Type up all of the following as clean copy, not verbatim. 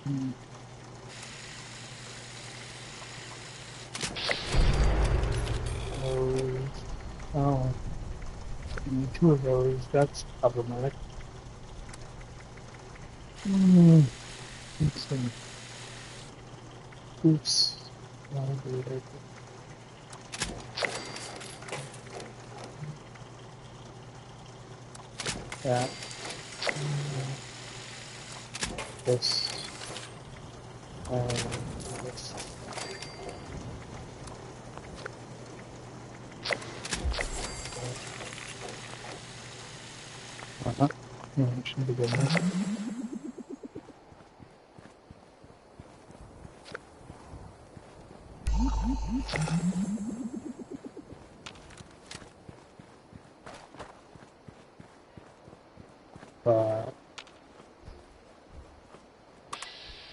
Mm. Those. Oh, I need two of those. That's problematic. Let's see. Oops. That'll be it. That. This. And this. Uh-huh. Yeah, it should be good enough. But,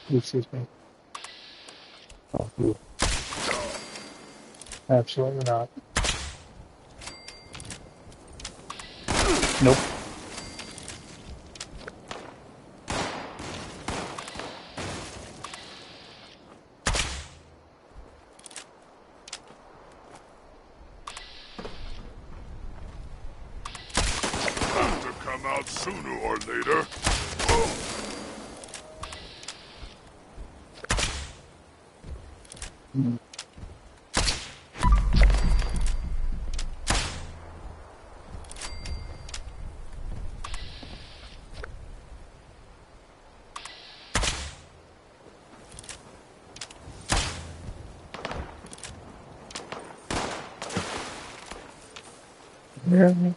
excuse me. Oh, you. Absolutely not. Nope. To come out sooner or later. Mm. Really?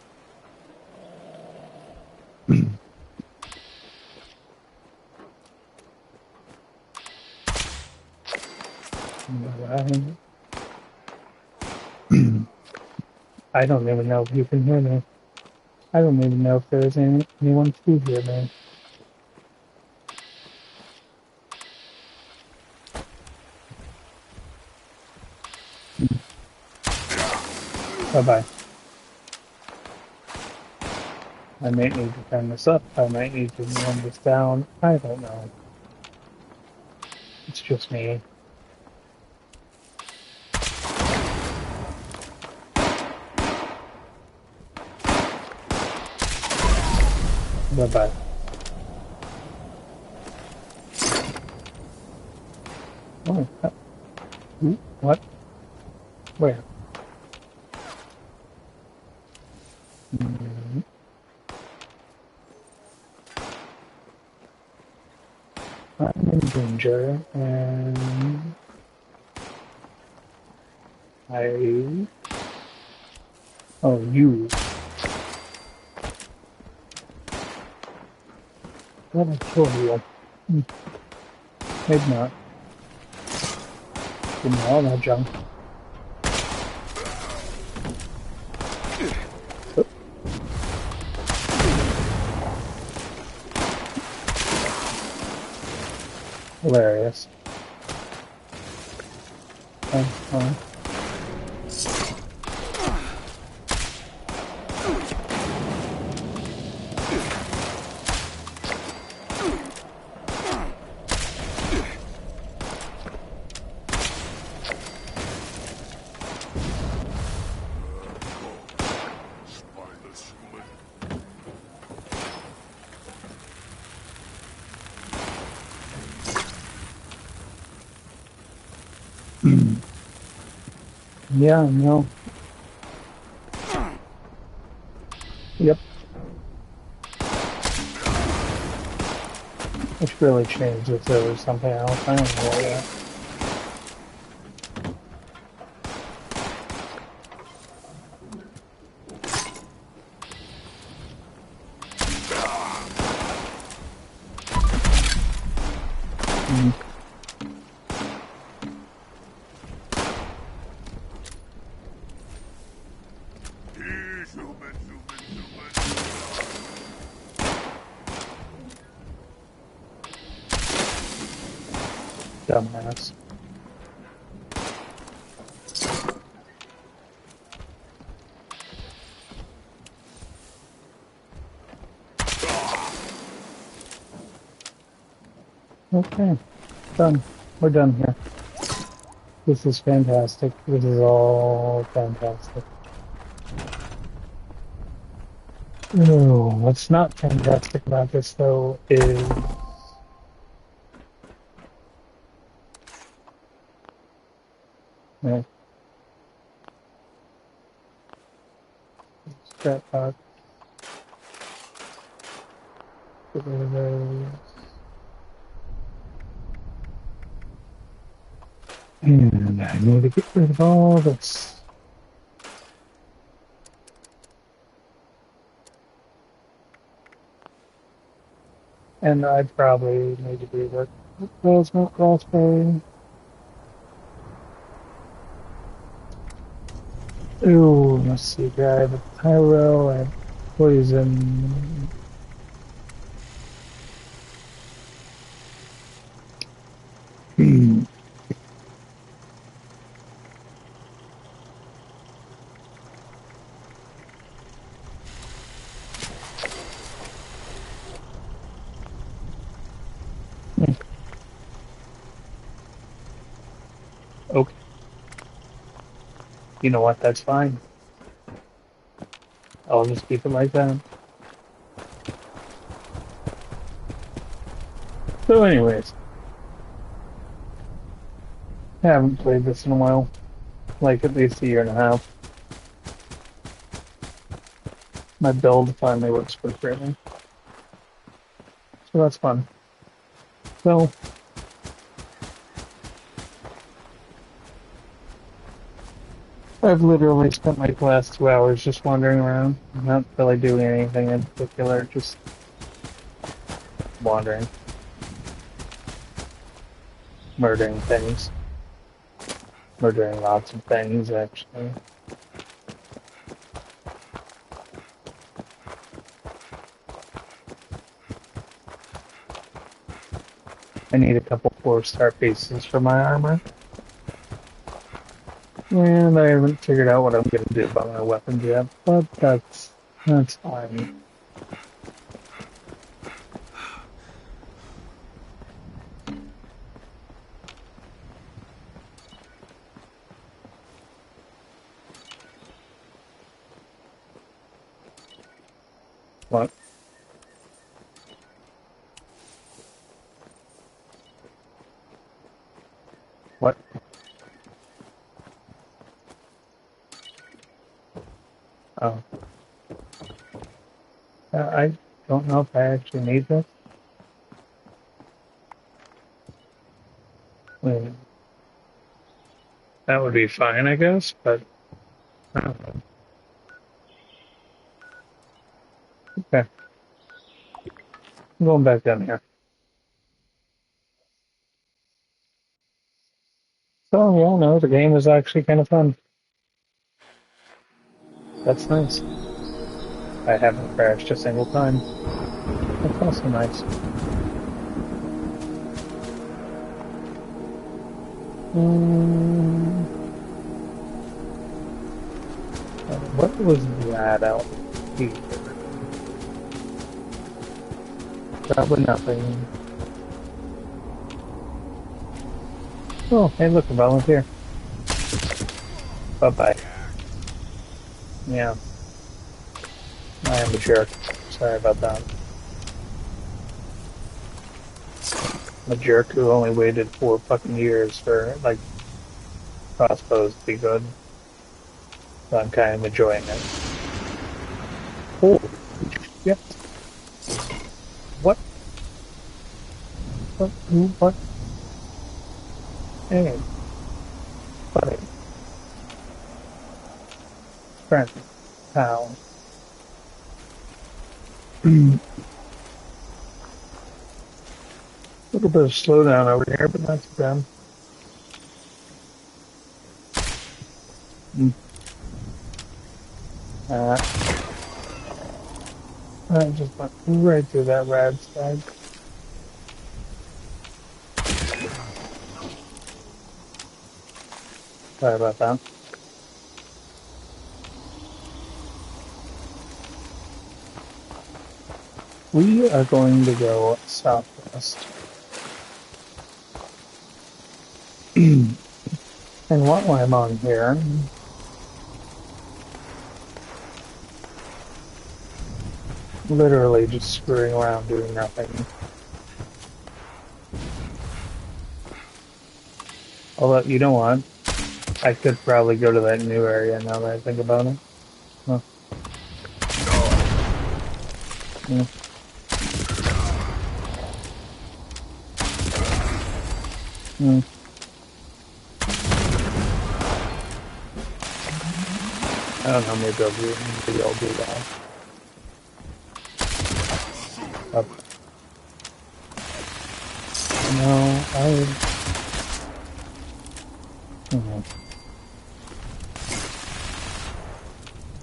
I don't even know if you can hear me. I don't even know if there's anyone to hear me. Bye-bye. I might need to turn this up. I might need to turn this down. I don't know. It's just me. Bye-bye. Oh, what? Where? Mm, I'm in danger, and I... Oh, you. Let me kill you. Hmm, maybe not. Give me all that junk. Oh, hilarious. Oh, Spineless human. yeah, no. Yep. It's really changed if there was something else. I don't know yet. Mm. Human. Dumbass. Okay. Done. We're done here. This is fantastic. This is all fantastic. Oh, what's not fantastic about this though is yeah, scrap box. Get rid of those. And I need to get rid of all this. And I probably need to do that. Well, it's not crossbow. Ooh, let's see. I have a pyro, I have poison. Okay. You know what? That's fine. I'll just keep it like that. So anyways, I haven't played this in a while. Like at least a year and a half. My build finally works for me. So that's fun. So I've literally spent my last 2 hours just wandering around, not really doing anything in particular, just wandering, murdering things, murdering lots of things actually. I need a couple 4-star pieces for my armor. And I haven't figured out what I'm going to do about my weapons yet, but that's fine. What? What? Oh. I don't know if I actually need this. Wait, that would be fine, I guess, but I don't know. Okay, I'm going back down here. So, yeah, no, the game is actually kind of fun. That's nice. I haven't crashed a single time. That's also nice. What was that out here? Probably nothing. Oh, hey, look, a volunteer. Bye-bye. Yeah, I am a jerk. Sorry about that. I'm a jerk who only waited 4 fucking years for, like, crossbows to be good. So I'm kind of enjoying it. Oh, yep. What? What? Who? What? Hey, buddy. Friend. Pal. A little bit of slowdown over here, but not too bad. Uh, I just went right through that rad stag. Sorry about that. We are going to go southwest. And while I'm on here, literally just screwing around doing nothing. Although, you know what? I could probably go to that new area now that I think about it. Huh. Yeah. Hmm. I don't know, maybe I'll do that. Okay. No, hmm.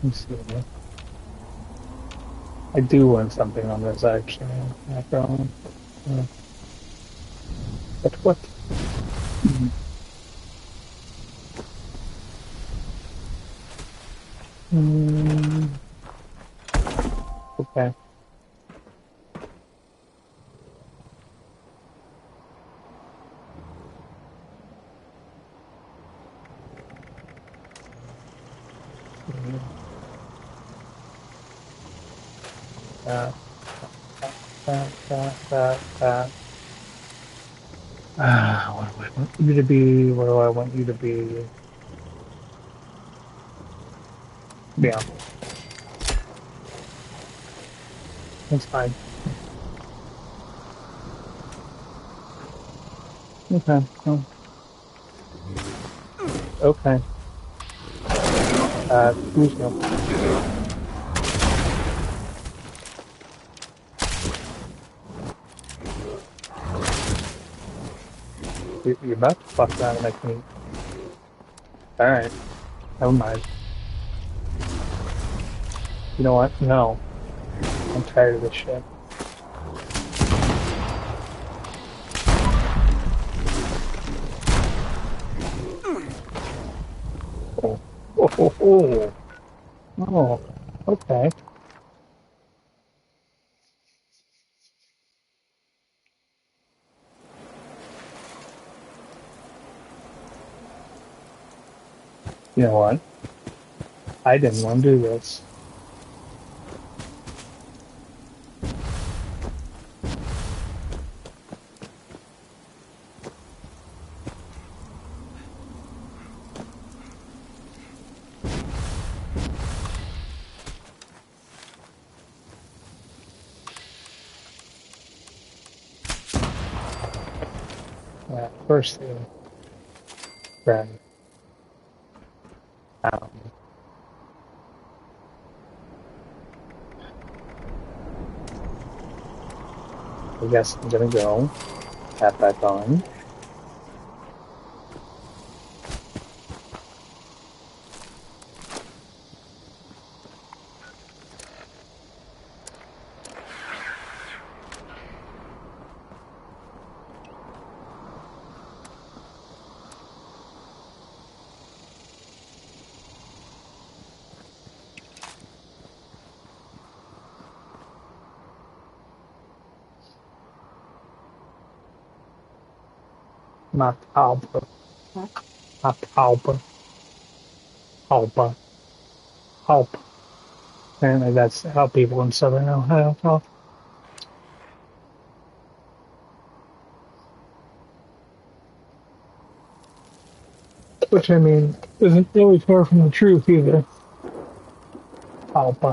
Let's see. I do want something on this actually, after all. Yeah. But what? Mm, okay. Uh, what do I want you to be? What do I want you to be? Yeah, that's fine. Okay. Oh, okay. Who's no? You're about to fuck around and make me. Alright. Never mind. You know what? No. I'm tired of this shit. Oh. Oh, oh, oh. Oh. Okay. You know what? I didn't want to do this. First thing, friend. Um, I guess I'm gonna go. Tap back on. Not Alba. Not Alba. Alba. Alba. Apparently that's how people in Southern Ohio talk. Which, I mean, isn't really far from the truth either. Alba.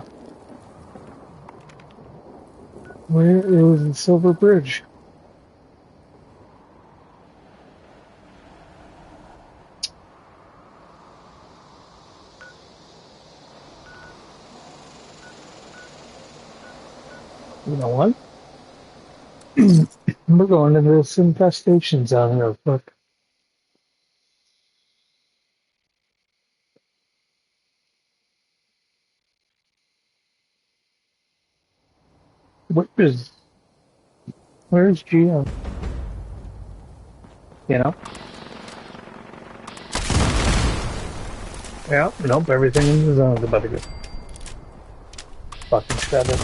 Where is the Silver Bridge? You know what? We're going to this infestation zone real quick. Where's, where's Geo? You know? Yeah, nope, everything in the zone is about to get fucking shredded.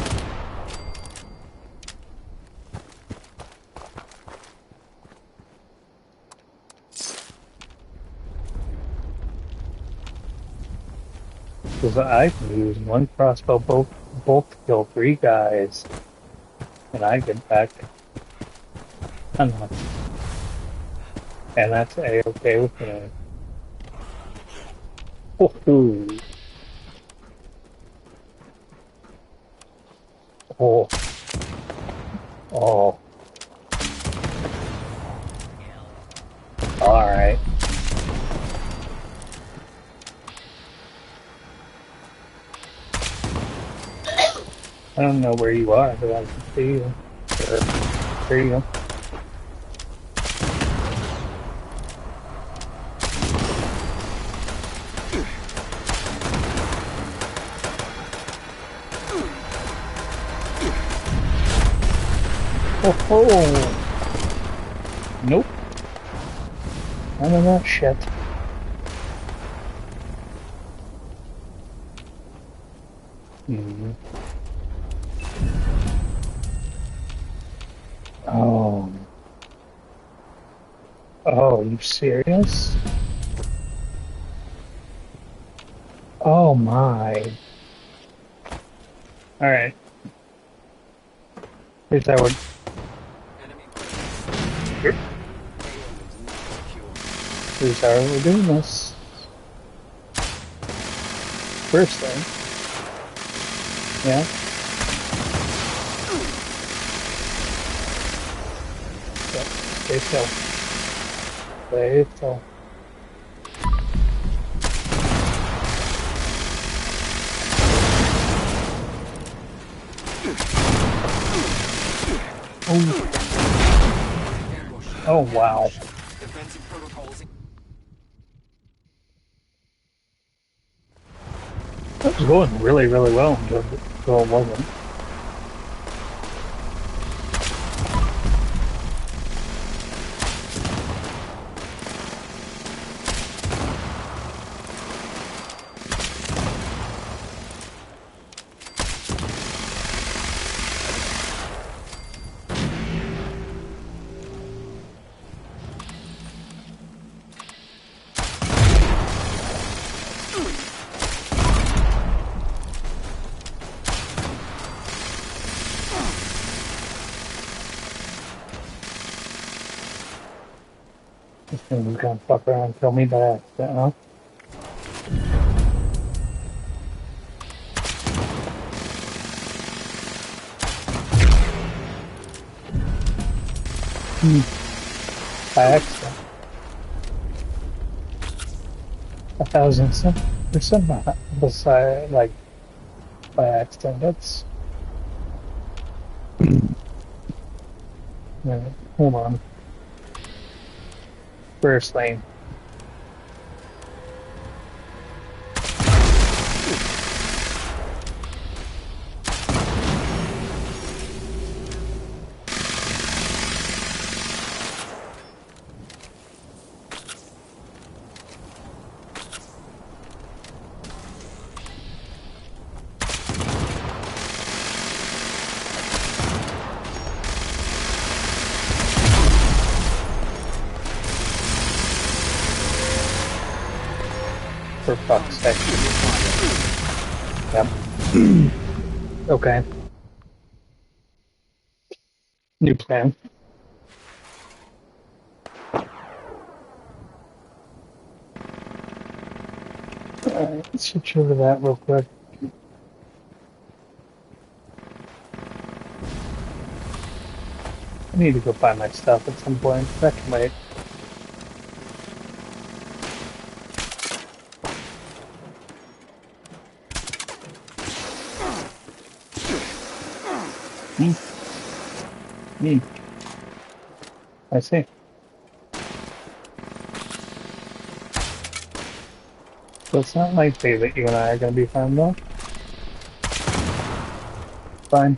Because I can use one crossbow bolt to kill 3 guys, and I get back unlucky. And that's A-okay with me. Oh, oh, oh. Alright. I don't know where you are, but I can see you. There you go. Oh, nope. None of that shit. Oh. Oh, you serious? Oh my. Alright. Here's how we're... Here's how we're doing this. First thing. Yeah. Stay still. Stay still. Oh. Oh wow. That was going really, really well until it wasn't. This thing was gonna fuck around and kill me by accident, huh? By accident. 1,000% beside, like, by accident. That's... Hold on. First lane. For fuck's sake. Yep. Okay. New plan. Alright, let's switch over to that real quick. I need to go find my stuff at some point. That can wait. I see. So it's not likely that you and I are going to be found though. Fine.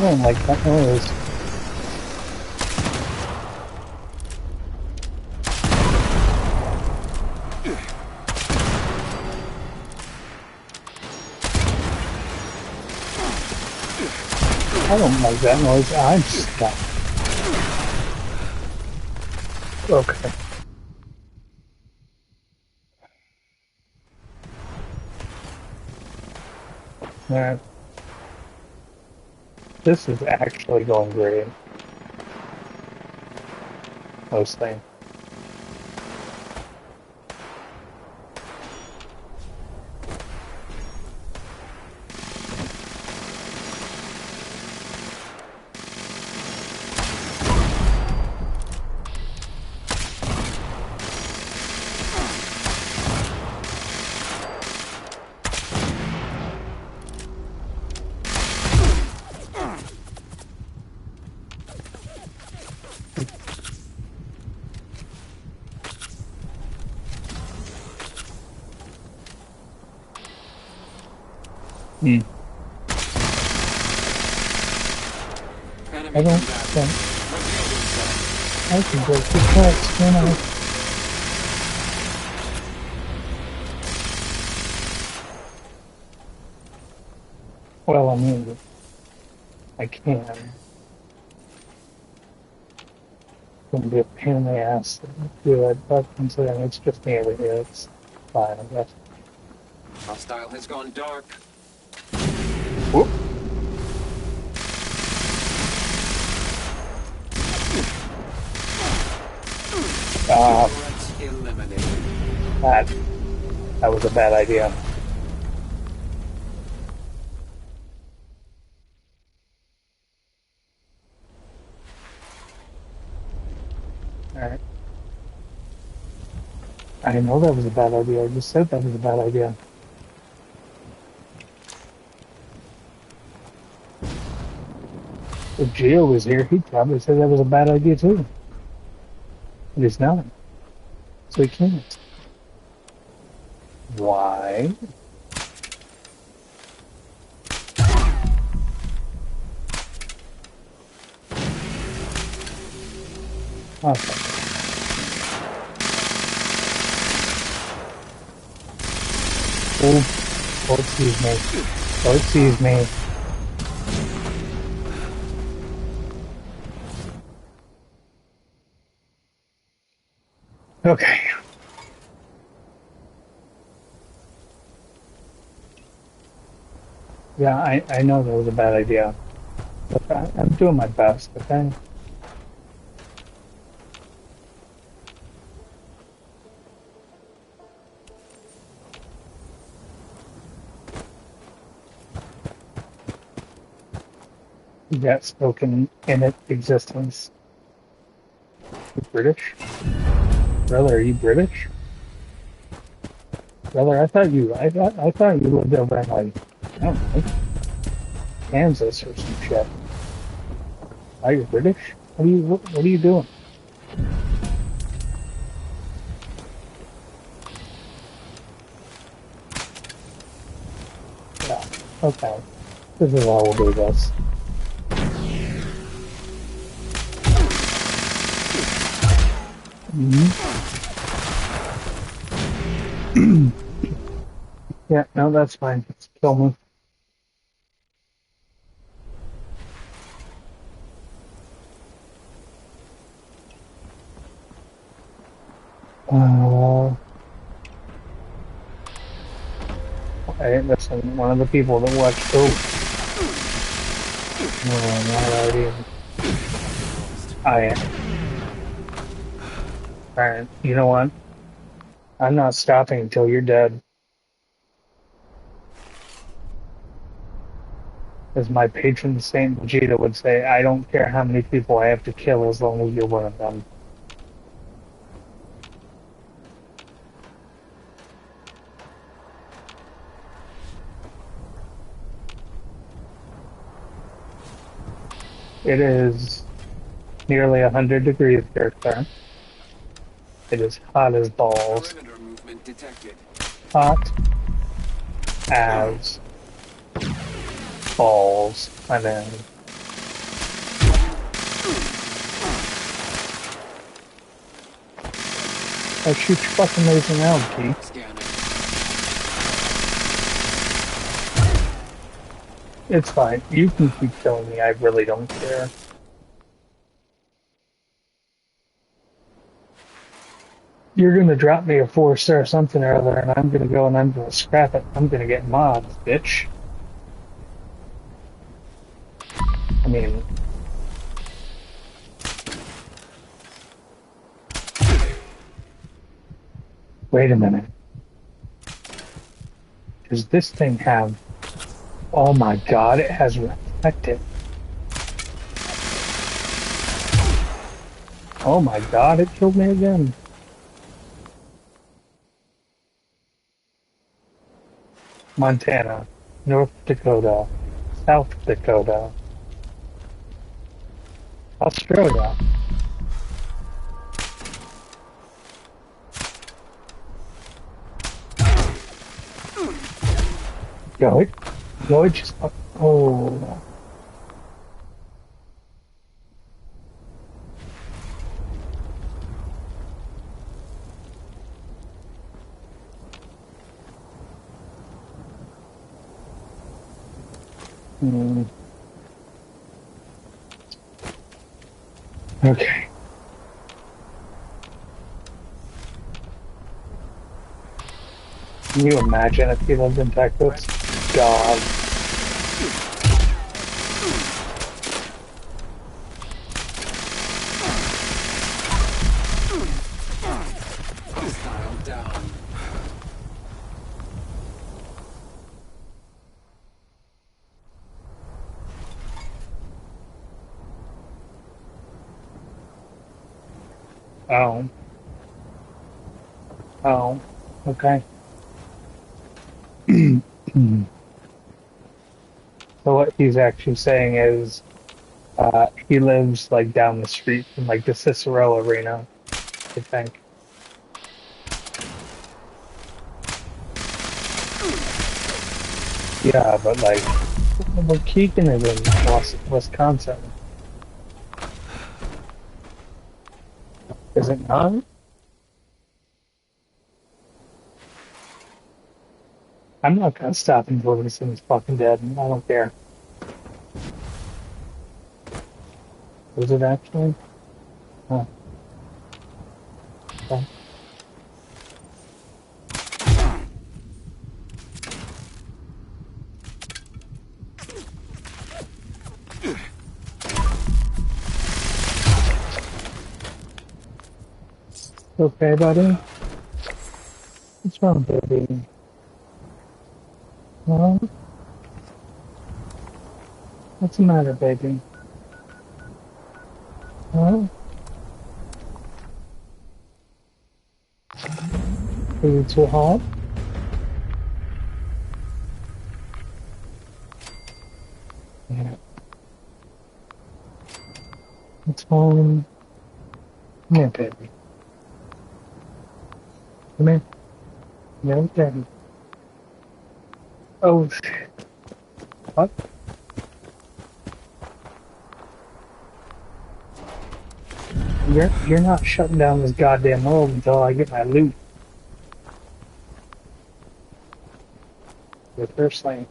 don't like that noise. I don't like that noise. I'm stuck. Okay. Alright. This is actually going great. Mostly. Hmm. I don't think I can break the text, can I? Well, I mean, I can. It's gonna be a pain in the ass to do it, but considering it's just me over here, it's fine, I guess. Hostile has gone dark. Whoop. Threats eliminated. That was a bad idea. Alright. I know that was a bad idea. I just said that was a bad idea. If Gio was here, he'd probably say that was a bad idea too. But he's not. So he can't. Why? Okay. Oh, excuse me. Oh, excuse me. Okay. Yeah, I know that was a bad idea. But I'm doing my best, okay? That spoken in its existence. You British? Brother, are you British? Brother, I thought you lived over in like, I don't know, Kansas or some shit. Are you British? What are you doing? Yeah, okay. This is how we'll do this. Yeah, no, that's fine. Kill me. Hey, listen, one of the people that watched no, I am. Alright, you know what? I'm not stopping until you're dead. As my patron Saint Vegeta would say, I don't care how many people I have to kill as long as you're one of them. It is nearly 100 degrees here, sir. It is hot as balls. Perimeter movement detected. Hot as balls. I mean, I shoot your fucking laser now, geek. Scanning. It's fine. You can keep killing me. I really don't care. You're gonna drop me a 4-star something or other, and I'm gonna go and I'm gonna scrap it. I'm gonna get mods, bitch. I mean, wait a minute. Does this thing have... Oh my god, it has reflected. Oh my god, it killed me again. Montana, North Dakota, South Dakota, Australia. Yo, it just... Oh... Hmm. Okay. Can you imagine if he lived in Texas? God. Hostile down. Oh. Oh. Okay. So what he's actually saying is, he lives like down the street from like the Cicero Arena, I think. Yeah, but like, well, Keegan is in Wisconsin, is it not? I'm not gonna stop until this thing's fucking dead. I don't care. Was it actually? Oh, okay. Okay, buddy? What's wrong, baby? Well, what's the matter, baby? Well, are you too hot? Yeah. It's fine. Come here, baby. Come here. Yeah, daddy. Oh, shit. What? You're not shutting down this goddamn world until I get my loot. The first thing.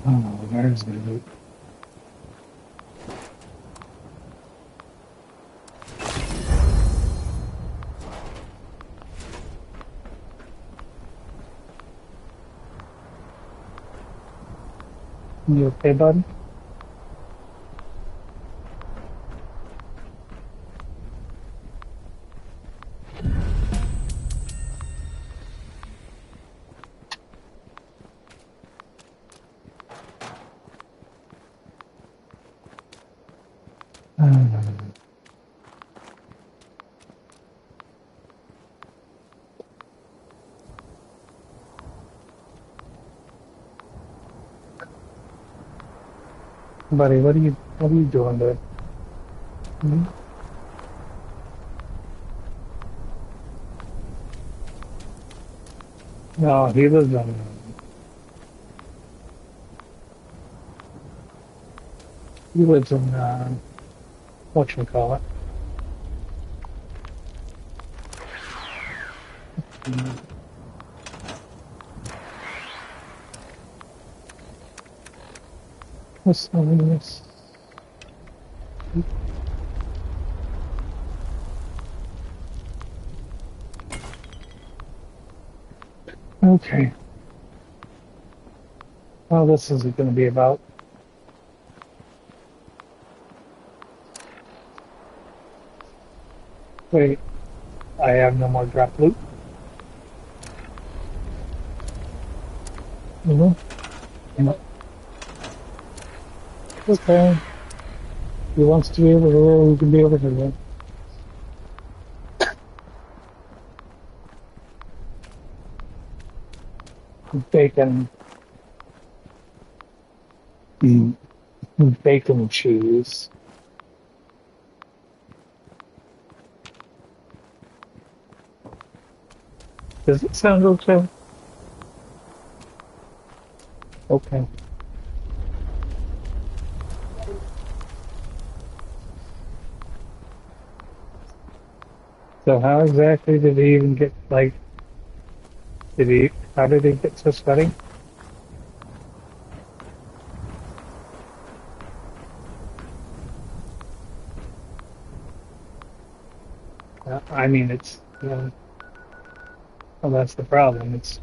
Oh, where's the loot? You okay, bud? Buddy, what are you doing there? Hmm? No, he lives in whatchamacallit. What's this? Okay. Well, this isn't going to be about. Wait, I have no more drop loot. Mm-hmm. Okay. He wants to be over here, we can be over here then. Bacon. Bacon cheese. Does it sound okay? Okay. So how exactly did he even get, like, how did he get so sweaty? I mean, it's, well, that's the problem. It's,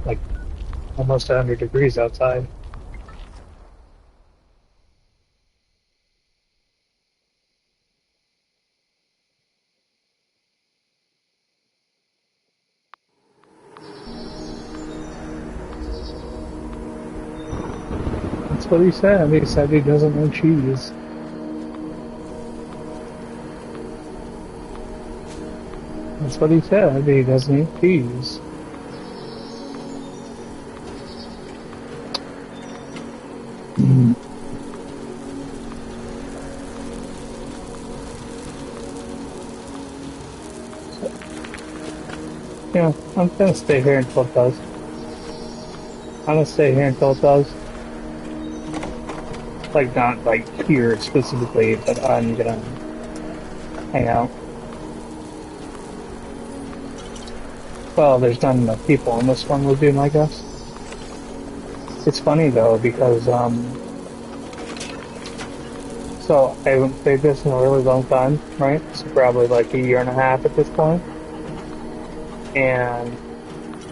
like, almost 100 degrees outside. That's what he said. He said he doesn't want cheese. That's what he said. He doesn't eat cheese. Yeah, I'm gonna stay here until it does. I'm gonna stay here until it does. Like, not like here specifically, but I'm gonna hang out. Well, there's not enough people in this one with him, I guess. It's funny though, because, so I haven't played this in a really long time, right? So probably like a year and a half at this point. And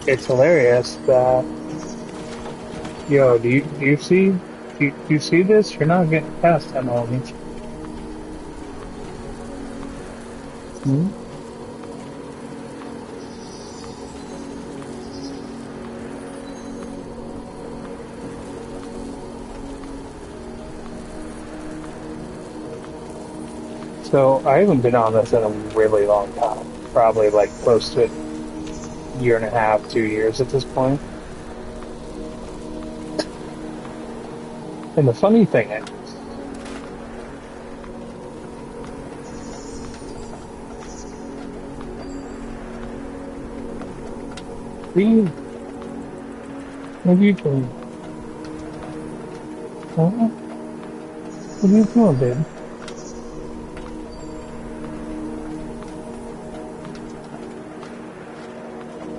it's hilarious that, yo, do you see, do you see this? You're not getting past that moment. Hmm? So I haven't been on this in a really long time. Probably like close to a year and a half, 2 years at this point. And the funny thing is, what are you doing? Huh? What are you doing, babe?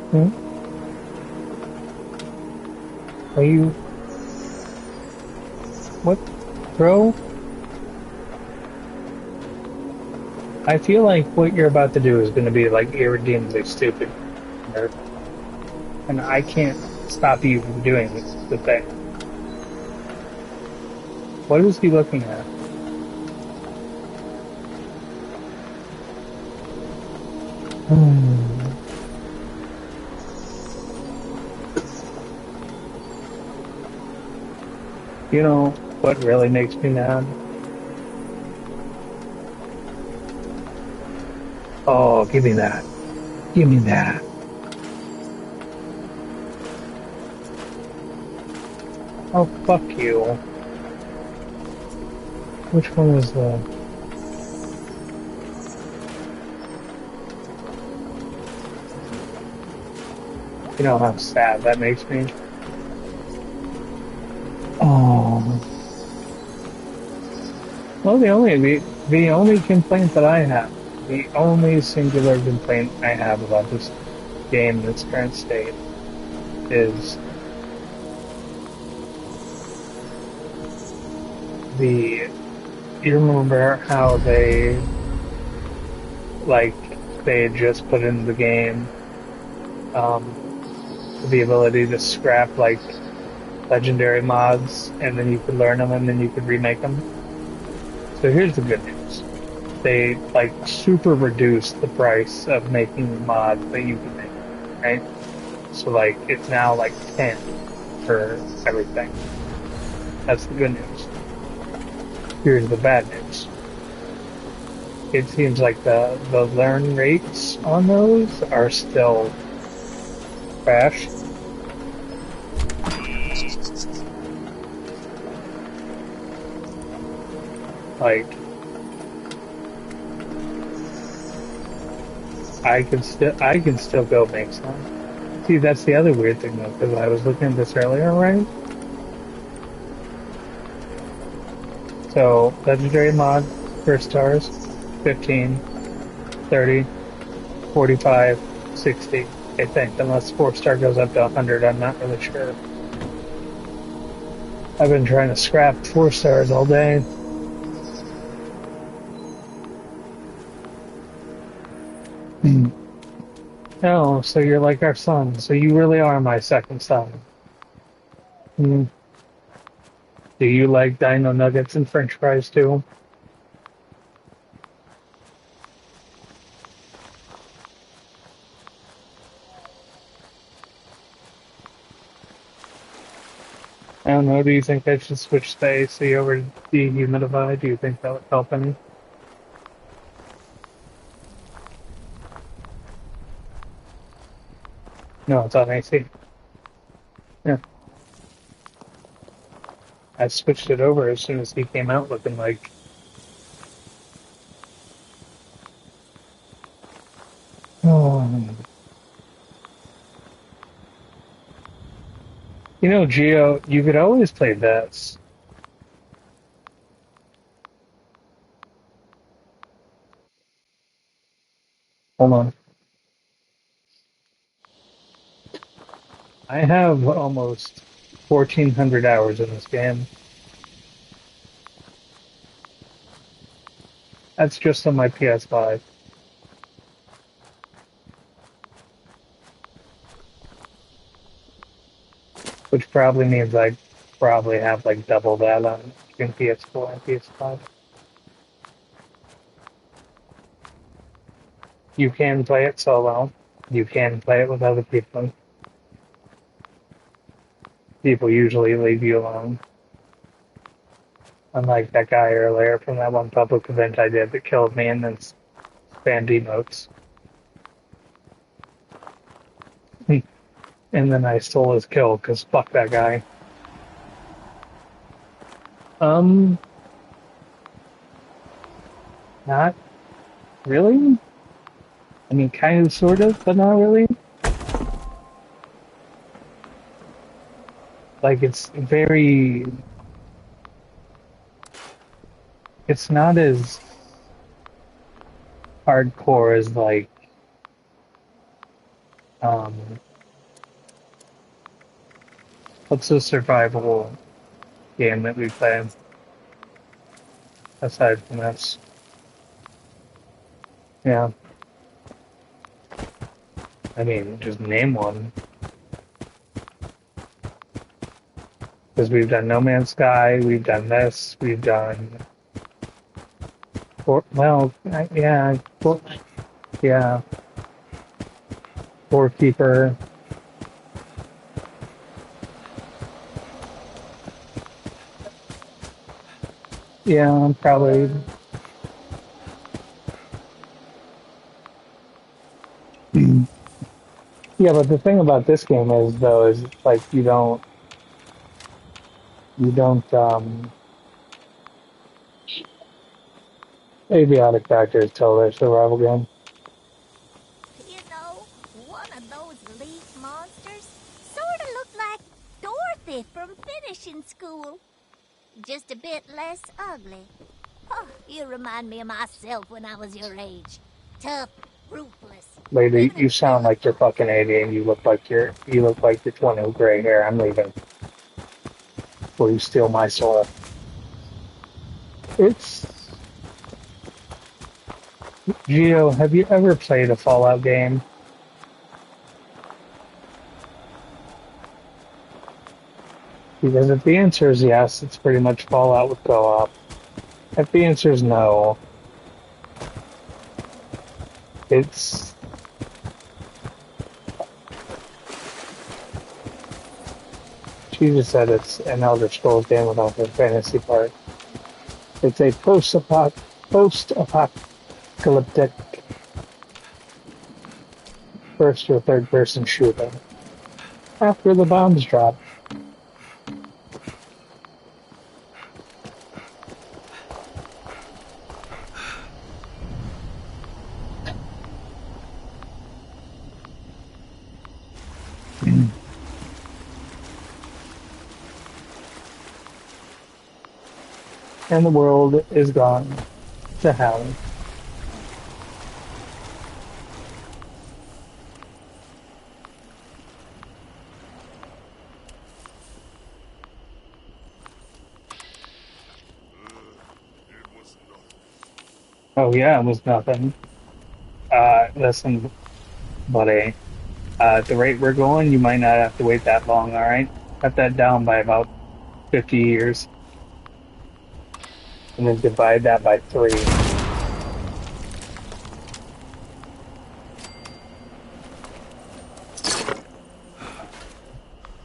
Hmm? Are you... What? Bro? I feel like what you're about to do is going to be like irredeemably stupid. And I can't stop you from doing the thing. What is he looking at? You know what really makes me mad? Oh, give me that. Give me that. Oh, fuck you. Which one is the... You know how sad that makes me? Oh. Well, the only complaint that I have, the only singular complaint I have about this game in its current state is the. You remember how they had just put in the game um, the ability to scrap like legendary mods, and then you could learn them, and then you could remake them. So here's the good news: they like super reduced the price of making mods that you can make, right? So like it's now like 10 for everything. That's the good news. Here's the bad news. It seems like the learn rates on those are still trash. Like I can still go make some. See, that's the other weird thing though, because I was looking at this earlier, right? So legendary mod first stars, 15, 30, 45, 60. I think, unless 4-star goes up to 100, I'm not really sure. I've been trying to scrap 4-stars all day. Oh, so you're like our son. So you really are my second son. Hmm. Do you like dino nuggets and french fries too? I don't know. Do you think I should switch the AC over to dehumidify? Do you think that would help any? No, it's on AC. Yeah. I switched it over as soon as he came out looking like, oh. You know, Geo, you could always play this. Hold on. I have almost 1,400 hours in this game. That's just on my PS5. Which probably means I probably have like double that on between PS4 and PS5. You can play it solo. You can play it with other people. People usually leave you alone. Unlike that guy earlier from that one public event I did that killed me and then spammed emotes. And then I stole his kill because fuck that guy. Um, not really. I mean, kind of, sort of, but not really. Like, it's very. It's not as hardcore as, like, um, what's the survival game that we play aside from this? Yeah. I mean, just name one. Because we've done No Man's Sky, we've done this, we've done. Yeah, yeah, Forekeeper. Yeah, I'm probably. Yeah, but the thing about this game is, though, is like you don't, avionic factors tell their survival game. You know, one of those leaf monsters sort of looked like Dorothy from finishing school. Just a bit less ugly. Oh, you remind me of myself when I was your age. Tough, ruthless. Lady, Even you if sound like you're fucking 80 and you look like you're 20 with gray hair. I'm leaving before you steal my soul. It's Gio, have you ever played a Fallout game? Because if the answer is yes, it's pretty much Fallout with co-op. If the answer is no, it's she just said it's an Elder Scrolls game without the fantasy part. It's a post-apocalyptic first or third person shooter. After the bombs drop. And the world is gone to hell. It was nothing. Oh yeah, it was nothing. Listen, buddy, at the rate we're going, you might not have to wait that long, alright? Cut that down by about 50 years, and then divide that by 3.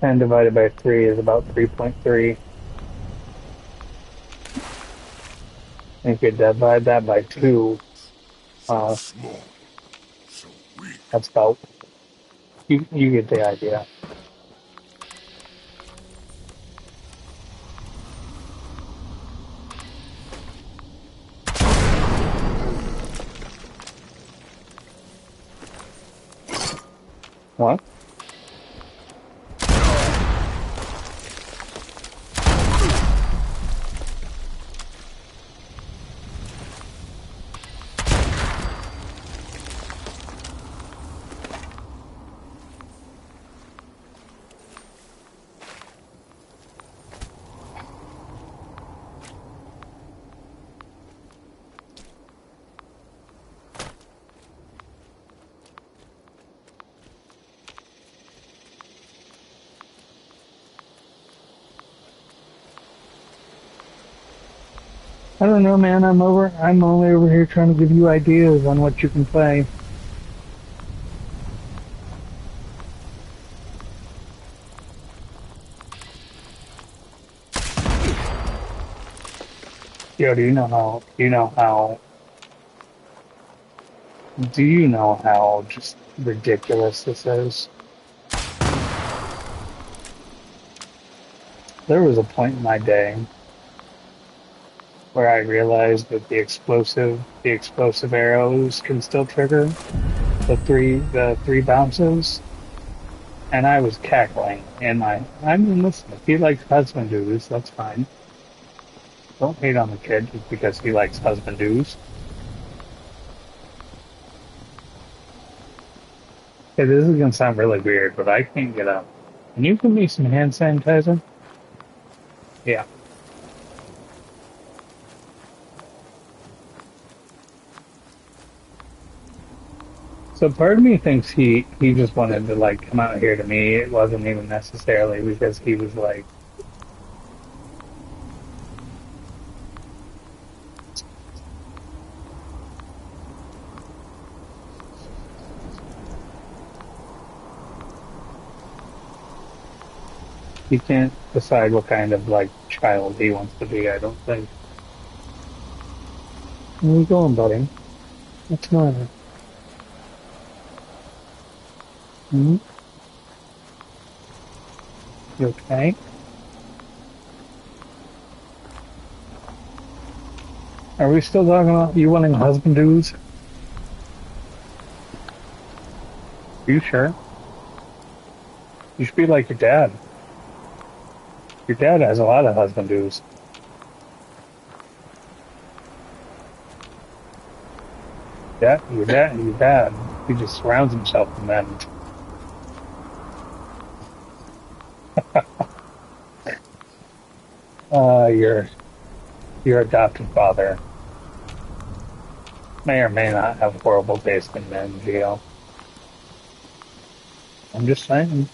And divided by 3 is about 3.3. And if you divide that by 2, So small, so weak. that's about, you get the idea. What? I don't know, man. I'm only over here trying to give you ideas on what you can play. Yo, do you know how just ridiculous this is? There was a point in my day where I realized that the explosive arrows can still trigger the three bounces, and I was cackling. I mean, listen, if he likes husband doos, that's fine. Don't hate on the kid just because he likes husband doos. Hey, this is gonna sound really weird, but I can't get up. Can you give me some hand sanitizer? Yeah. So part of me thinks he just wanted to like come out here to me. It wasn't even necessarily because he was like, he can't decide what kind of like child he wants to be, I don't think. Where are you going, buddy? What's the matter? Hmm? You okay? Are we still talking about you wanting husband dudes? Are you sure? You should be like your dad. Your dad has a lot of husband dudes. Your dad. He just surrounds himself with men. Your adopted father may or may not have horrible taste in men, Gio. I'm just saying.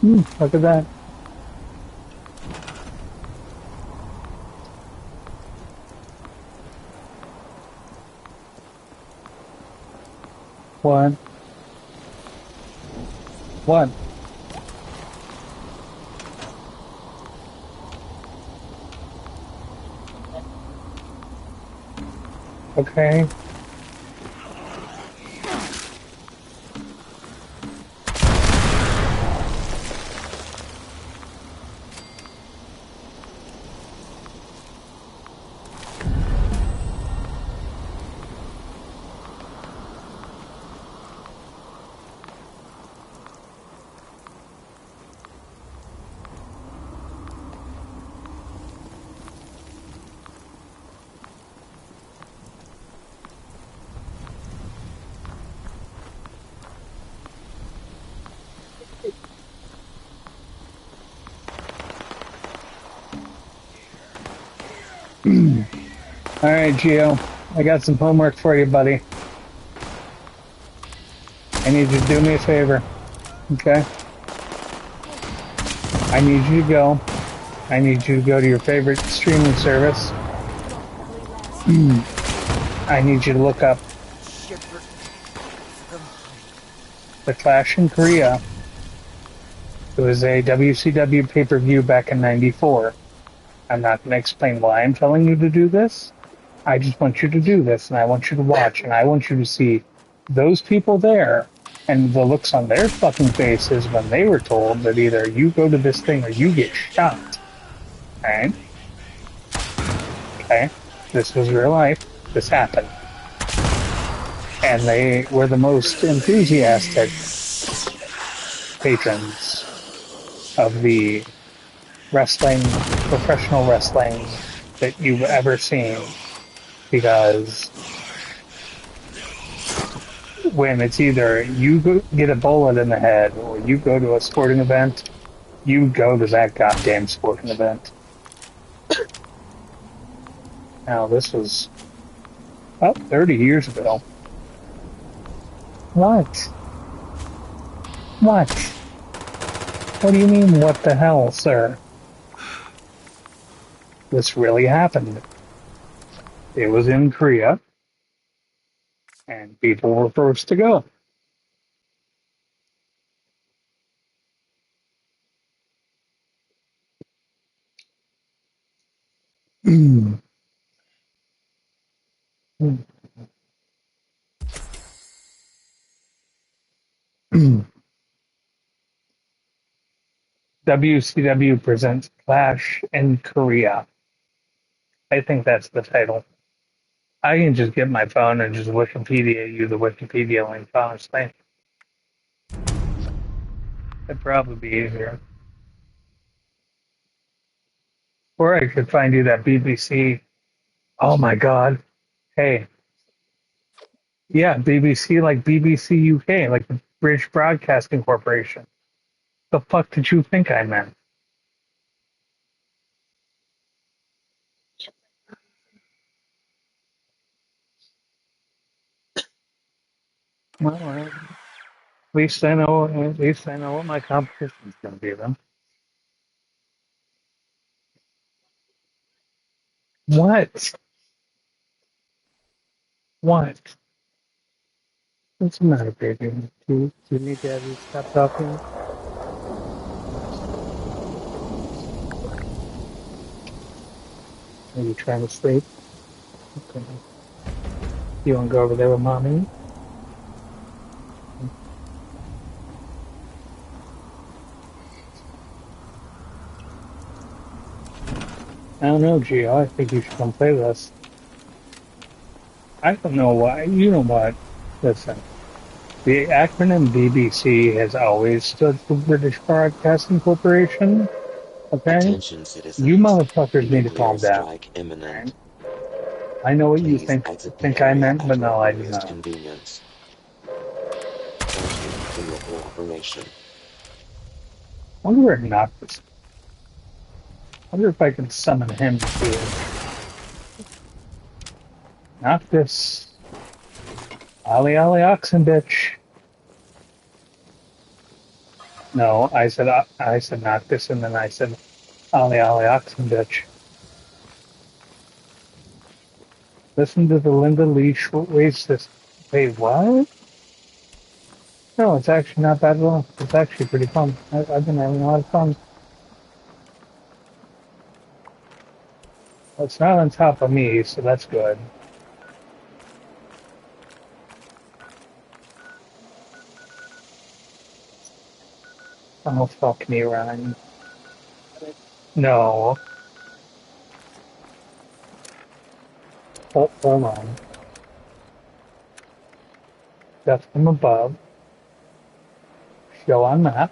Look at that. What? What? Okay. All right, Gio. I got some homework for you, buddy. I need you to do me a favor. Okay? I need you to go. I need you to go to your favorite streaming service. I need you to look up The Clash in Korea. It was a WCW pay-per-view back in '94. I'm not going to explain why I'm telling you to do this. I just want you to do this, and I want you to watch, and I want you to see those people there and the looks on their fucking faces when they were told that either you go to this thing or you get shot. Okay? Okay? This was real life. This happened. And they were the most enthusiastic patrons of the wrestling, professional wrestling that you've ever seen, because when it's either you get a bullet in the head or you go to a sporting event, you go to that goddamn sporting event. Now, this was about 30 years ago. What? What? What do you mean, what the hell, sir? This really happened. It was in Korea, and people were forced to go. WCW presents Clash in Korea. I think that's the title. I can just get my phone and just Wikipedia you the Wikipedia link, honestly. It'd probably be easier. Or I could find you that BBC. Oh my god. Hey. Yeah, BBC, like BBC UK, like the British Broadcasting Corporation. The fuck did you think I meant? Well, at least I know. At least I know what my competition's going to be then. What? What? What's the matter, baby? Do you need Daddy to stop talking? Are you trying to sleep? Okay. You want to go over there with Mommy? I don't know, Gio. I think you should come play with us. I don't know why. You know what? Listen. The acronym BBC has always stood for British Broadcasting Corporation, Okay? Attention, citizens. You motherfuckers need to Nuclear calm down. strike imminent. I know what you Please think exit the I area meant, at but your no, I do earliest not. convenience. Thank you for your cooperation. I wonder where Noctis. I wonder if I can summon him too. Noctis. Ali Ali Oxen bitch. No, I said Noctis and then I said Ali Ali Oxen bitch. Listen to the Linda Lee Shortwave system. Wait, what? No, it's actually not bad at all. It's actually pretty fun. I've been having a lot of fun. Well, it's not on top of me, so that's good. Oh, fuck me, Ryan. No. Hold on. That's from above. Show on map.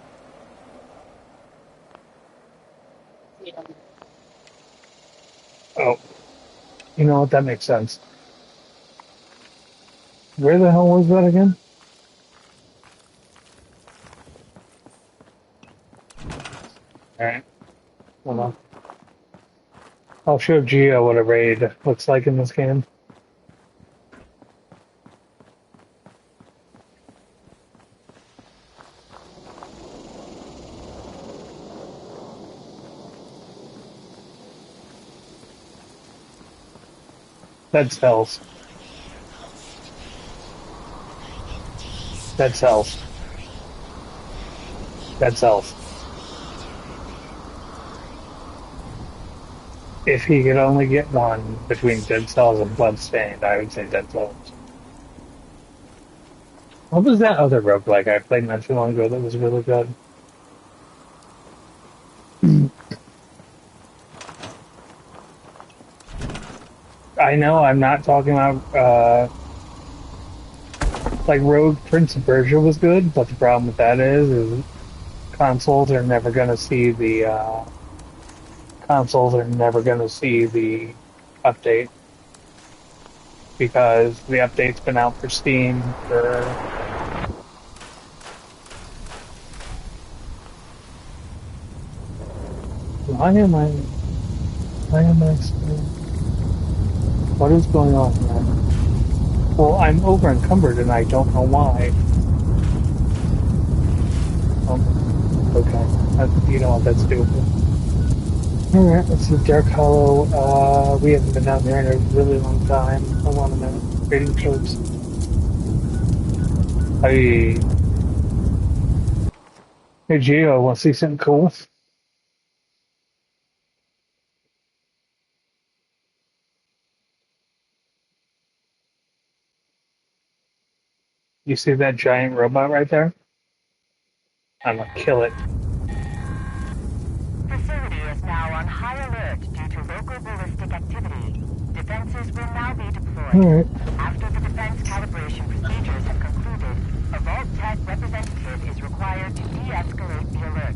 Oh, you know what? That makes sense. Where the hell was that again? Alright. Hold on. I'll show Gio what a raid looks like in this game. Dead cells. Dead cells. Dead cells. If he could only get one between Dead Cells and Bloodstained, I would say Dead Cells. What was that other roguelike I played not too long ago that was really good? I know I'm not talking about, like Rogue Prince of Persia was good, but the problem with that is consoles are never going to see the, update because the update's been out for Steam for why am I still, what is going on here? Well, I'm over encumbered and I don't know why. Oh, okay. You know what, that's doable. Alright, let's see, Dark Hollow. We haven't been down there in a really long time. Hold on a minute. Rating codes. Hey, Gio, want to see something cool? You see that giant robot right there? I'm gonna kill it. Facility is now on high alert due to local ballistic activity. Defenses will now be deployed. Alright. After the defense calibration procedures have concluded, a Vault Tech representative is required to de-escalate the alert.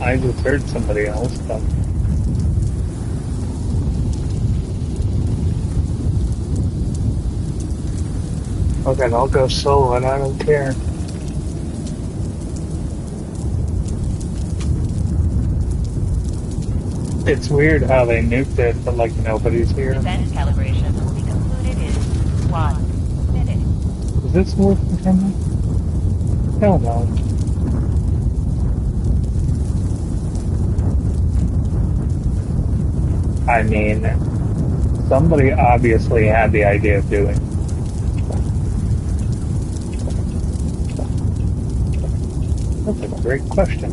I just heard somebody else, but okay, I'll go solo and I don't care. It's weird how they nuked it, but like nobody's here. Defense calibration will be concluded in 1 minute. Is this worth pretending? Hell no. I mean, somebody obviously had the idea of doing it. That's a great question.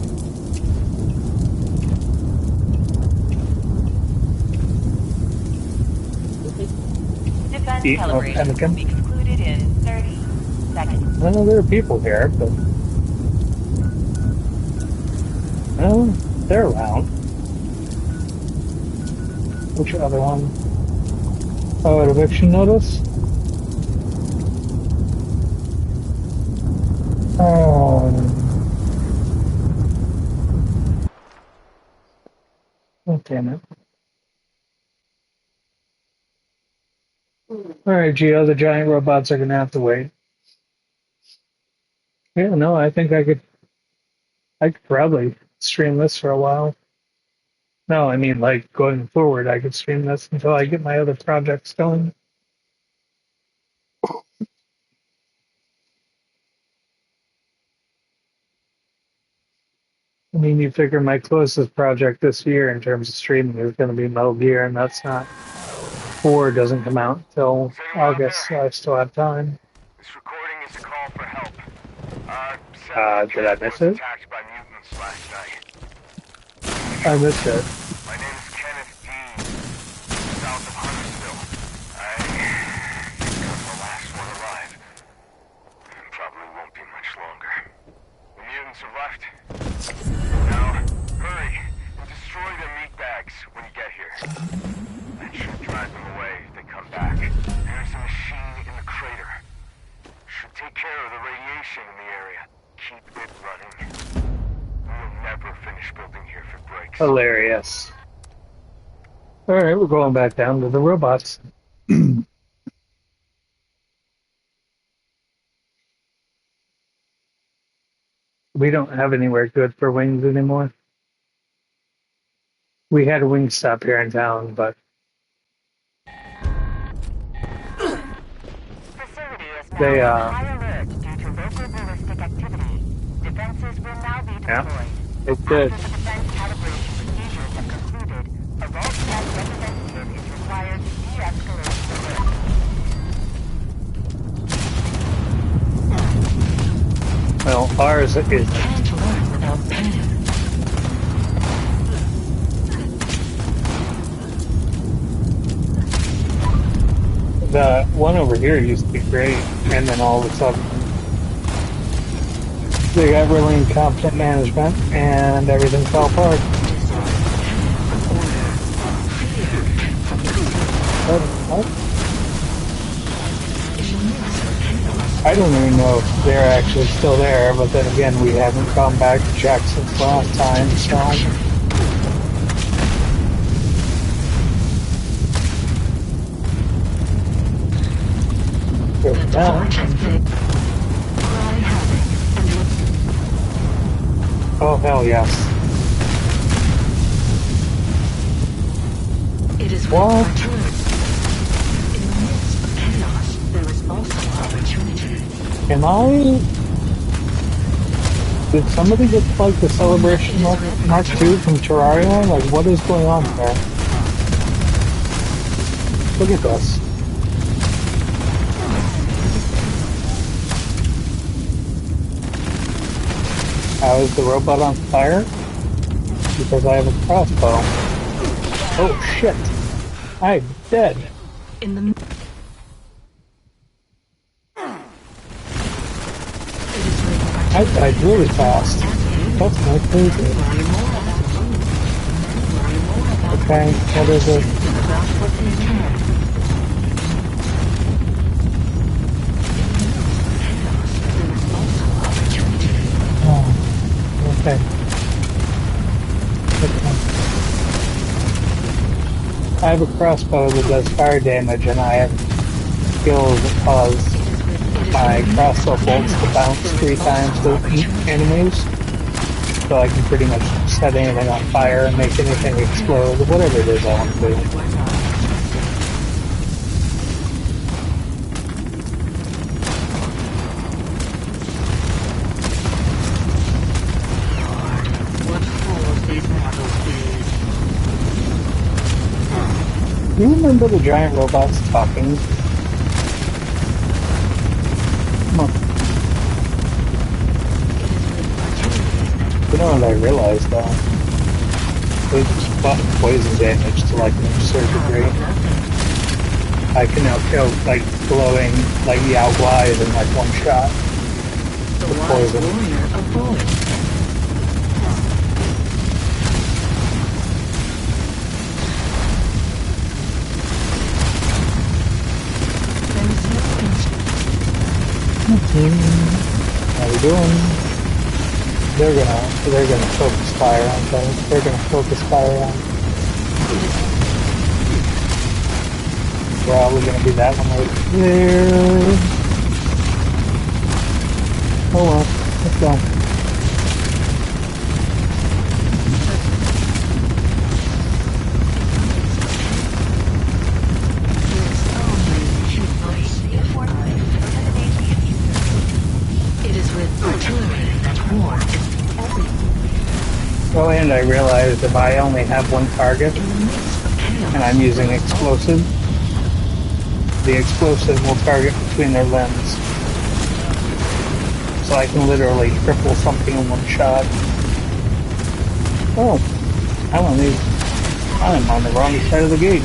Defense Eat more calibration pemmican? will be concluded in 30 seconds. I know there are people here, but well, they're around. Which other one? Oh, an eviction notice? Oh, damn it. Alright, Geo, the giant robots are gonna have to wait. Yeah, no, I think I could probably stream this for a while. No, I mean, like, going forward, I could stream this until I get my other projects going. I mean, you figure my closest project this year in terms of streaming is going to be Metal Gear, and that's not 4 doesn't come out till August, so I still have time. This recording is a call for help. Did I miss it? Attacked by mutants last night. I missed it. My name is Kenneth Dean, south of Huntersville. I think I'm the last one alive. Probably won't be much longer. The mutants have left. Now, hurry and destroy their meat bags when you get here. That should drive them away if they come back. There's a machine in the crater. Should take care of the radiation in the area. Keep it running. We'll never finish building here if it breaks. Hilarious. Alright, we're going back down to the robots. We don't have anywhere good for wings anymore. We had a wing stop here in town, but Facility is now They, on high alert due to local ballistic activity. Defenses will now be deployed. yeah, it did. After the defense calibration procedures have concluded, a Vault Tech representative is required to de-escalate the risk. Well, ours is. Can't learn without pain. The one over here used to be great, and then all of a sudden they got really incompetent management, and everything fell apart. What? I don't even know if they're actually still there, but then again, we haven't gone back to check since the last time, so. Oh, hell yes. It is What? in the midst of chaos, there is also opportunity. Am I... Did somebody get, like, the Celebration Mark II from Terraria? Like, what is going on there? Look at this. How is the robot on fire? Because I have a crossbow. Oh shit! I'm dead. In the it is I died really fast. That's not crazy. Okay, what is it? Oh, okay. I have a crossbow that does fire damage, and I have skills that cause my crossbow bolts to bounce 3 times to enemies. So I can pretty much set anything on fire and make anything explode, whatever it is I want to do. What fools these models be. Do you remember the giant robots talking? Come on. You know what I realized though? They just buff poison damage to like an absurd degree. I can now kill like glowing like Yao Guai in like one shot. The With wise poison. warrior avoids. How we doing? They're gonna focus fire on things. They're gonna focus fire on. Probably gonna be that one right there. Oh well, let's go. Well, and I realized if I only have one target and I'm using explosive, the explosive will target between their limbs. So I can literally triple something in one shot. Oh, I'm on the wrong side of the gate.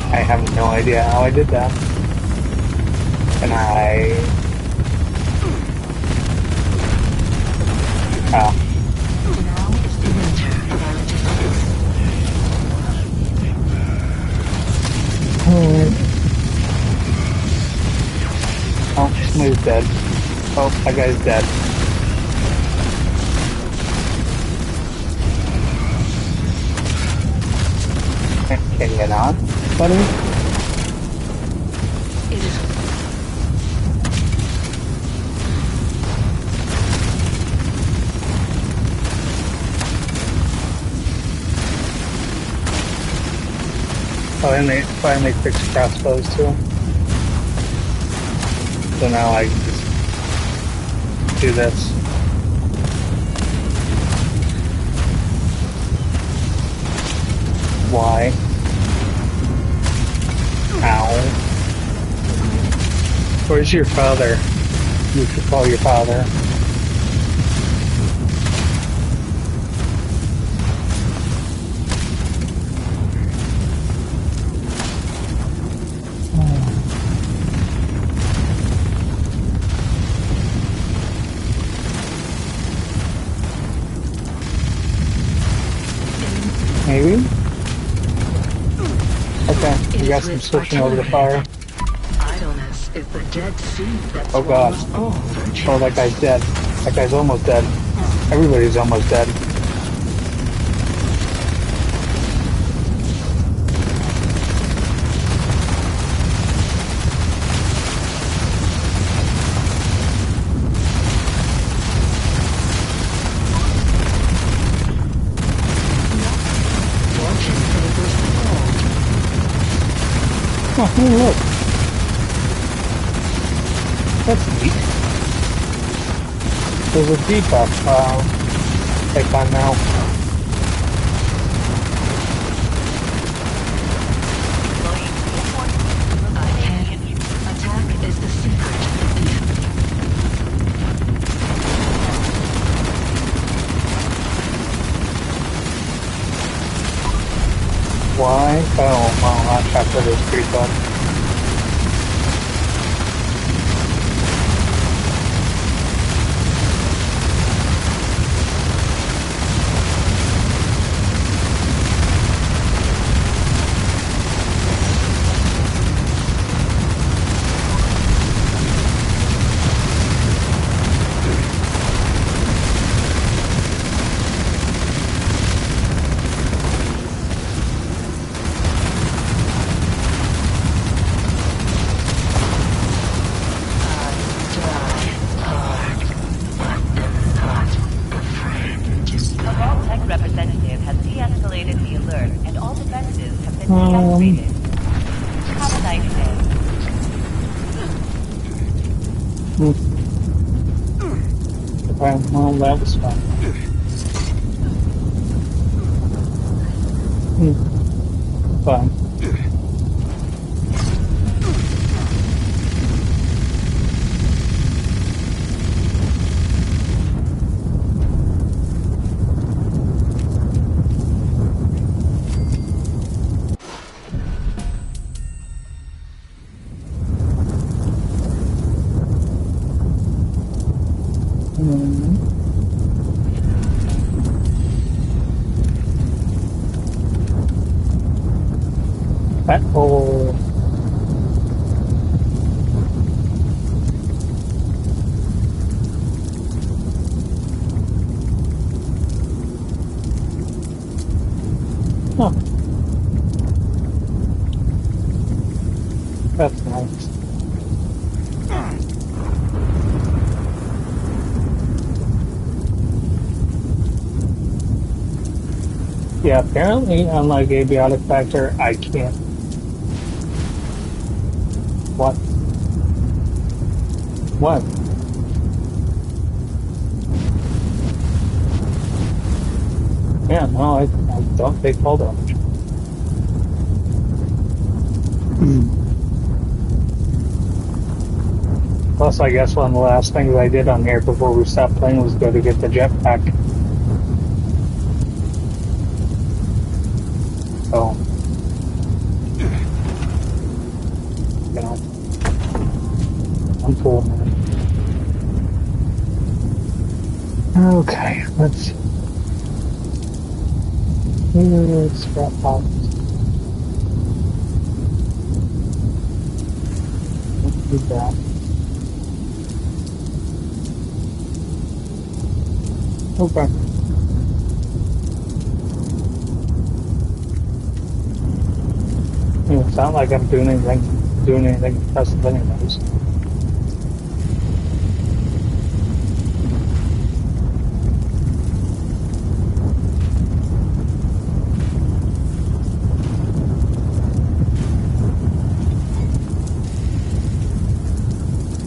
I have no idea how I did that. And Oh, somebody's dead. Oh, that guy's dead. Can you not, buddy? It is. Oh, and they finally fixed crossbows too. So now I can just do this. Why? Ow. Where's your father? You should call your father. Maybe? Okay, you guys can switching over to fire. Idleness is the dead seed that Oh god. swallows all virtue. Oh, that guy's dead. That guy's almost dead. Everybody's almost dead. Oh, hey, look. That's neat. There's a debuff take on now. Attack is the secret of defense. Why? Oh, well, that chapter is pretty fun. Representative has de-escalated the alert, and all defenses have been deactivated. Have a nice day. Okay, well, that was fun. Fun. That whole... Huh. That's nice. Yeah, apparently, unlike Abiotic Factor, I can't. What? What? Yeah, no, I don't take fall damage. Plus, I guess one of the last things I did on here before we stopped playing was go to get the jetpack. So, you know, I'm cool, man. Okay, let's see. Here's scrap box. Let's do that. Okay. It's not like I'm doing anything impressive anyways.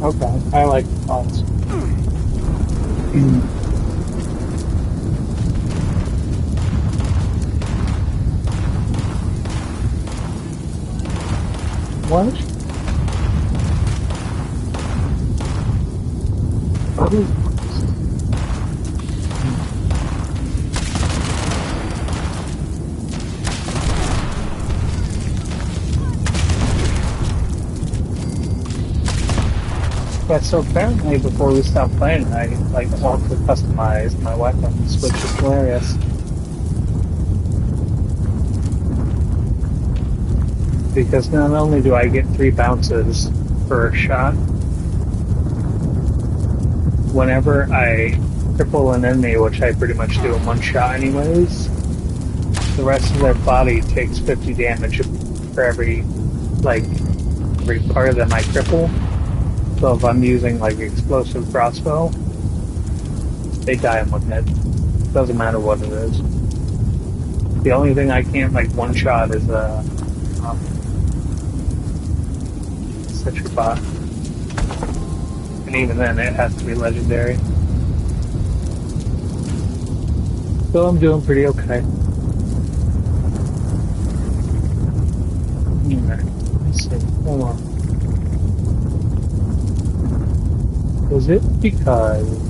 Okay, I like fonts. What? Yeah, so apparently before we stopped playing, I also customized my weapons, which is hilarious. Because not only do I get 3 bounces per shot, whenever I cripple an enemy, which I pretty much do in 1 shot anyways, the rest of their body takes 50 damage for every part of them I cripple. So if I'm using explosive crossbow, they die in 1 hit. Doesn't matter what it is. The only thing I can't one shot is Citra bot. And even then it has to be legendary. So I'm doing pretty okay. Alright, let's see. Hold on. Was it because...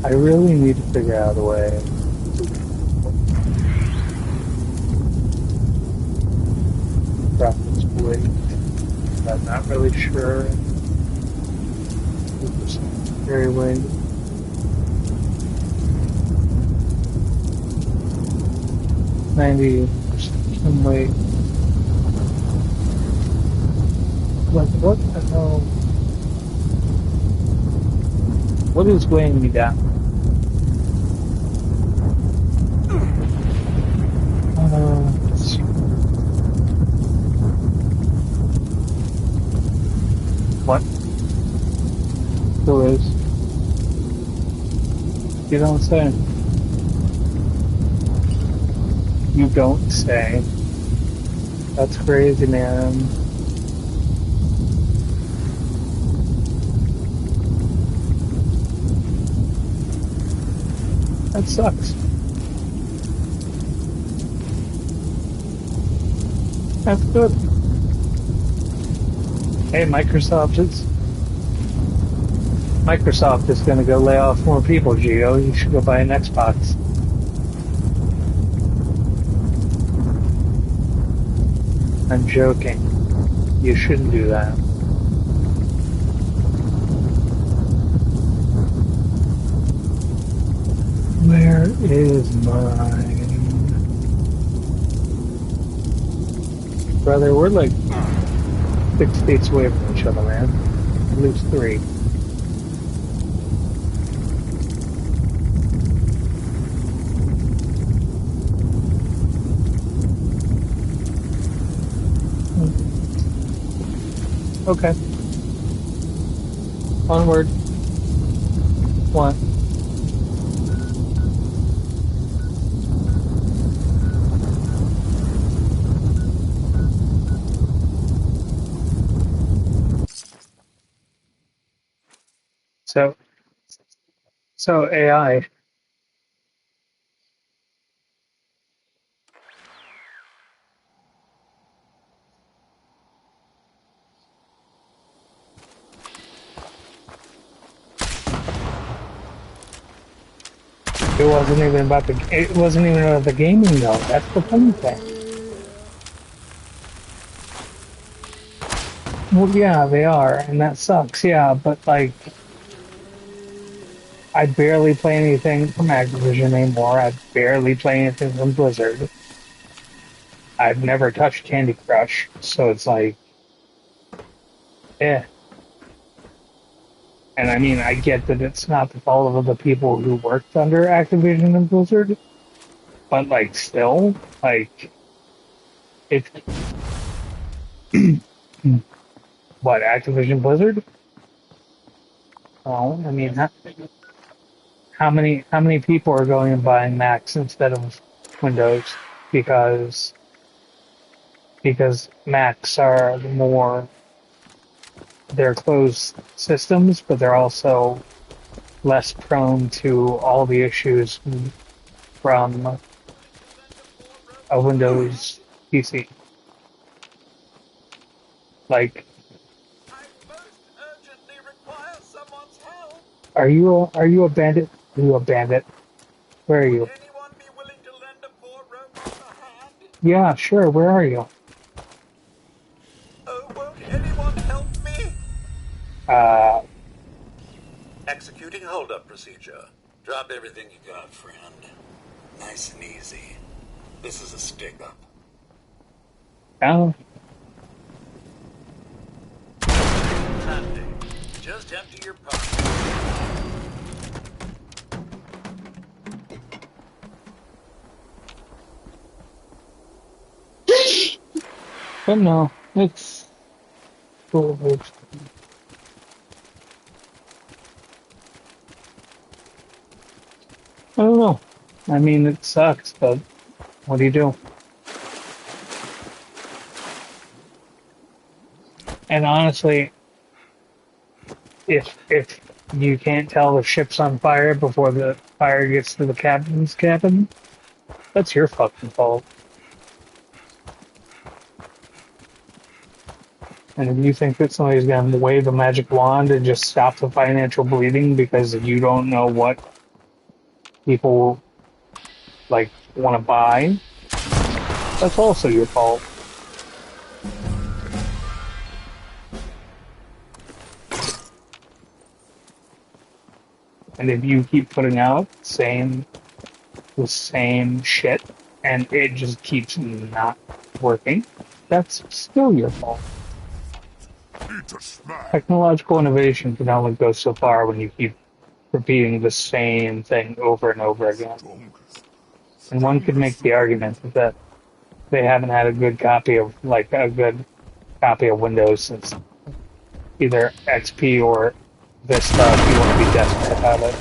I really need to figure out a way. Graphics weight. I'm not really sure. Very weight. %90 weight. What the hell? What is weighing me down? Let's see. What? Who is? You don't say. You don't say. That's crazy, man. That sucks. That's good. Hey, Microsoft is going to go lay off more people, Gio. You should go buy an Xbox. I'm joking. You shouldn't do that. Where is mine? Brother, we're like 6 states away from each other, man. At least 3. Okay. Onward. What? So AI. It wasn't even about the gaming though. That's the funny thing. Well, yeah, they are, and that sucks. Yeah, but like, I barely play anything from Activision anymore. I barely play anything from Blizzard. I've never touched Candy Crush, so it's like, eh. And I mean, I get that it's not the fault of the people who worked under Activision and Blizzard, but like, still, like, it's what, Activision Blizzard? Well, I mean, how many people are going and buying Macs instead of Windows because Macs are they're closed systems, but they're also less prone to all the issues from a Windows PC. Like, are you a bandit? Are you a bandit? Where are you? Yeah, sure. Where are you? Oh, won't anyone help me? Uh, Executing hold-up procedure. Drop everything you got, friend. Nice and easy. This is a stick-up. oh, Handy. Just empty your pocket. but no, it's cool. I don't know. I mean, it sucks, but what do you do? And honestly, if you can't tell the ship's on fire before the fire gets to the captain's cabin, that's your fucking fault. And if you think that somebody's gonna wave a magic wand and just stop the financial bleeding because you don't know what people like want to buy, that's also your fault. And if you keep putting out the same shit and it just keeps not working, that's still your fault. Eat a smack. Technological innovation can only go so far when you keep repeating the same thing over and over again. And one could make the argument that they haven't had a good copy of Windows since either XP or Vista if you want to be desperate about it.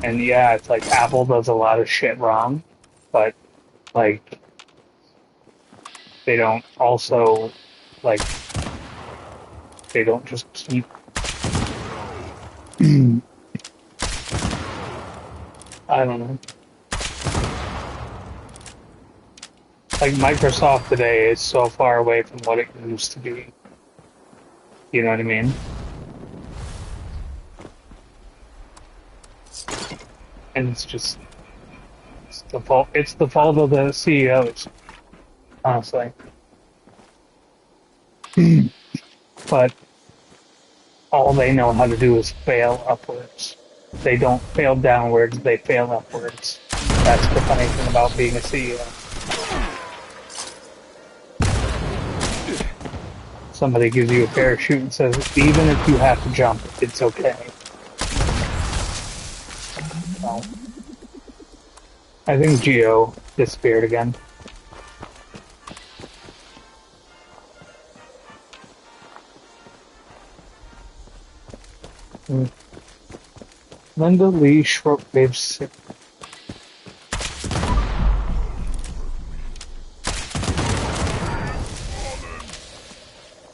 And yeah, it's like Apple does a lot of shit wrong, but like they don't also like they don't just keep I don't know. Like Microsoft today is so far away from what it used to be. You know what I mean? And it's It's the fault of the CEOs, honestly. But all they know how to do is fail upwards. They don't fail downwards, they fail upwards. That's the funny thing about being a CEO. Somebody gives you a parachute and says, even if you have to jump, it's okay. So, I think Geo disappeared again. Linda Lee Shortwave 6.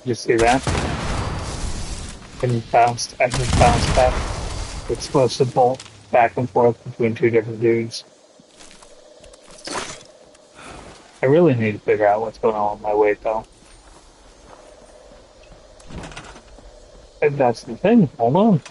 You see that? And I just bounced back. It's supposed to bolt back and forth between two different dudes. I really need to figure out what's going on with my weight, though. And that's the thing. Hold on.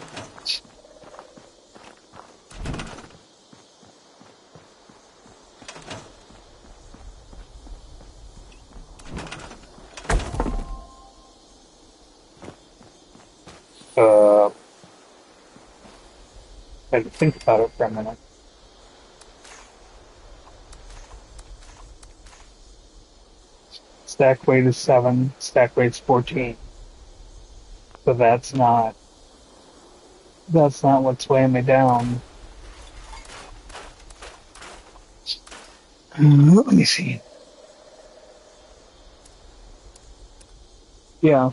I had to think about it for a minute. Stack weight is 7, stack weight's 14. So that's not what's weighing me down. Let me see. Yeah.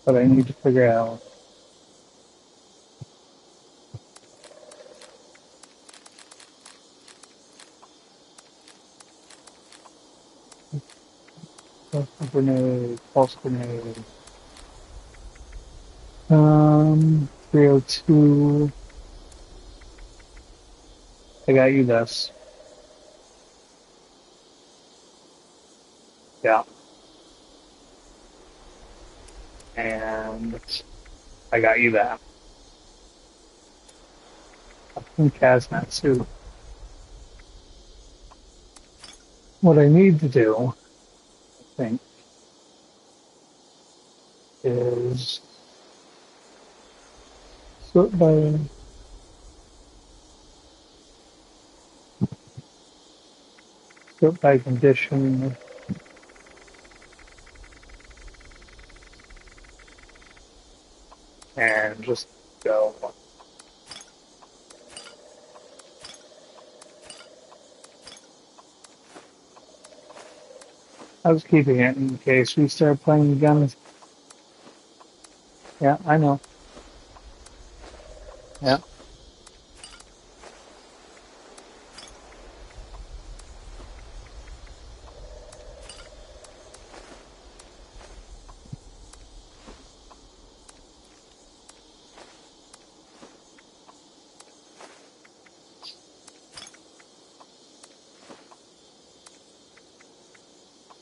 But I need to figure out. Pulse grenade. 302. I got you this. Yeah. And I got you that. Fucking hazmat suit. What I need to do, I think, is sort by condition. And just go. I was keeping it in case we start playing guns. Yeah, I know. Yeah.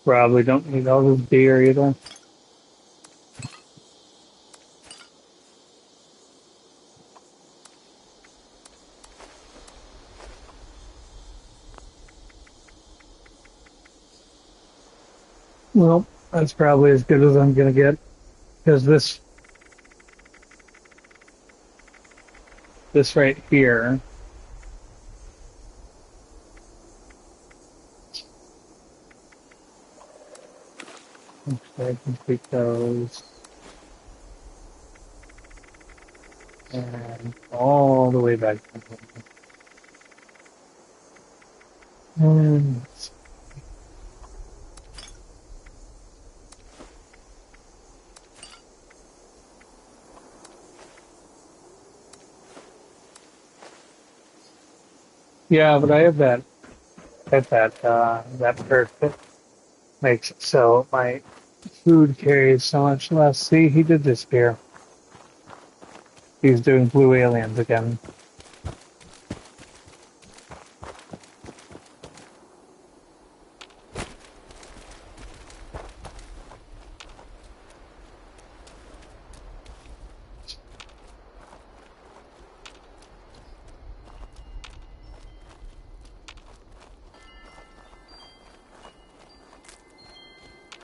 Probably don't need all this beer either. Well, that's probably as good as I'm gonna get, because this right here. Okay, I can take those. And all the way back. And yeah, but I have that perk that makes it so my food carries so much less. See, he did disappear. He's doing Blue Aliens again.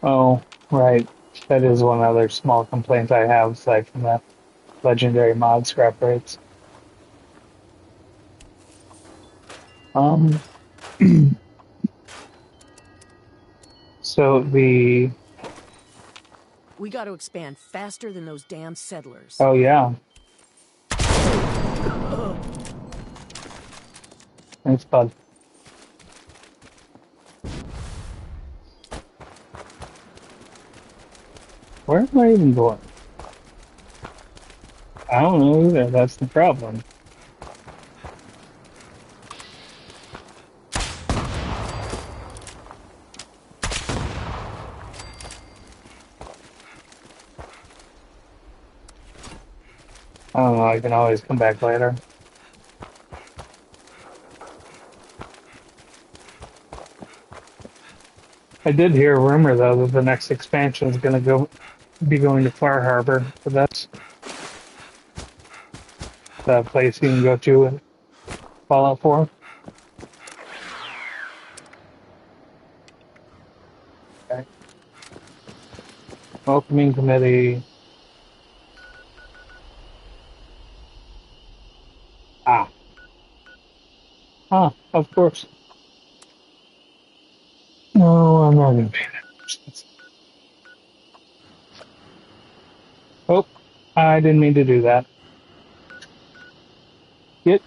Oh, right. That is one other small complaint I have, aside from the legendary mod scrap rates. Um, so We got to expand faster than those damn settlers. oh yeah, thanks, bud. Where am I even going? I don't know either, that's the problem. I don't know, I can always come back later. I did hear a rumor though that the next expansion is gonna be going to Far Harbor, but that's the place you can go to in Fallout 4. Okay. Welcoming committee. Ah. Ah, of course. No, I'm not gonna pay that much. Oh, I didn't mean to do that. Get.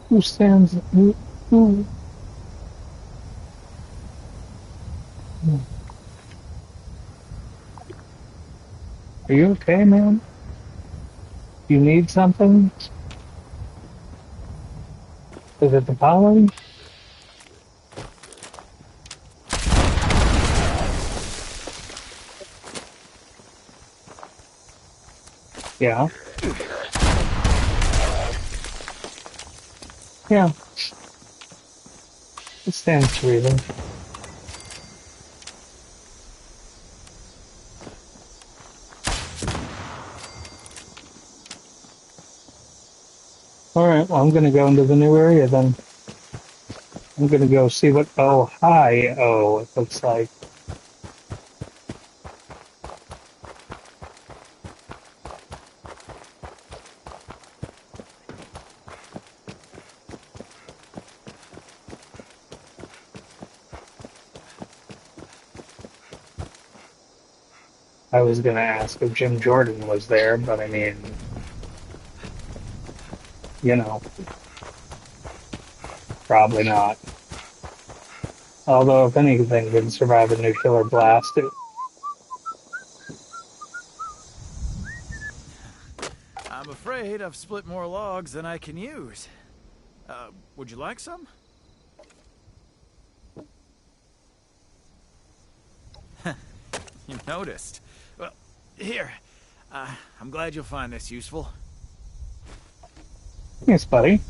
Who stands? Who? Are you okay, man? You need something? Is it the pollen? Yeah. Yeah. It stands to reason. Alright, well, I'm gonna go into the new area then. I'm gonna go see what Ohio it looks like. I was gonna ask if Jim Jordan was there, but I mean, you know, probably not. Although, if anything didn't survive a nuclear blast, I'm afraid I've split more logs than I can use. Would you like some? You noticed. Well, here. I'm glad you'll find this useful. yes, buddy.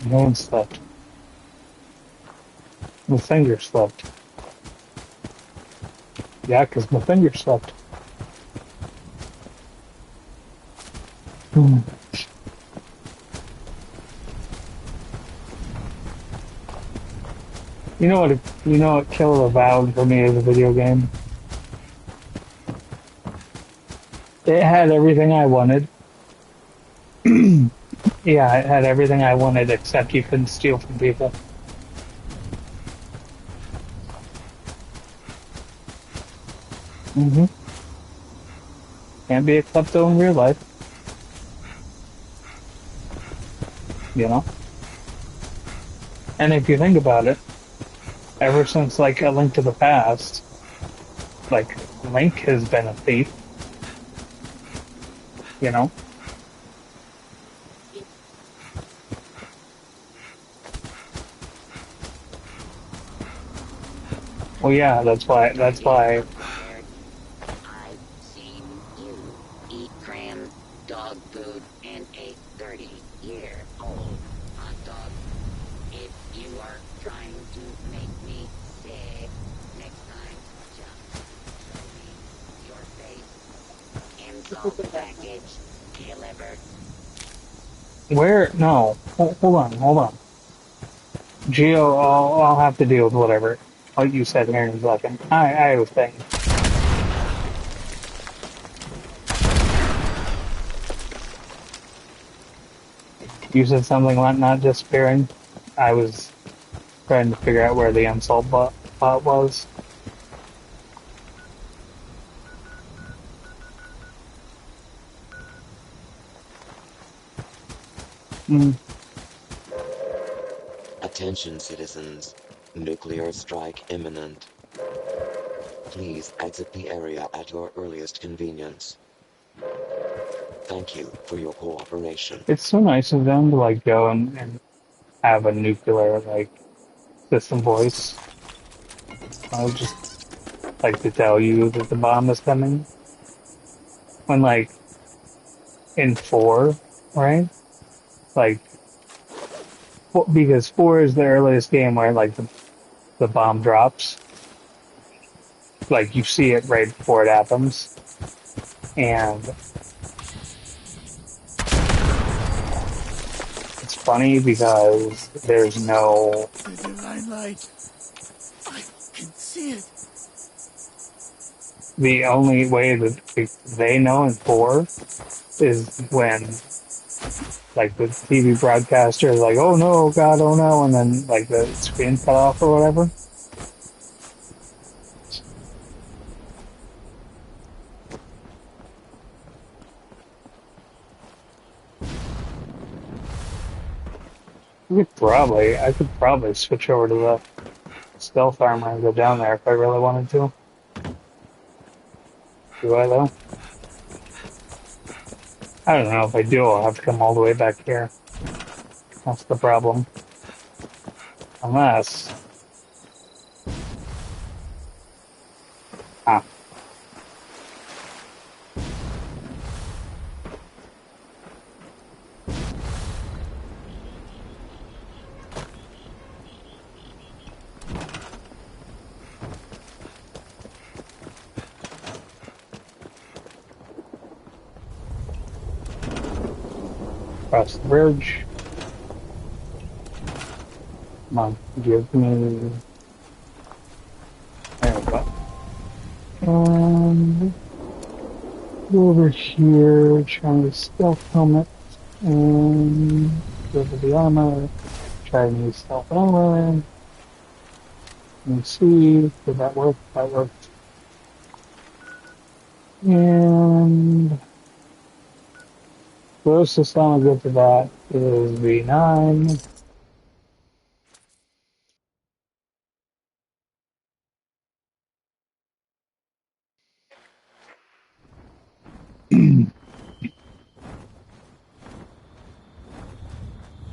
No one slept. My finger slept. Yeah, 'cause my finger slept. Hmm. You know what Killer Avowed for me as a video game? It had everything I wanted. Yeah, it had everything I wanted except you couldn't steal from people. Mm-hmm. Can't be a klepto in real life. You know? And if you think about it, ever since, like, A Link to the Past, like, Link has been a thief. You know? Well, yeah, that's why, I've seen you eat cram dog food and a 30-year-old hot dog. If you are trying to make me sick, next time just show me your face. Insult package delivered. Where? No. Hold on, hold on. Geo, I'll have to deal with whatever. Like you said here in a second. I was thinking. You said something like not disappearing. I was trying to figure out where the insult bot was. Hmm. Attention citizens. Nuclear strike imminent. Please exit the area at your earliest convenience. Thank you for your cooperation. It's so nice of them to like go and have a nuclear like system voice. I'll just like to tell you that the bomb is coming. When like in 4, right? Like because 4 is the earliest game where like the bomb drops. Like you see it right before it happens. And it's funny because there's no The divine light. I can see it. the only way that they know in 4 is when like the TV broadcaster is like, oh no, God, oh no, and then like the screen cut off or whatever. I could probably switch over to the stealth armor and go down there if I really wanted to. Do I though? I don't know. If I do, I'll have to come all the way back here. That's the problem. Unless... Ah. Across the bridge. Come on, give me... There we go. And... Go over here, try the stealth helmet, and go to the armor, try a new stealth armor, and see, did that work? That worked. And... closest I'm gonna get to that is V9.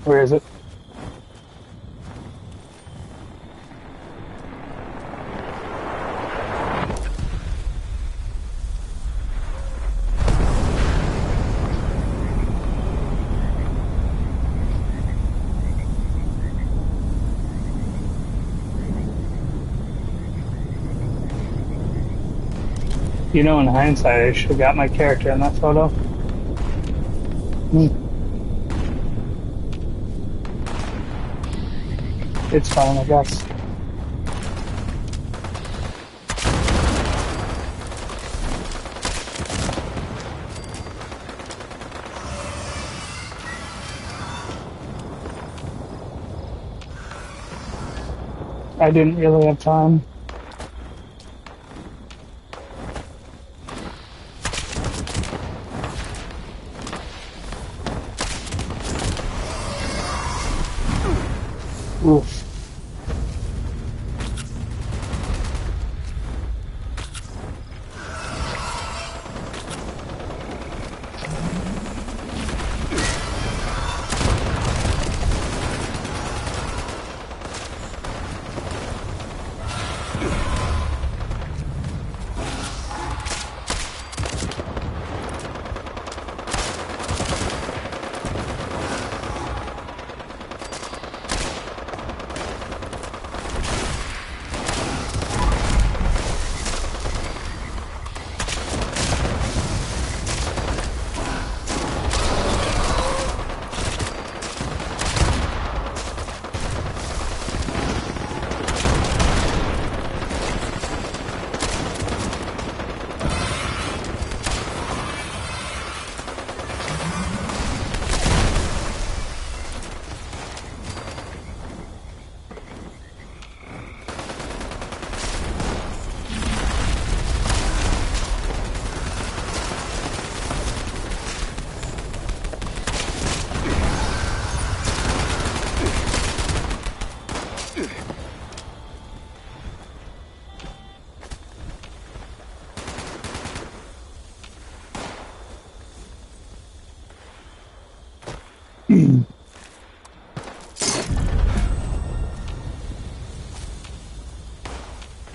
Where is it? You know, in hindsight, I should have got my character in that photo. It's fine, I guess. I didn't really have time. Oof.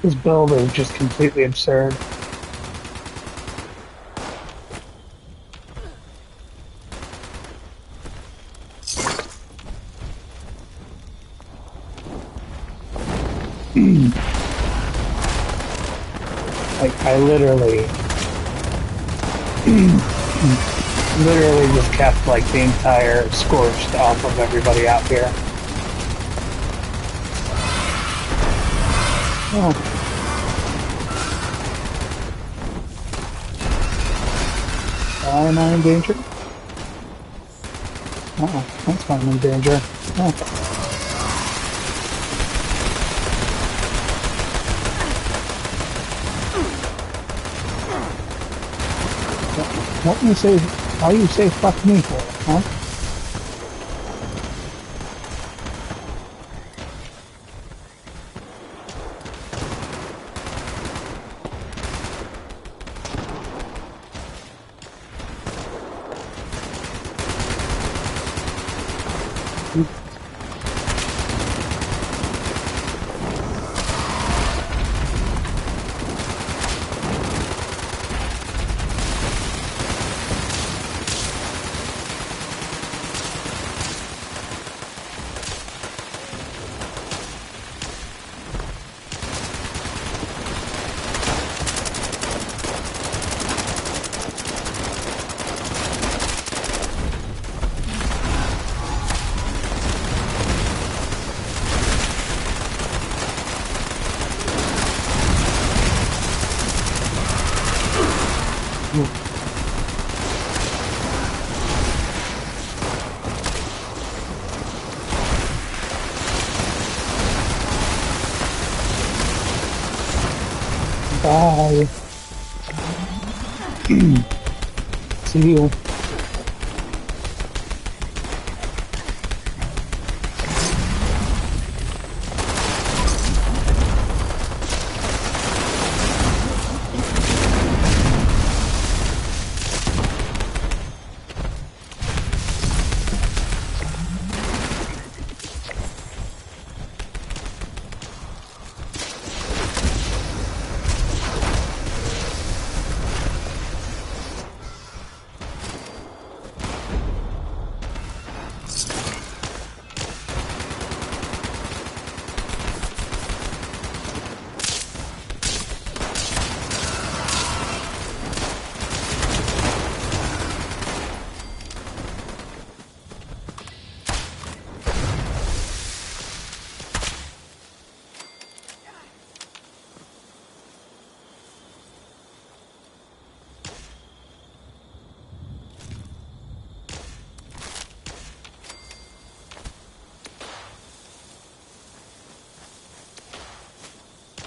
This build is just completely absurd. Like, I literally just kept, like, the entire Scorched off of everybody out here. Oh. Am I in danger? Oh, that's fine, I'm in danger. Oh. What do you say? Why you say fuck me for, huh? Bye. See you.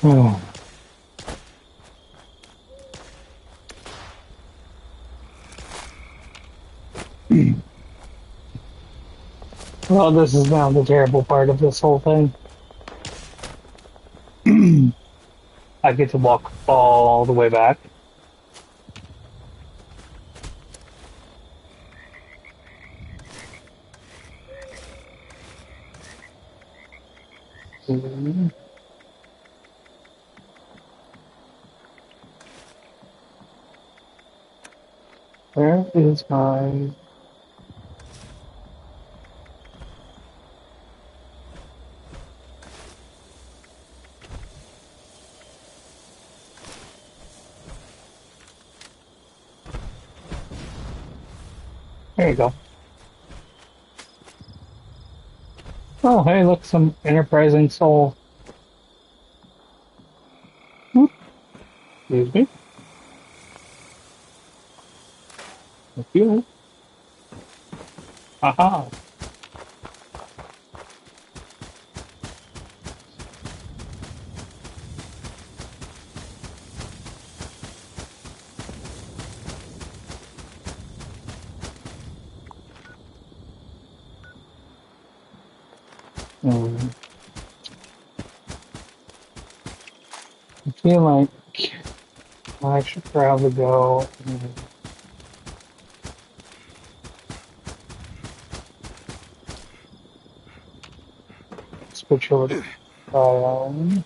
Oh. Well, this is now the terrible part of this whole thing. I get to walk all the way back. Where is my... There you go. Oh, hey, look, some enterprising soul. Whoop. Excuse me. Thank you. Aha. I feel like I should probably go and switch over to Biome.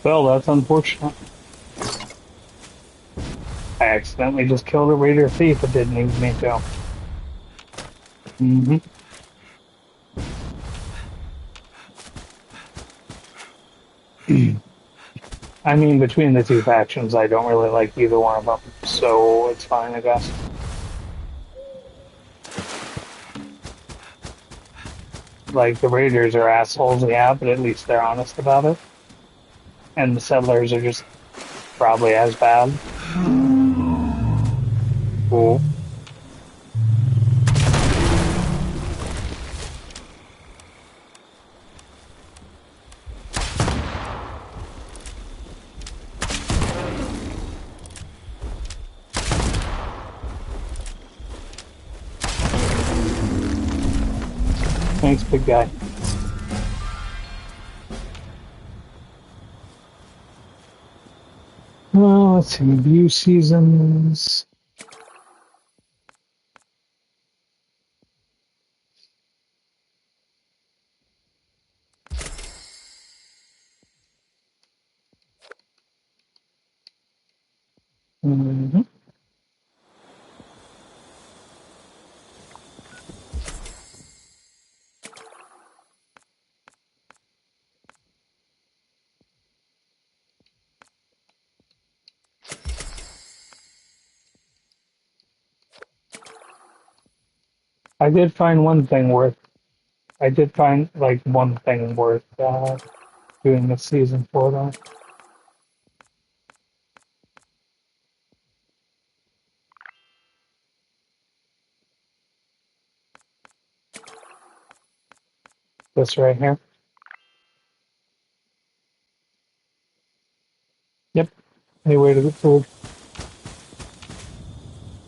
Well, that's unfortunate. I accidentally just killed a raider thief. It didn't even mean to. Mm-hmm. I mean, between the two factions, I don't really like either one of them, so it's fine, I guess. Like, the raiders are assholes, yeah, but at least they're honest about it. And the settlers are just probably as bad. Cool. Thanks, big guy. Well, let's see. View seasons. Mm-hmm. I did find one thing worth. I did find like one thing worth doing this season for though. This right here. Yep. Anyway to get food.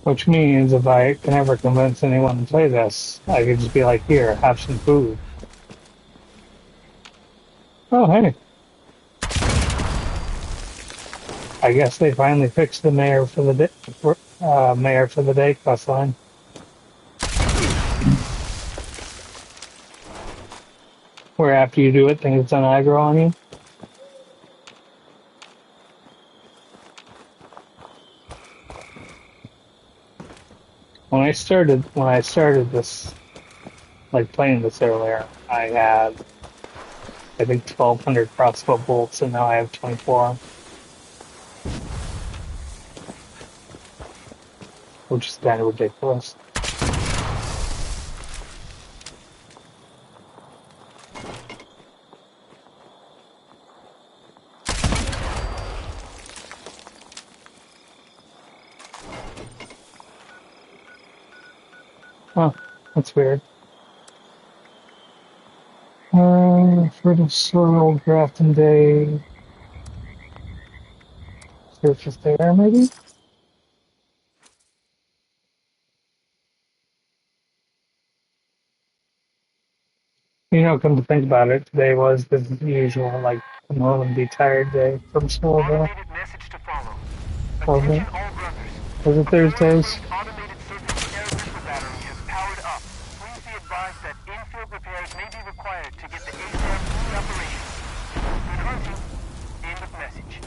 Which means if I can ever convince anyone to play this, I could just be like, here, have some food. Oh, hey. I guess they finally fixed the mayor for the day, mayor for the day quest line. Where after you do it, things don't aggro on you. When I started this, like playing this earlier, I had, I think, 1,200 crossbow bolts, and now I have 24. Which is kind of ridiculous. Huh, that's weird. Fertile soil, grafting day. Surface there, maybe? You know, come to think about it, today was the usual, like, Normandy tired day from school, though. Automated message to follow. Was it? Attention all brothers. Was it Thursdays? Automated surface air missile battery has powered up. Please be advised that infield repairs may be required to get the ASAM fully operational. Good hunting. End of message.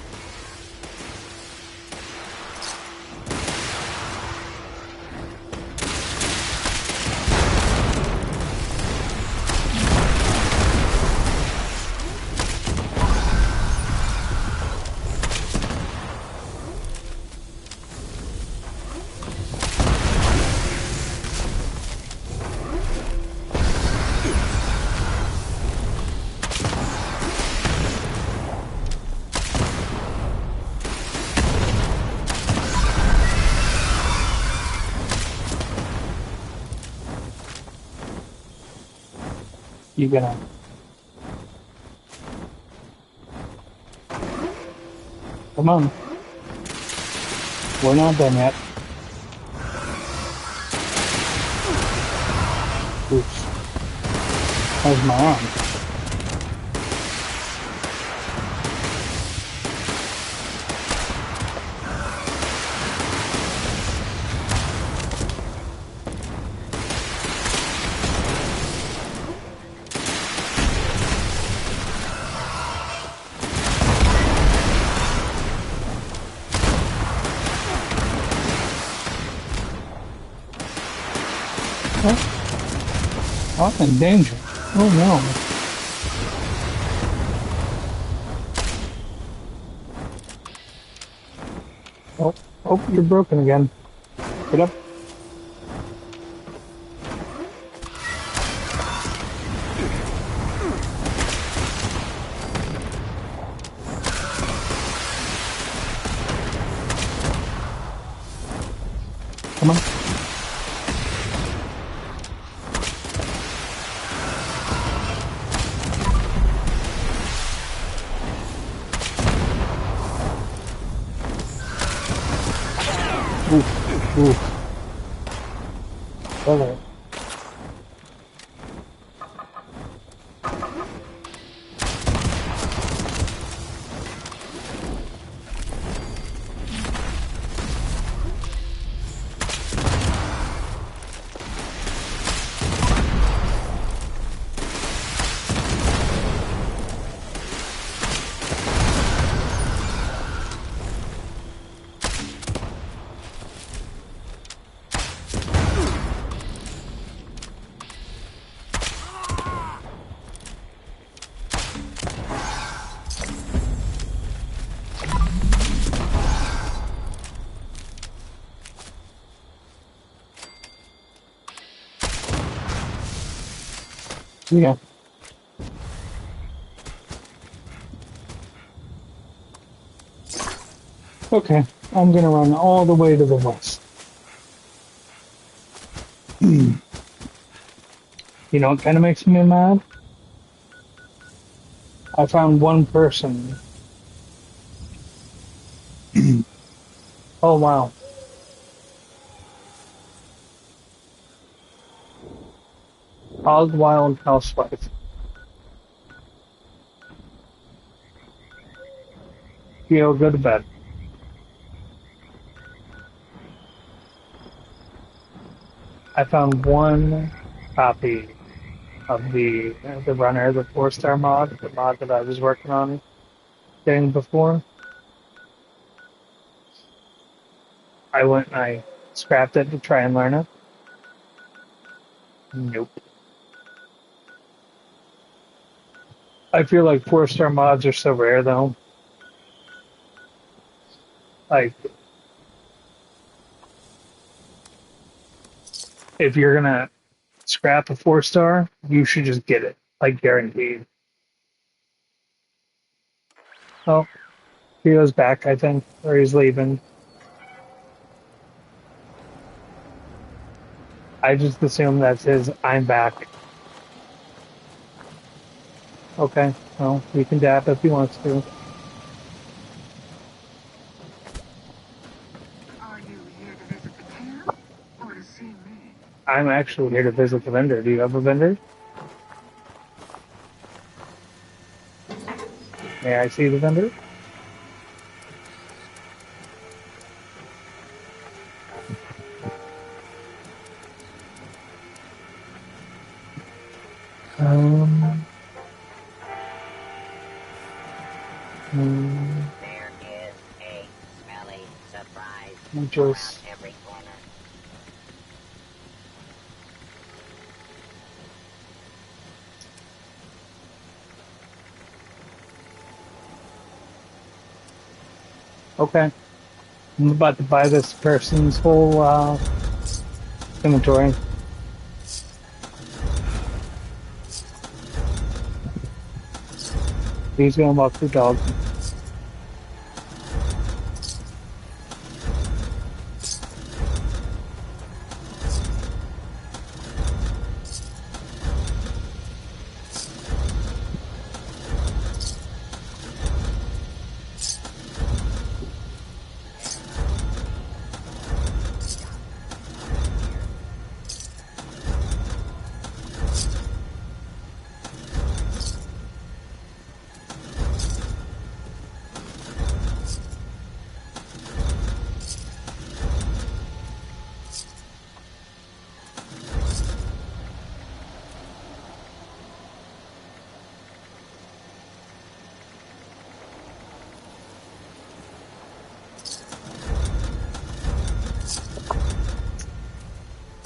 You gonna... Come on. We're not done yet. Oops. How's my arm? Oh, I'm in danger. Oh no. Oh, you're broken again. Get up. Come on. Oof. Hello. Yeah. Okay, I'm gonna run all the way to the west. You know what kind of makes me mad? I found one person. Oh wow. Hog Wild Housewife. Geo, go to bed. I found one copy of the runner, the 4-star mod, the mod that I was working on getting before. I went and I scrapped it to try and learn it. Nope. I feel like 4-star mods are so rare though. Like, if you're gonna scrap a 4-star, you should just get it. Like, guaranteed. Oh, he goes back, I think, or he's leaving. I just assume that's his I'm back. Okay, well, we can dap if he wants to. Are you here to visit the camp or to see me? I'm actually here to visit the vendor. Do you have a vendor? May I see the vendor? There is a smelly surprise Just around every corner. okay. I'm about to buy this person's whole inventory. He's gonna walk the dog.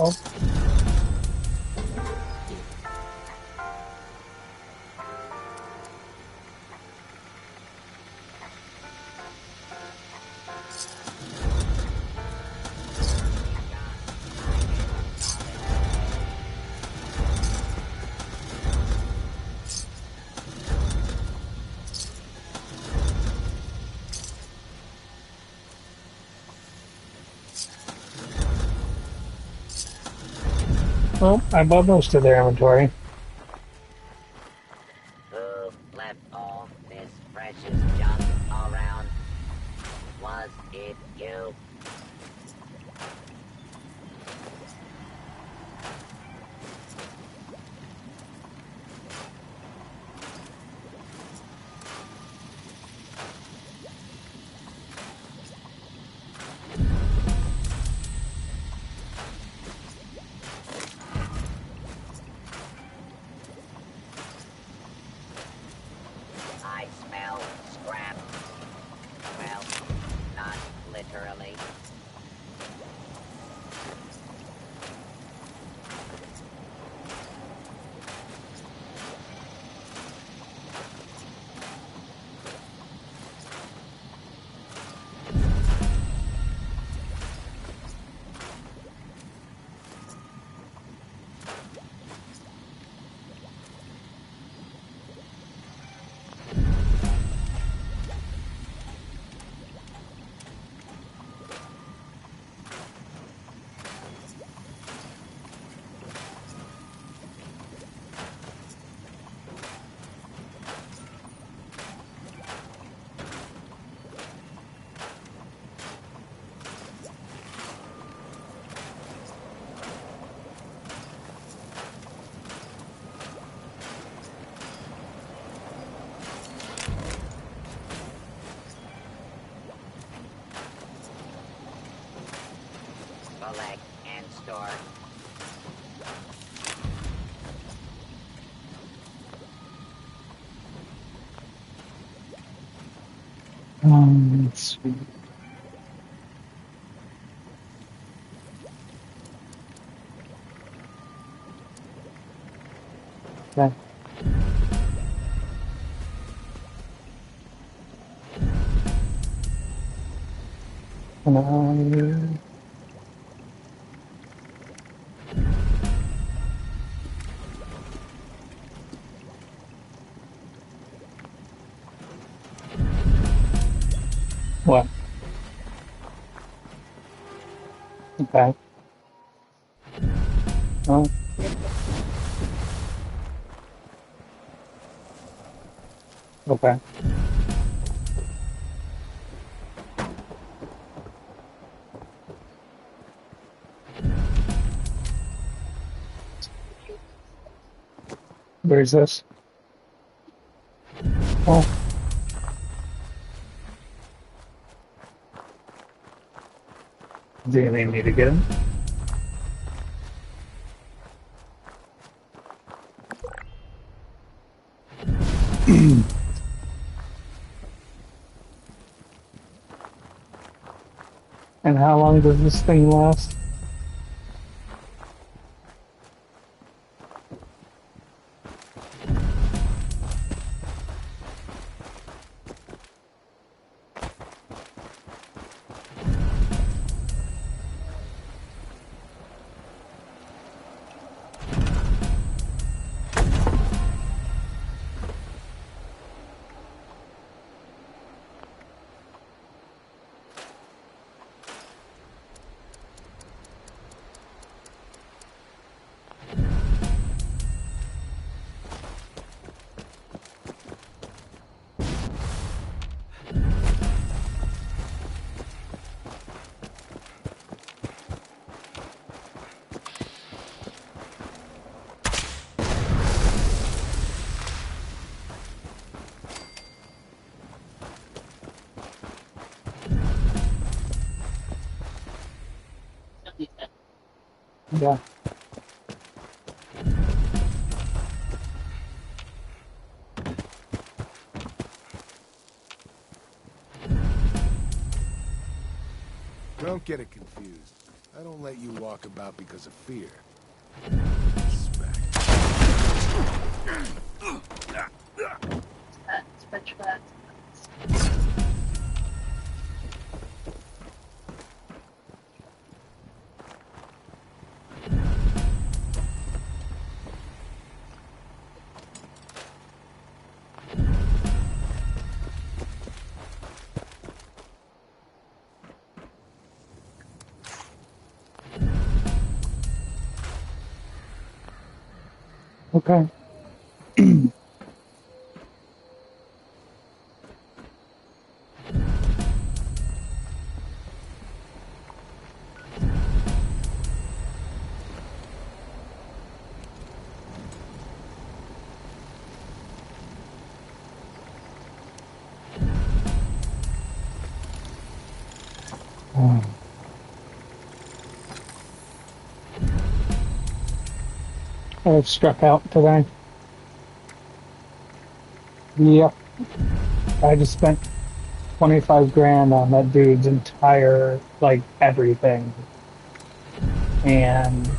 Oh. Well, I bought most of their inventory. Who left all this precious junk around? Was it you? I smell scrap. Well, not literally. Collect and store. Let's see. Okay. And what? Okay. Oh, okay. Where's this? Oh, do you need me to get him? And how long does this thing last? Yeah. Don't get it confused. I don't let you walk about because of fear. Okay. I've struck out today. Yep. I just spent 25 grand on that dude's entire, like, everything. And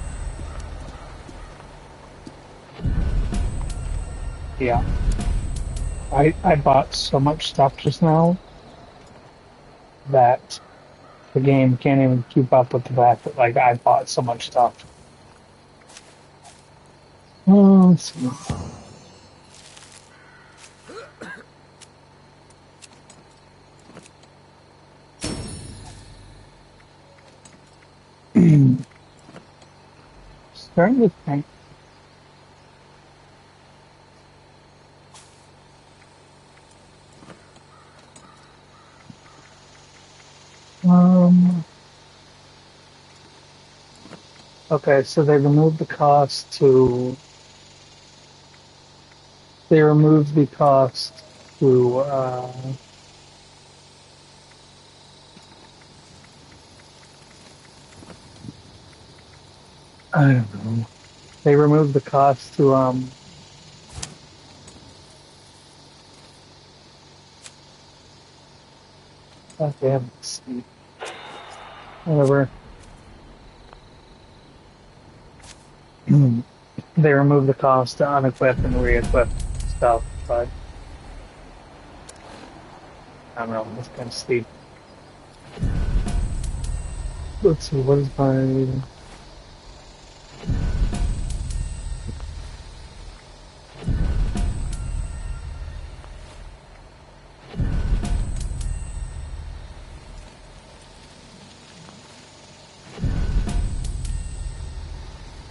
yeah, I bought so much stuff just now that the game can't even keep up with the fact that, like, I bought so much stuff. Oh, let's see. Starting to think. Okay, so they removed the cost to. They removed the cost to. I don't know. They removed the cost to. God damn it. Whatever. They removed the cost to unequip and re-equip stuff, but I don't know, it's kind of steep. Let's see, what is my...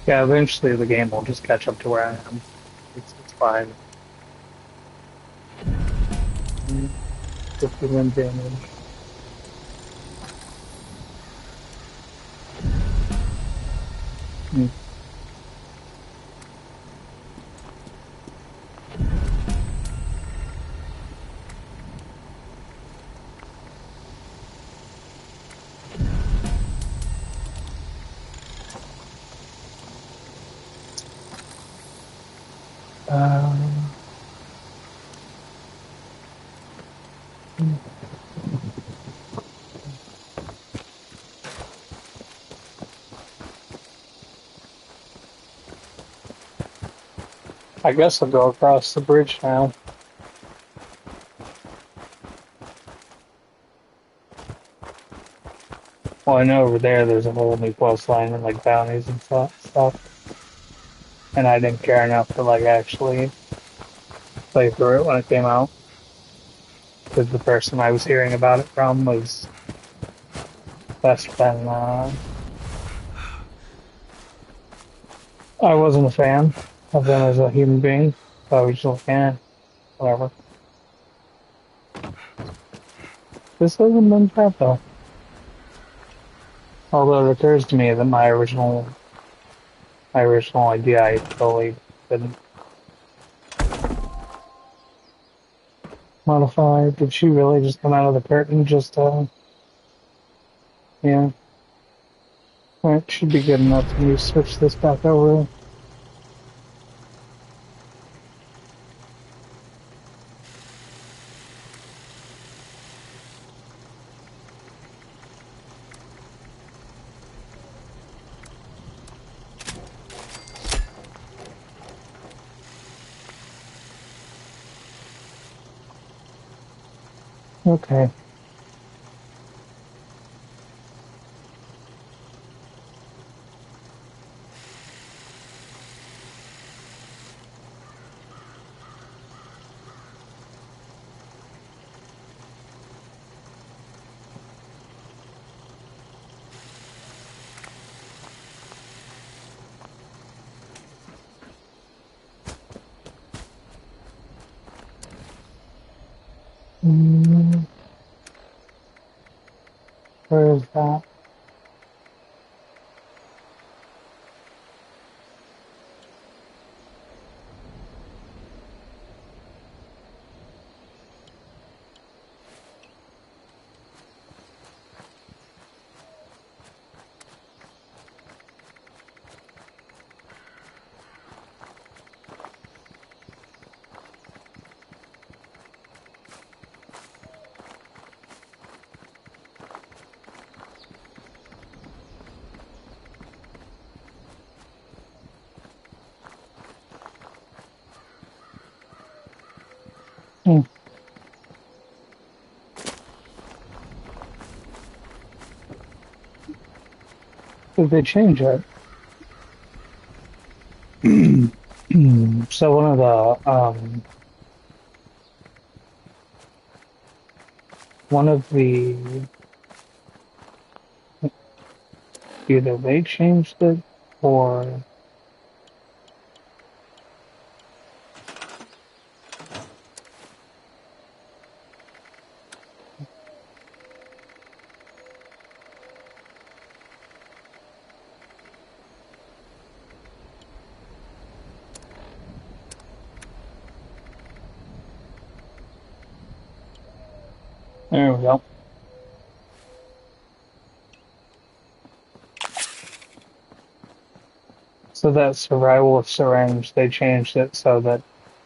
Yeah, eventually the game will just catch up to where I am. It's fine. 51 damage. Hmm. I guess I'll go across the bridge now. Well, I know over there's a whole new quest line and like bounties and stuff. And I didn't care enough to like actually play through it when it came out. Because the person I was hearing about it from was best friend. I wasn't a fan of them as a human being, so I was just like, whatever. This hasn't been bad though. Although it occurs to me that my original idea I totally didn't modify. Did she really just come out of the curtain just yeah. Alright, should be good enough for me to switch this back over. Okay. Mm, where is that? Hmm. Did they change it? So one of the either they changed it or there we go. So that survival syringe, they changed it so that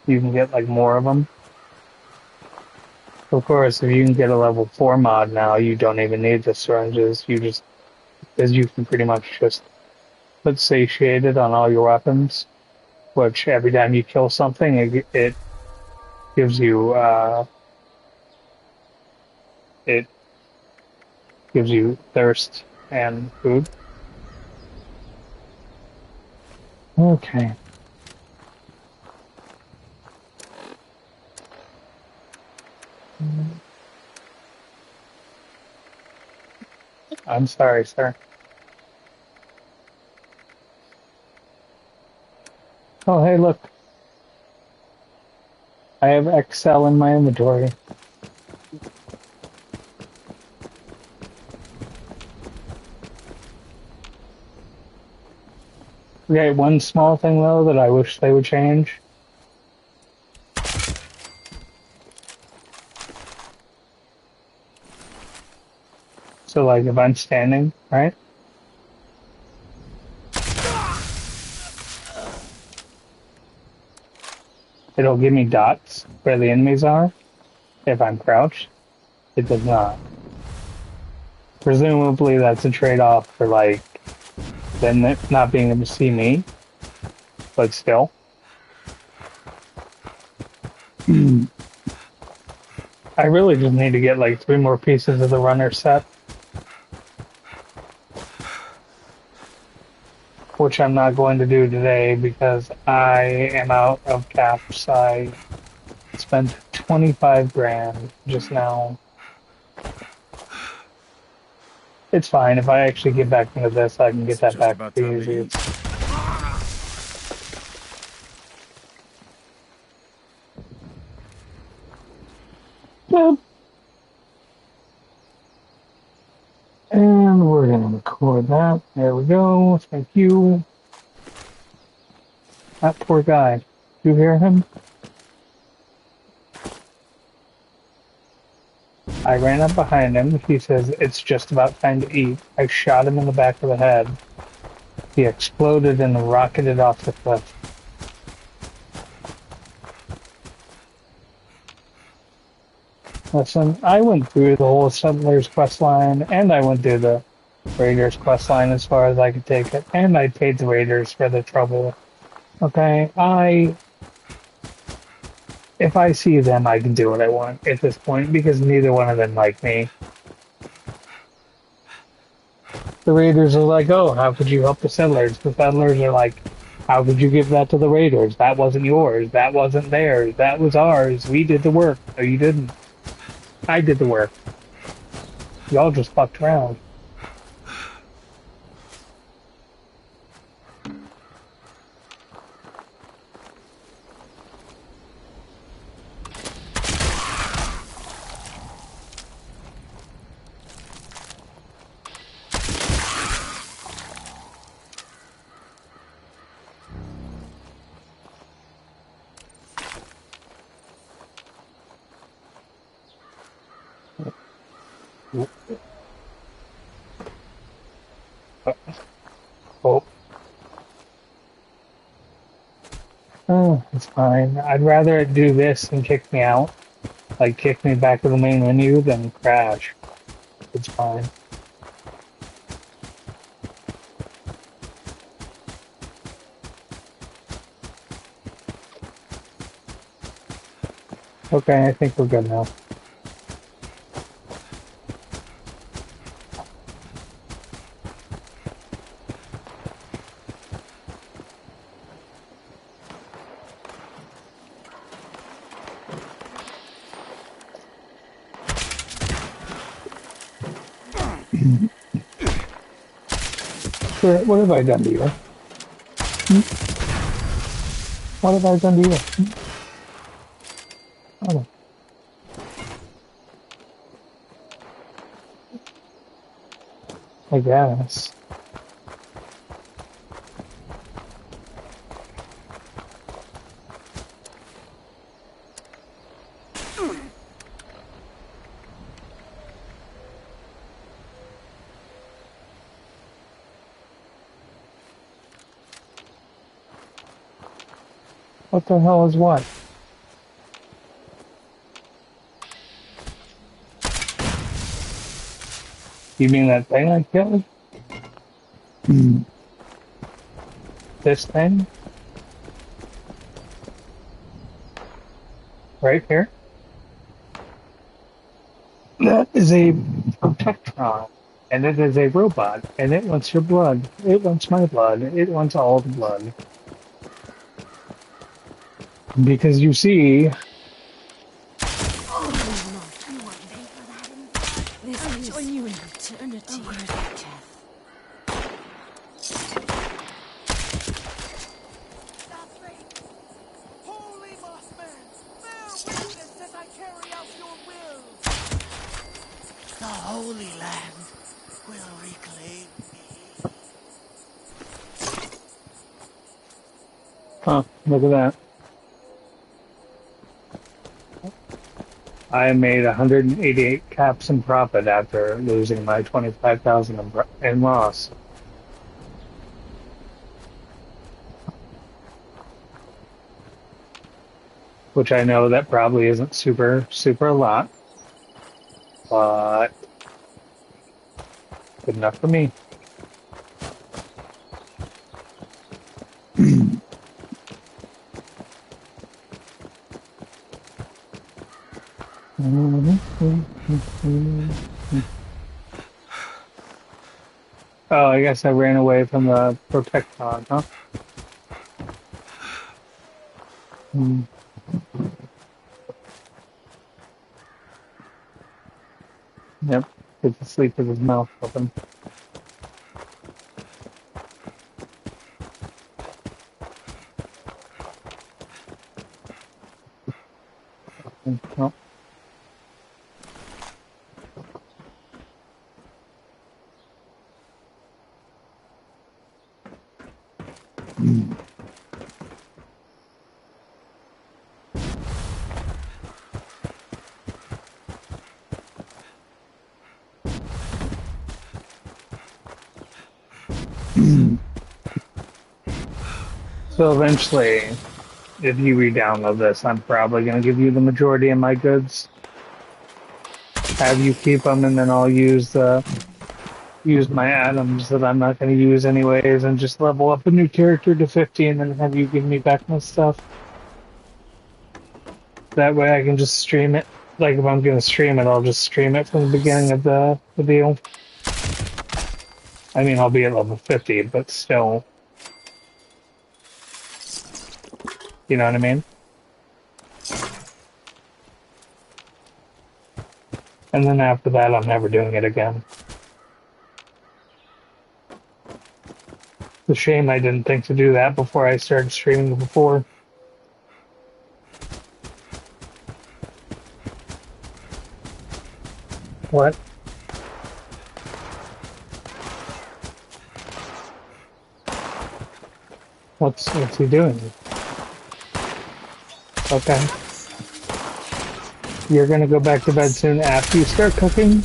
you can get like more of them. Of course, if you can get a level 4 mod now, you don't even need the syringes. You just, because you can pretty much just put satiated on all your weapons, which every time you kill something, it gives you it gives you thirst and food. Okay. I'm sorry, sir. Oh, hey, look. I have XL in my inventory. Okay, one small thing, though, that I wish they would change. So, like, if I'm standing, right? It'll give me dots where the enemies are. If I'm crouched, it does not. Presumably, that's a trade-off for, like, them not being able to see me. But still. I really just need to get, like, 3 more pieces of the runner set. Which I'm not going to do today because I am out of caps. I spent 25 grand just now. It's fine. If I actually get back into this, I can get that back pretty easy. Yep. And we're going to record that. There we go. Thank you. That poor guy. You hear him? I ran up behind him. He says, it's just about time to eat. I shot him in the back of the head. He exploded and rocketed off the cliff. Listen, I went through the whole Settlers quest line, and I went through the Raiders quest line as far as I could take it, and I paid the Raiders for the trouble. Okay, if I see them, I can do what I want at this point, because neither one of them like me. The Raiders are like, oh, how could you help the Settlers? The Settlers are like, how could you give that to the Raiders? That wasn't yours. That wasn't theirs. That was ours. We did the work. No, you didn't. I did the work. Y'all just fucked around. Oh. Oh, it's fine. I'd rather it do this and kick me out. Like, kick me back to the main menu than crash. It's fine. Okay, I think we're good now. What have I done to you? What have I done to you? Oh. I guess. What the hell is what? You mean that thing I killed? This thing? Right here? That is a Protectron, and it is a robot, and it wants your blood. It wants my blood. It wants all the blood. Because you see... I'll join you in eternity. Holy Mothman, bear witness as I carry out your will. The Holy Land will reclaim me. Huh, look at that. I made 188 caps in profit after losing my 25,000 in loss. Which I know that probably isn't super a lot, but good enough for me. Oh, I guess I ran away from the Protectron, huh? Yep, get to sleep with his mouth open. Nope. So eventually, if you re-download this, I'm probably going to give you the majority of my goods. Have you keep them, and then I'll use my atoms that I'm not going to use anyways, and just level up a new character to 50, and then have you give me back my stuff. That way I can just stream it. Like, if I'm going to stream it, I'll just stream it from the beginning of the deal. I mean, I'll be at level 50, but still. You know what I mean? And then after that, I'm never doing it again. It's a shame I didn't think to do that before I started streaming before. What? What's he doing? Okay. You're gonna go back to bed soon after you start cooking?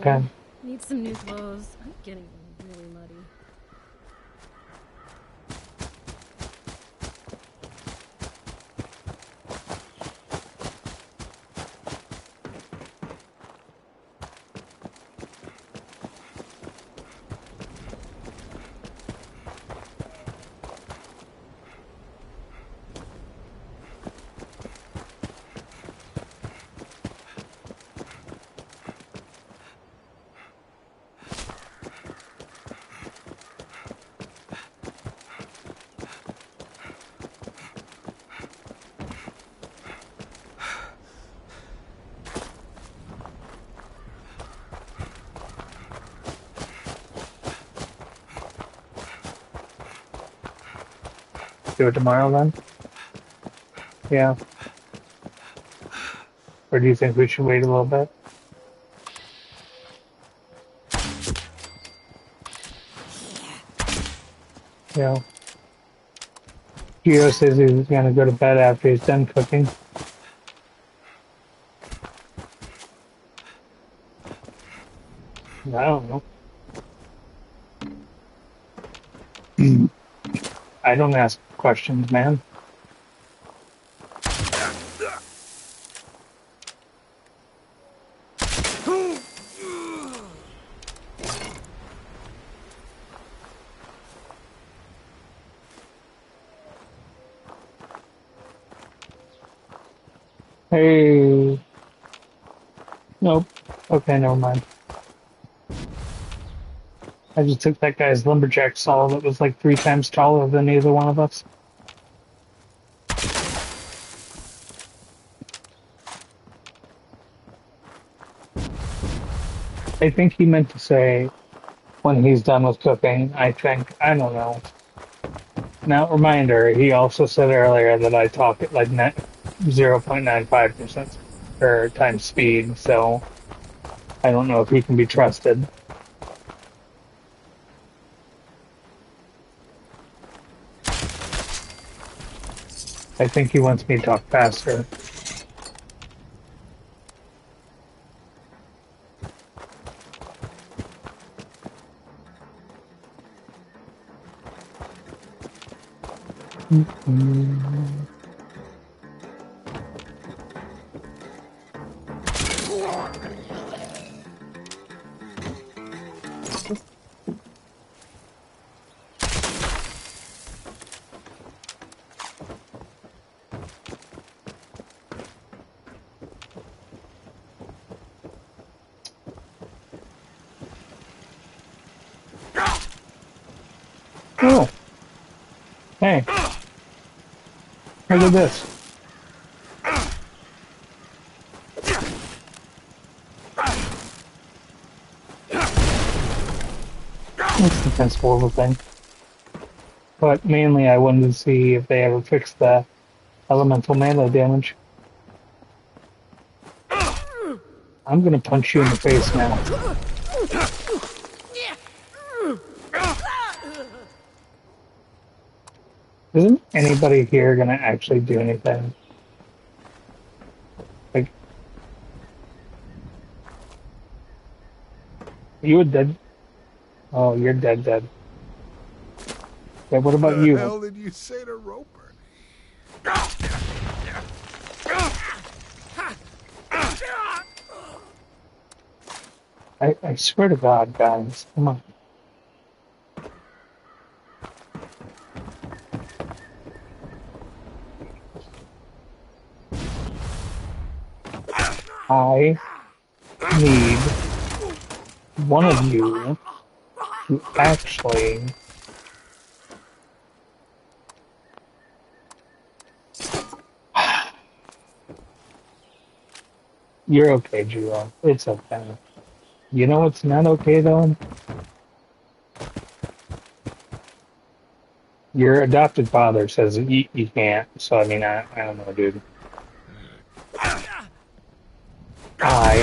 Okay. Need some new clothes. I'm getting really muddy. Do it tomorrow then? Yeah. Or do you think we should wait a little bit? Yeah. Gio says he's gonna go to bed after he's done cooking. I don't know. I don't ask questions, man. Hey. Nope. Okay, never mind. I just took that guy's lumberjack saw that was like 3 times taller than either one of us. I think he meant to say when he's done with cooking, I think. I don't know. Now, reminder, he also said earlier that I talk at like 0.95% or times speed, so I don't know if he can be trusted. I think he wants me to talk faster. Oh. Hey. Look at this. It's the principle of the thing. But mainly I wanted to see if they ever fixed the elemental melee damage. I'm gonna punch you in the face now. Isn't anybody here gonna actually do anything? Like, you were dead. Oh, you're dead. Okay, what about you? What the hell did you say to Roper? I swear to God, guys, come on. I need one of you to actually You're okay, Gio. It's okay. You know what's not okay, though? Your adopted father says that you can't, so I mean, I don't know, dude. I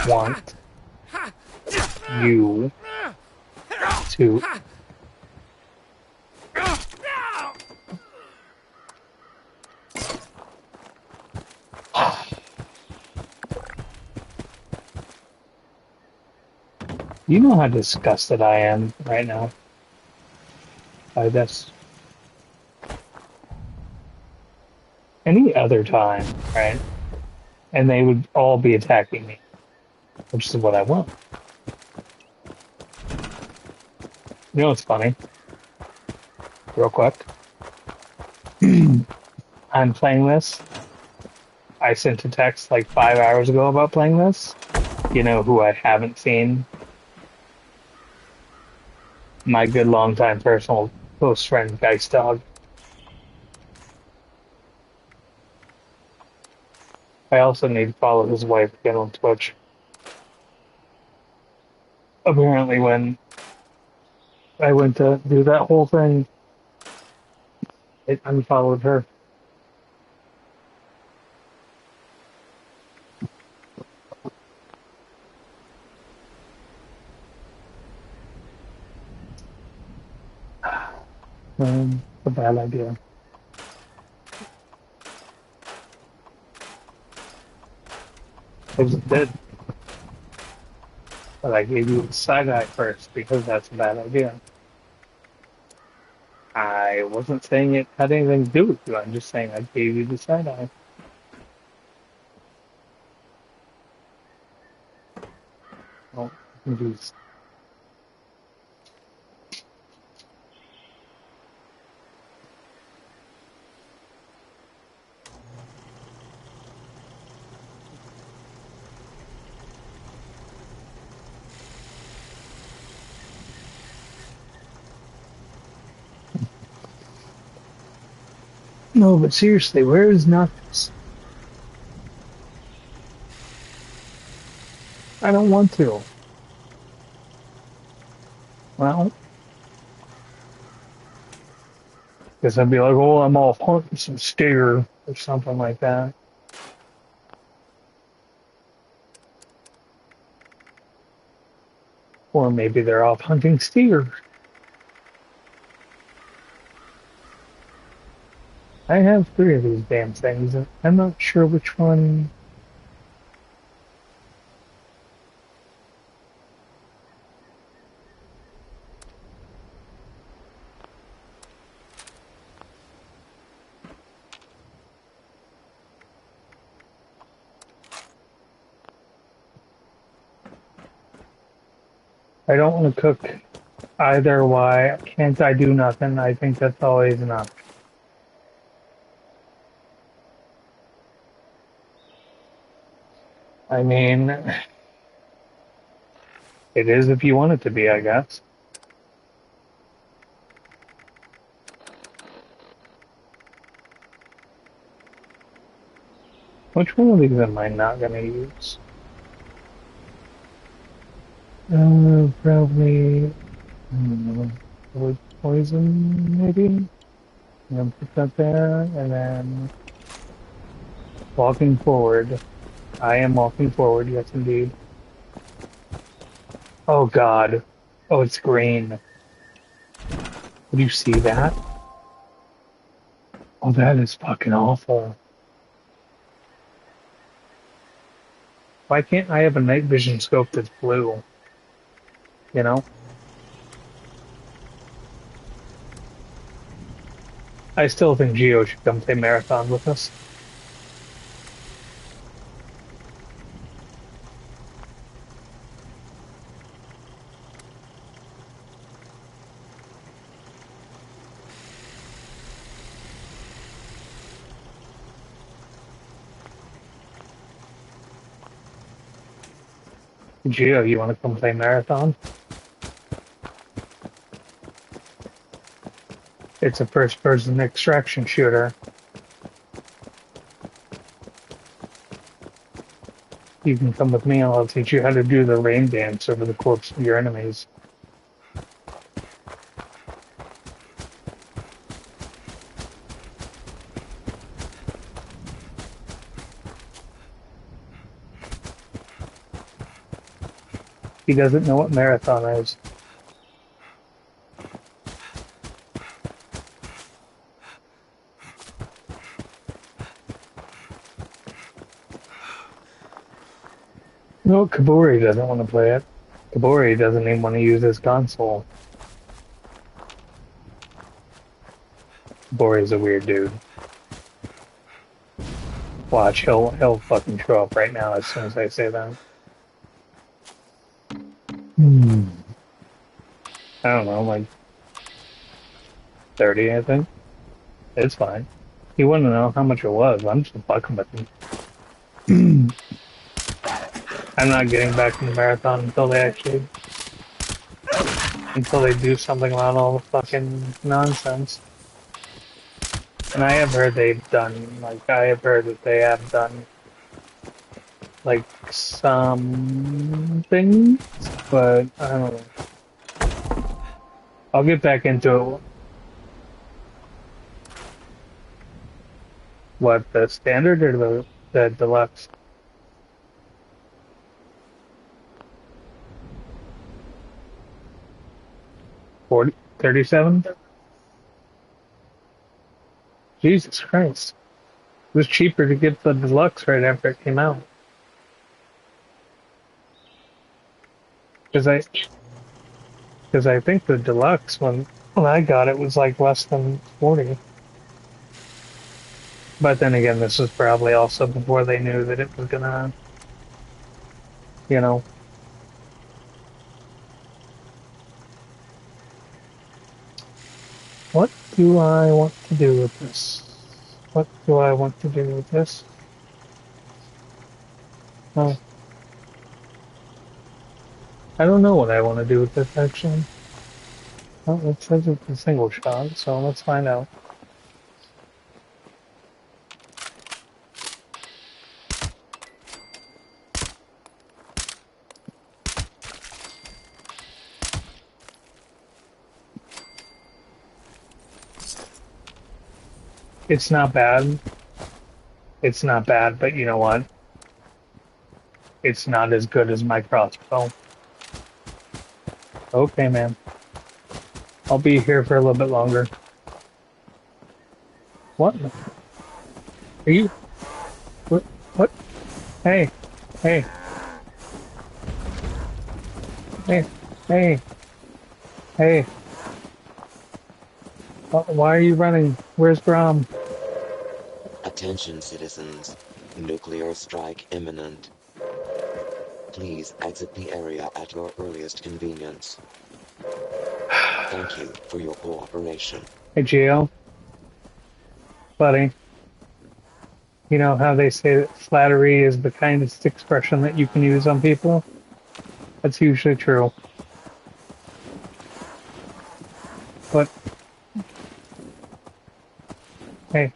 want you to You know how disgusted I am right now by this. Any other time, right? And they would all be attacking me, which is what I want. You know what's funny? Real quick. I'm playing this. I sent a text like 5 hours ago about playing this. You know who I haven't seen? My good longtime personal close friend, Geist Dog. I also need to follow his wife again on Twitch. Apparently when I went to do that whole thing, it unfollowed her. A bad idea. I just did. But I gave you the side eye first because that's a bad idea. I wasn't saying it had anything to do with you. I'm just saying I gave you the side eye. Oh, I'm confused. No, but seriously, where is Knuckles? I don't want to. Well, because I'd be like, oh, I'm off hunting some steer or something like that. Or maybe they're off hunting steer. I have 3 of these damn things, and I'm not sure which one. I don't want to cook either. Why can't I do nothing? I think that's always enough. I mean, it is if you want it to be, I guess. Which one of these am I not going to use? Probably, I don't know, wood poison, maybe? I'm going to put that there, and then walking forward. I am walking forward, yes indeed. Oh god. Oh, it's green. Did you see that? Oh, that is fucking awful. Why can't I have a night vision scope that's blue? You know? I still think Geo should come play Marathon with us. Geo, you want to come play Marathon? It's a first-person extraction shooter. You can come with me and I'll teach you how to do the rain dance over the corpse of your enemies. He doesn't know what Marathon is. No, Kaburi doesn't want to play it. Tabori doesn't even want to use his console. Tabori's a weird dude. Watch, he'll fucking show up right now as soon as I say that. I don't know, like 30, I think. It's fine. He wouldn't know how much it was. I'm just fucking with him. I'm not getting back in the marathon until they do something about all the fucking nonsense. And I have heard that they have done like some things, but I don't know. I'll get back into it. What, the standard or the deluxe? $37? Jesus Christ. It was cheaper to get the deluxe right after it came out. Because I think the deluxe when I got it was like less than 40. But then again, this was probably also before they knew that it was gonna, you know. What do I want to do with this? What do I want to do with this? Oh. I don't know what I want to do with this, actually. Well, it says it's a single shot, so let's find out. It's not bad. It's not bad, but you know what? It's not as good as my crossbow. Okay, man. I'll be here for a little bit longer. What? Are you? What? What? Hey. Hey. Hey. Hey. Hey. Why are you running? Where's Grom? Attention, citizens. Nuclear strike imminent. Please exit the area at your earliest convenience. Thank you for your cooperation. Hey, Gio. Buddy. You know how they say that flattery is the kindest expression that you can use on people? That's usually true. But, hey,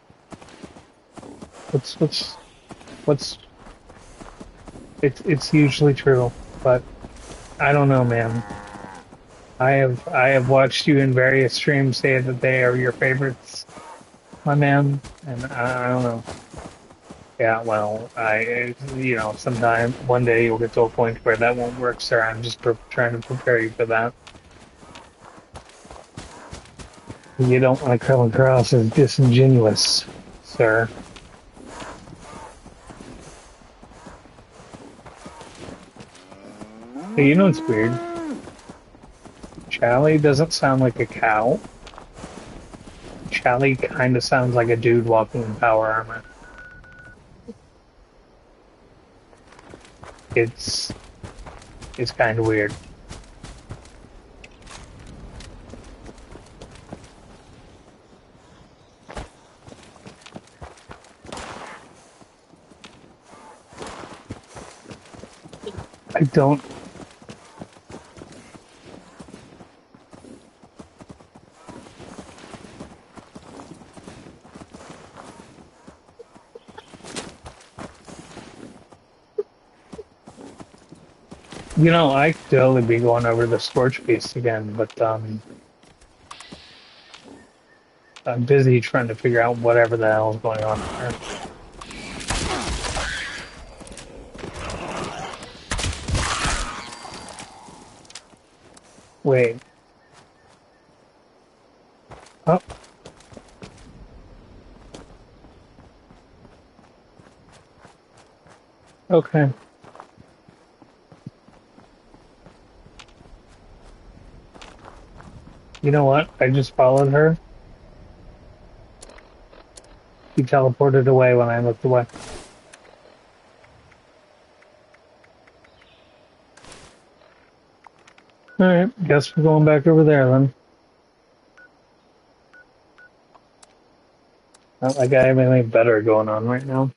it's usually true, but I don't know, man. I have watched you in various streams say that they are your favorites, my man, and I don't know. Yeah, well, sometime, one day you'll get to a point where that won't work, sir. I'm just trying to prepare you for that. You don't want to come across as disingenuous, sir. Hey, you know what's weird? Charlie doesn't sound like a cow. Charlie kind of sounds like a dude walking in power armor. It's kind of weird. I don't. You know, I could totally be going over the Scorch Beast again, but I'm busy trying to figure out whatever the hell is going on there. Wait. Oh. Okay. You know what? I just followed her. She teleported away when I looked away. Alright, guess we're going back over there then. Not like I have anything better going on right now.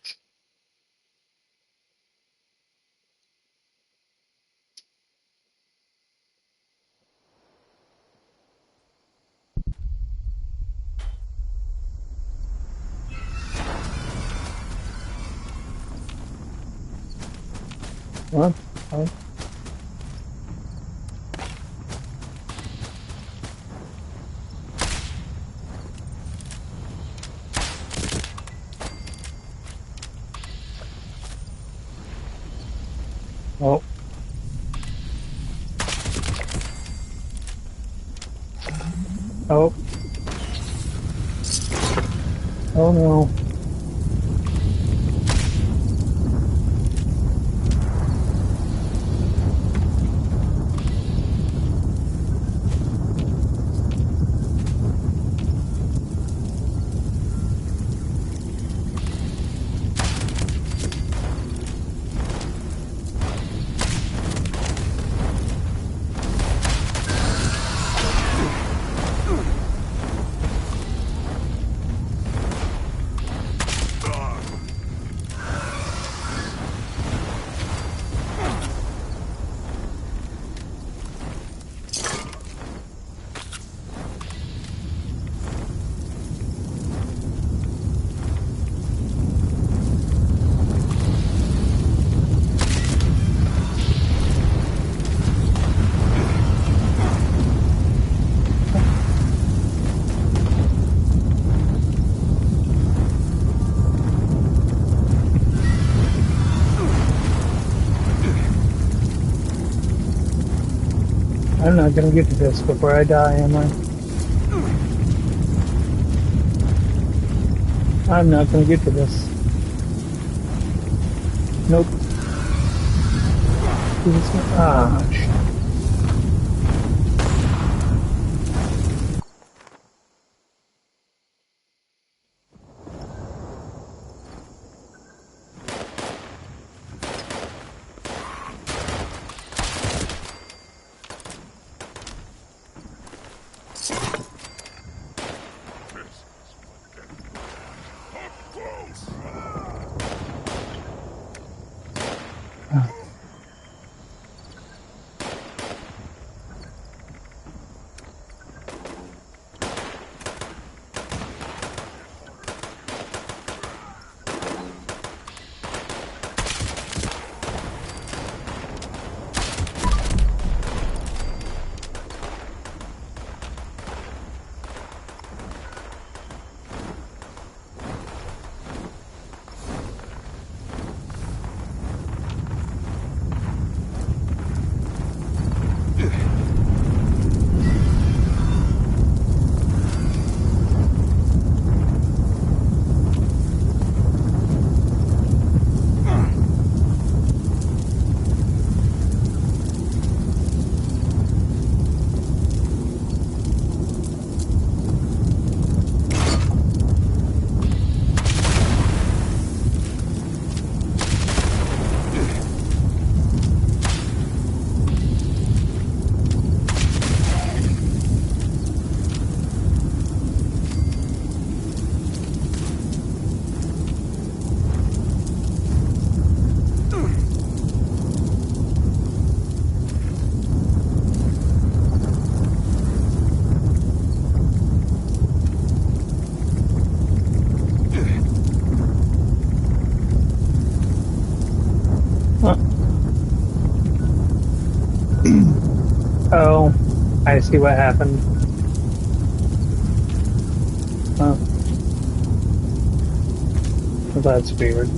What? Oh. Oh. Oh. Oh no. I'm not gonna get to this before I die, am I? I'm not gonna get to this. Nope. Ah, shit. Oh, I see what happened. Huh. Well, that's weird.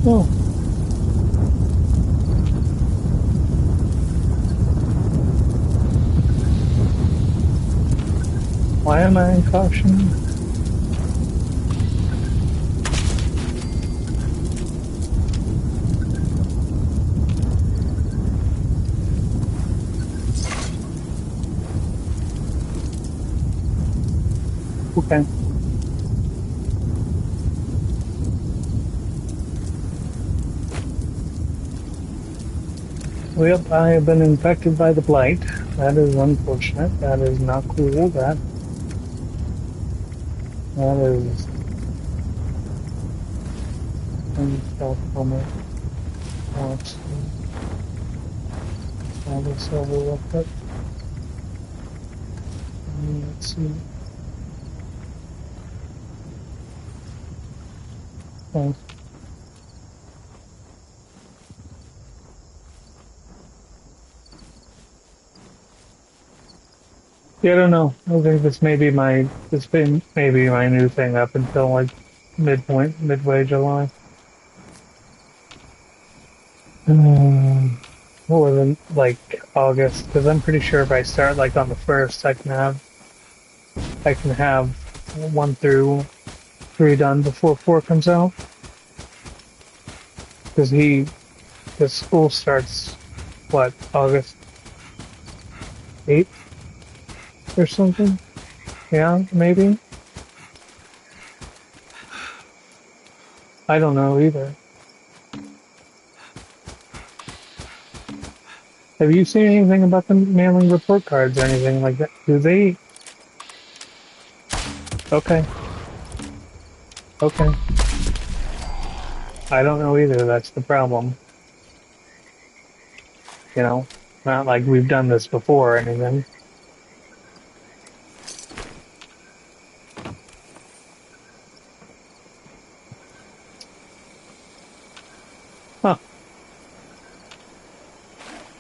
Oh. Why am I in caution? Okay. Well, I have been infected by the blight. That is unfortunate. That is not cool. That is unself-harming. Let's see. All this over real quick. Let's see. Oh. Yeah, I don't know. I think this may be my new thing up until like midway July. More than like August, because I'm pretty sure if I start like on the 1st, I can have 1 through 3 done before 4 comes out. Because the school starts what, August 8th or something? Yeah, maybe. I don't know either. Have you seen anything about them mailing report cards or anything like that? Do they? Okay. Okay. I don't know either. That's the problem. You know, not like we've done this before or anything. Huh.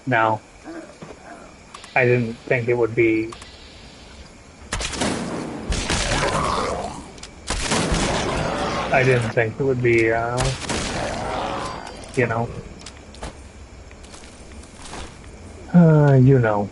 Now, I didn't think it would be. I didn't think it would be, you know, you know.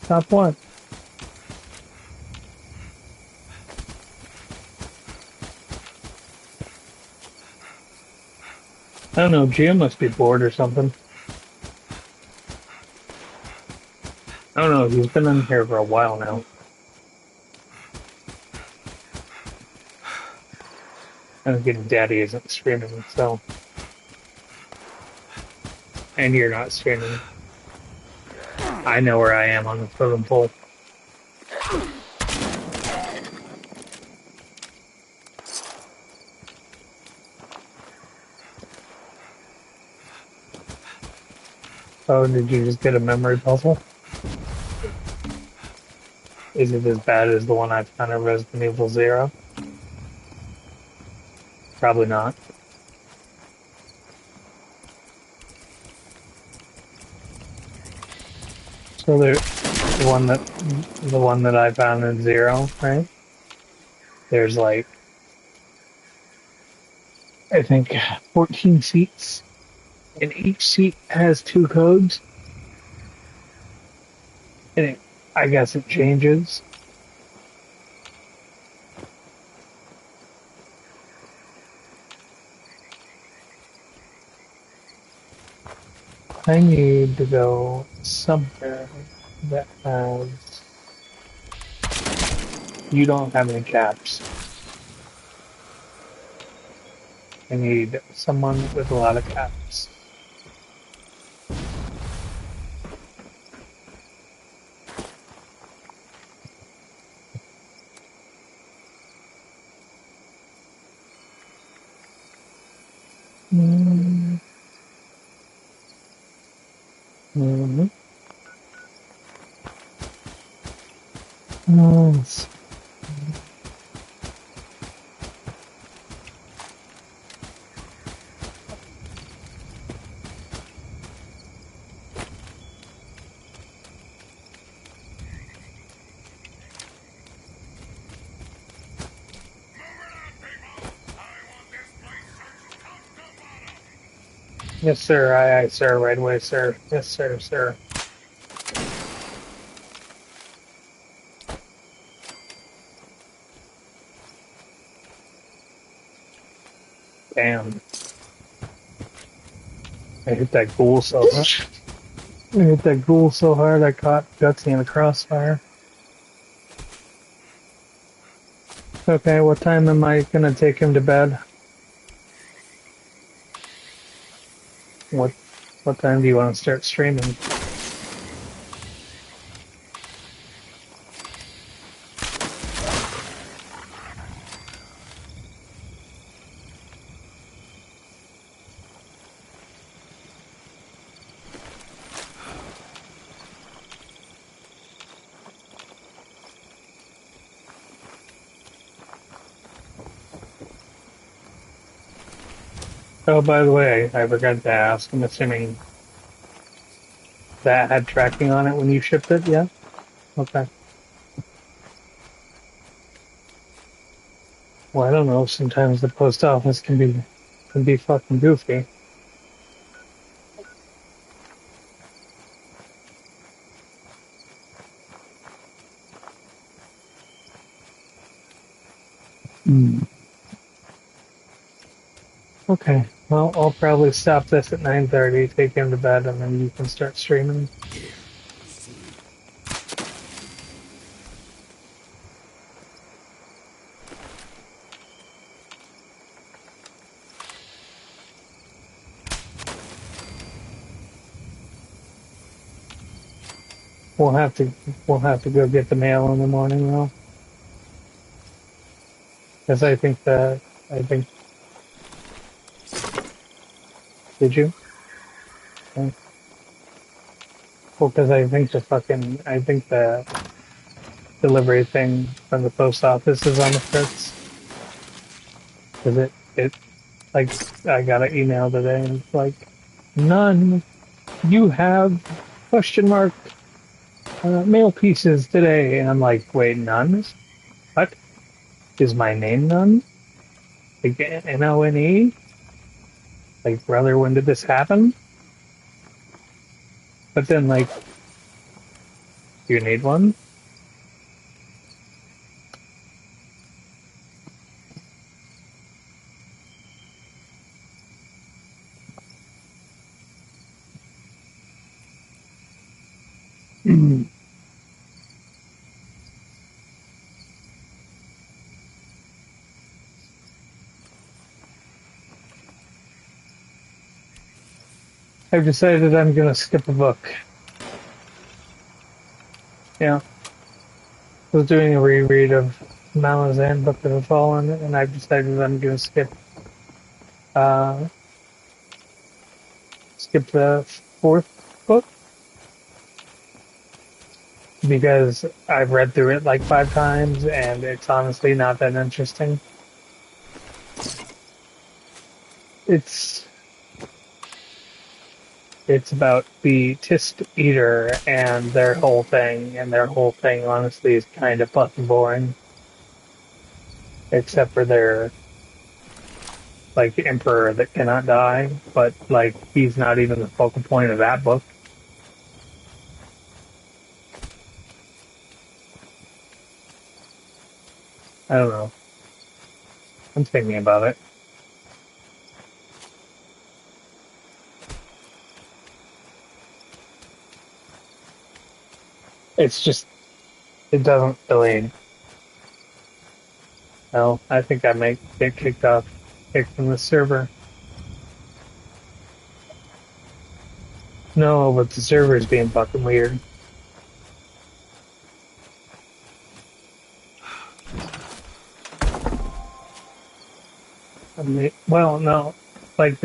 Stop what? I don't know, Gia must be bored or something. I don't know, he's been in here for a while now. And again, Daddy isn't streaming, so. And you're not streaming. I know where I am on the totem pole. Oh, did you just get a memory puzzle? Is it as bad as the one I found in Resident Evil 0? Probably not. So the one that I found in 0, right? There's like, I think 14 seats, and each seat has 2 codes. And I guess it changes. I need to go somewhere that has. You don't have any caps. I need someone with a lot of caps. Mm-hmm. Let's Yes, sir. Aye, aye, sir. Right away, sir. Yes, sir, sir. Damn. I hit that ghoul so hard. I hit that ghoul so hard I caught Gutsy in the crossfire. Okay, what time am I gonna take him to bed? What time do you want to start streaming? Oh, by the way, I forgot to ask. I'm assuming that had tracking on it when you shipped it, yeah? Okay. Well, I don't know. Sometimes the post office can be fucking goofy. Okay. Well, I'll probably stop this at 9:30, take him to bed, and then you can start streaming. We'll have to go get the mail in the morning though, because I think did you? Okay. Well, because I think the delivery thing from the post office is on the fritz. Because like, I got an email today and it's like, none, you have question mark mail pieces today, and I'm like, wait, none? What? Is my name none? Like None? Like, brother, when did this happen? But then, like, do you need one? I've decided I'm gonna skip a book. Yeah. I was doing a reread of Malazan, Book of the Fallen, and I've decided I'm gonna uh, skip the fourth book, because I've read through it like 5 times, and it's honestly not that interesting. It's about the Tist Eater and their whole thing, honestly is kind of fucking boring. Except for their, like, emperor that cannot die, but, like, he's not even the focal point of that book. I don't know. I'm thinking about it. It's just, it doesn't really. No, I think I might get kicked from the server. No, but the server is being fucking weird. Well, no, like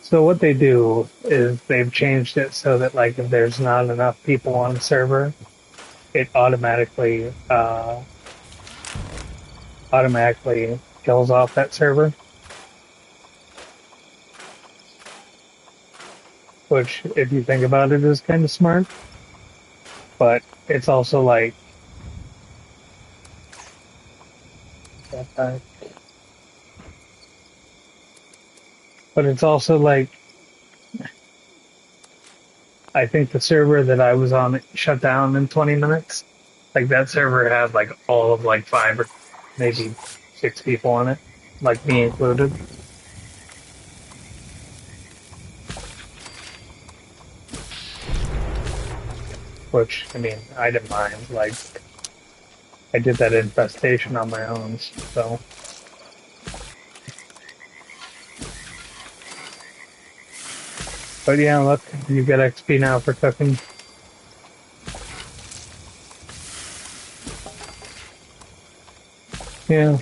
So what they do is they've changed it so that like if there's not enough people on the server, it automatically kills off that server. Which, if you think about it, is kind of smart. But it's also like, but it's also like, I think the server that I was on shut down in 20 minutes. Like that server had like all of like 5 or maybe 6 people on it, like me included. Which, I mean, I didn't mind. Like, I did that infestation on my own, so. But yeah, look, you get XP now for cooking. Yeah.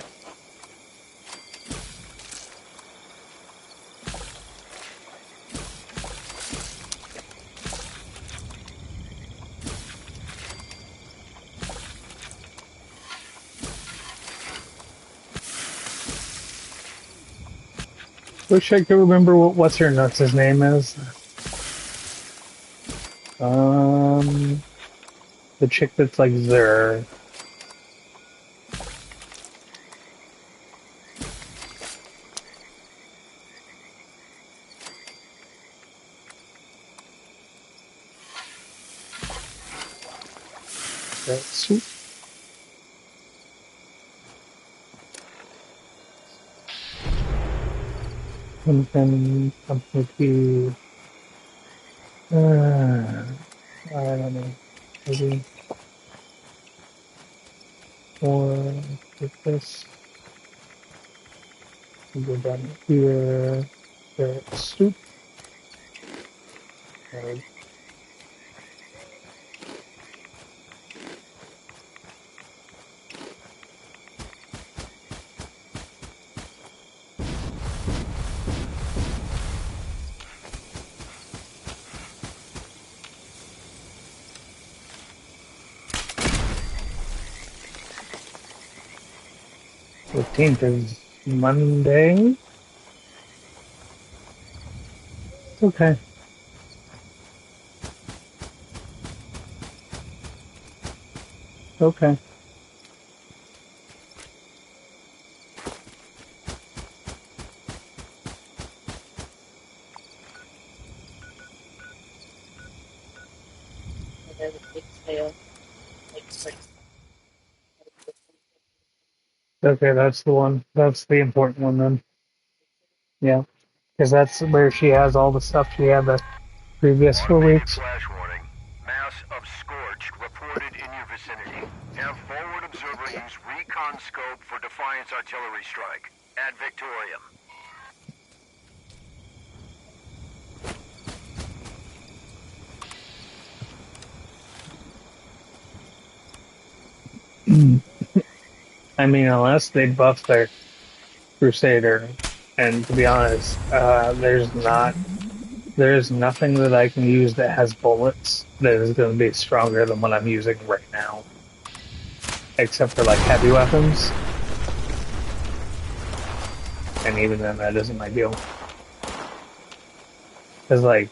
Wish I could remember what's her nuts' name is. The chick that's like Zer. Sweet. And then something to, I don't know, maybe more like this. We go down here, carrot soup. And 15th is Monday. Okay. Okay. Okay, that's the one. That's the important one then. Yeah. Because that's where she has all the stuff she had the previous 4 weeks. Flash warning. Mass of Scorched reported in your vicinity. Have forward observer use recon scope for Defiance artillery strike. Ad Victorium. I mean, unless they buff their Crusader, and to be honest, there's nothing that I can use that has bullets that is going to be stronger than what I'm using right now. Except for like heavy weapons. And even then, that isn't ideal. Because like,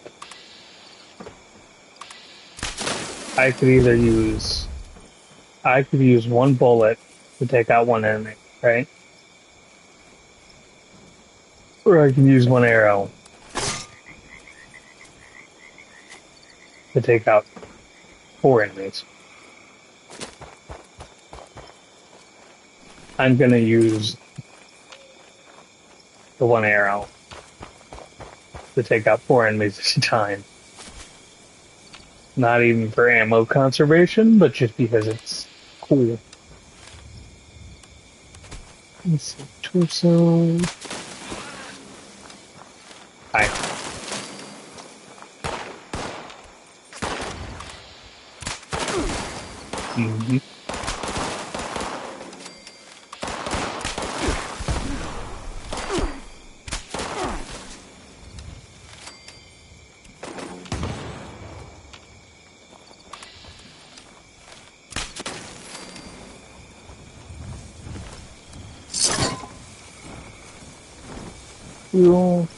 I could use one bullet to take out one enemy, right? Or I can use one arrow to take out 4 enemies. I'm gonna use the one arrow to take out 4 enemies at a time. Not even for ammo conservation, but just because it's cool. Let's see, torso. Hi. Mm-hmm. Fuel.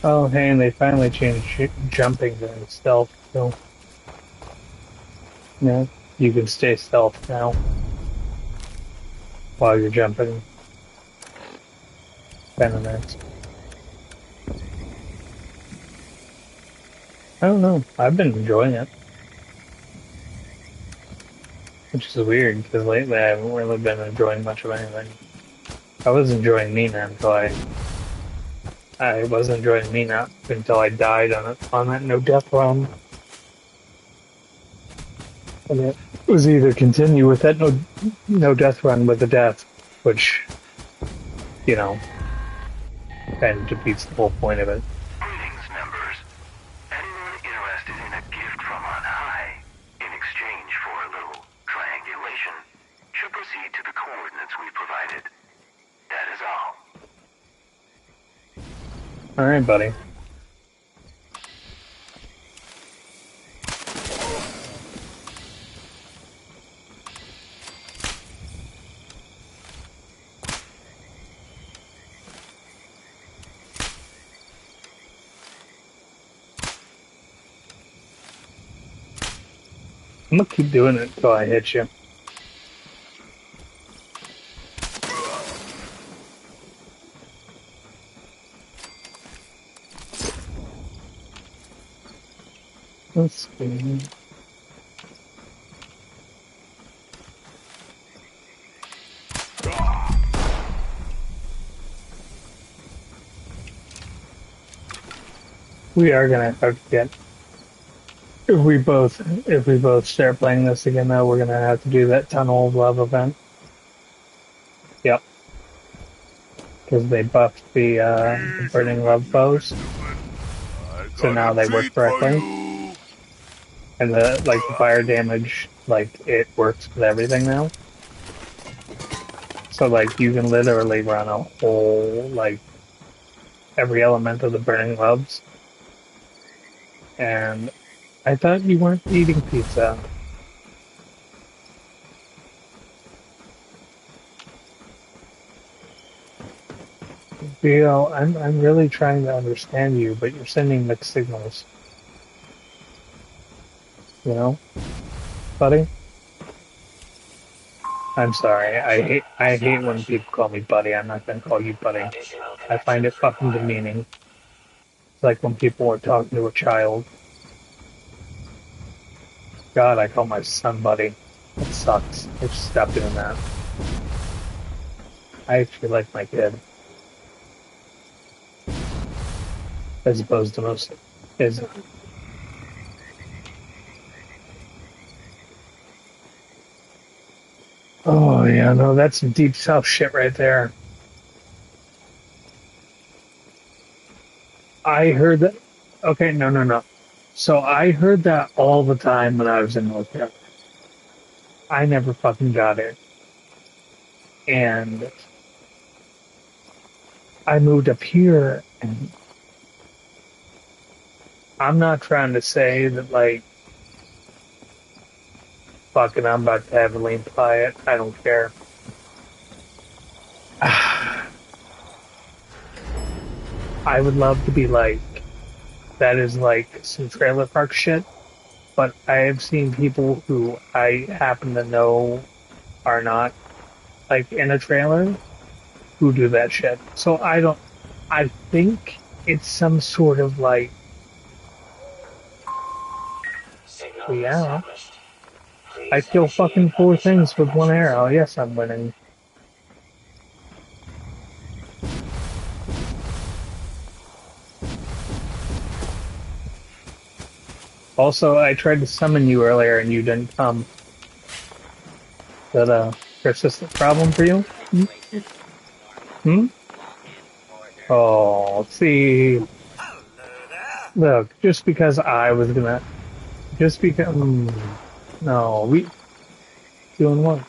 Oh, hey, and they finally changed jumping to stealth, so... Yeah, you can stay stealth now. While you're jumping. Kinda nice. I don't know, I've been enjoying it. Which is weird, because lately I haven't really been enjoying much of anything. I was enjoying Mina until I was enjoying Mina until I died on that no death run. And it was either continue with that no death run with the death, which, you know, kind of defeats the whole point of it. Greetings, members. Anyone interested in a gift from on high, in exchange for a little triangulation, should proceed to the coordinates we provided. That is all. Alright, buddy. I'm gonna keep doing it until I hit you. Let's see. We are gonna have to get... If we both start playing this again, though, we're gonna have to do that Tunnel of Love event. Yep. Because they buffed the Burning Love foes. So now they work correctly. And the fire damage, it works with everything now. So, you can literally run a whole, every element of the Burning Loves. And I thought you weren't eating pizza. Theo, I'm really trying to understand you, but you're sending mixed signals. You know, buddy? I'm sorry. I hate when people call me buddy. I'm not gonna call you buddy. I find it fucking demeaning. It's like when people are talking to a child. God, I call my son buddy. It sucks. I should stop doing that. I actually like my kid. As opposed to most isn't. Oh yeah, no, that's some deep south shit right there. I heard that. Okay, no. So I heard that all the time when I was in North Carolina. I never fucking got it. And I moved up here, and I'm not trying to say that, fucking I'm about to heavily imply it. I don't care. I would love to be that is some trailer park shit, but I have seen people who I happen to know are not, in a trailer, who do that shit. So I think it's some sort of yeah. I kill fucking 4 things with 1 arrow. Yes, I'm winning. Also, I tried to summon you earlier and you didn't come. Is that a persistent problem for you? Oh, see. Look, just because I was gonna... Just because... no, we... Doing what?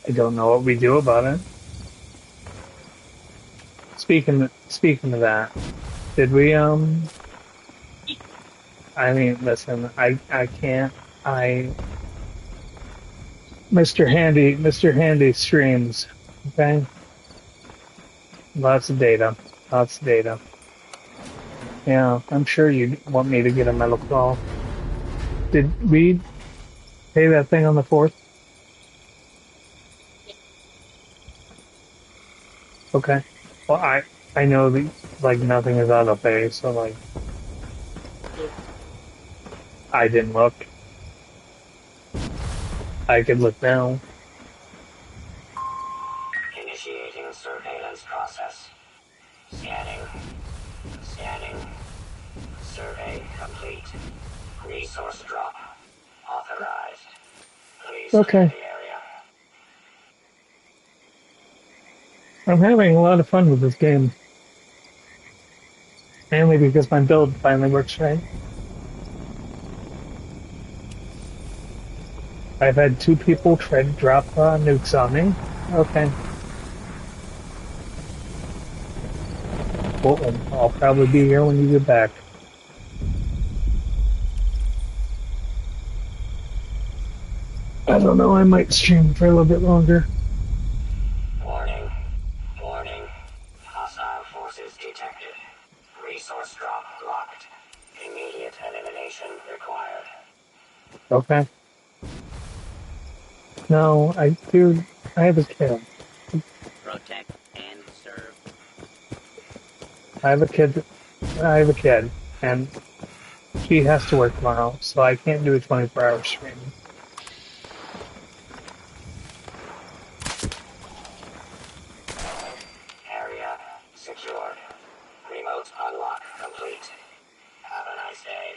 I don't know what we do about it. Speaking of that, did we I mean, listen, I can't. Mr. Handy streams. Okay, lots of data. Yeah, I'm sure you want me to get a metal claw. Did we pay that thing on the 4th? Okay. Well, I know that like nothing is auto pay, so like I didn't look. I could look now. Initiating surveillance process. Scanning. Survey complete. Resource drop. Authorized. Please Okay. clear the area. I'm having a lot of fun with this game. Mainly because my build finally works right. I've had 2 people try to drop nukes on me. Okay. Well, I'll probably be here when you get back. I don't know, I might stream for a little bit longer. Warning. Hostile forces detected. Resource drop locked. Immediate elimination required. Okay. No, dude, I have a kid. Protect and serve. I have a kid, and she has to work tomorrow, so I can't do a 24-hour stream. Area secured. Remote unlock complete. Have a nice day.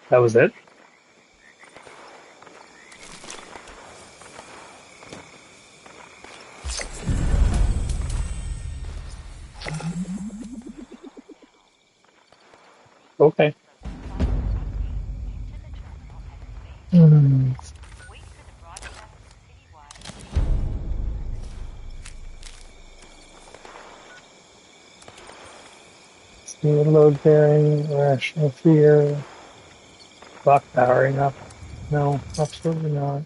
That was it? Okay. Load bearing, rational fear, clock powering up. No, absolutely not.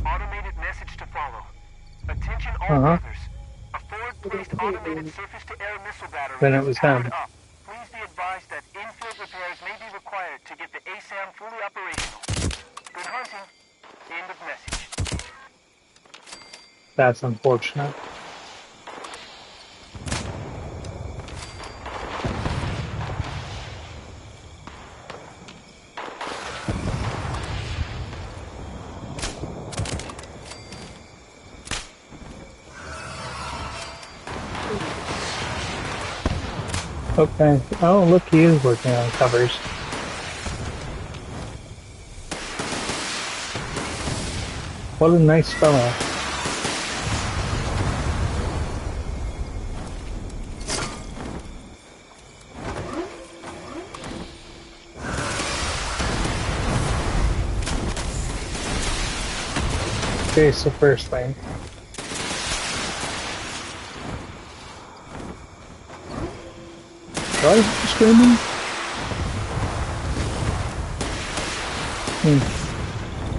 Automated message to follow. Attention all brothers. A forward-placed automated surface-to-air missile battery Then it is was powered him. up. Please be advised that in-field repairs may be required to get the ASAM fully operational. Good hunting. End of message. That's unfortunate. Okay. Oh, look, he is working on covers. What a nice fellow. Okay, so first lane. Why is he screaming?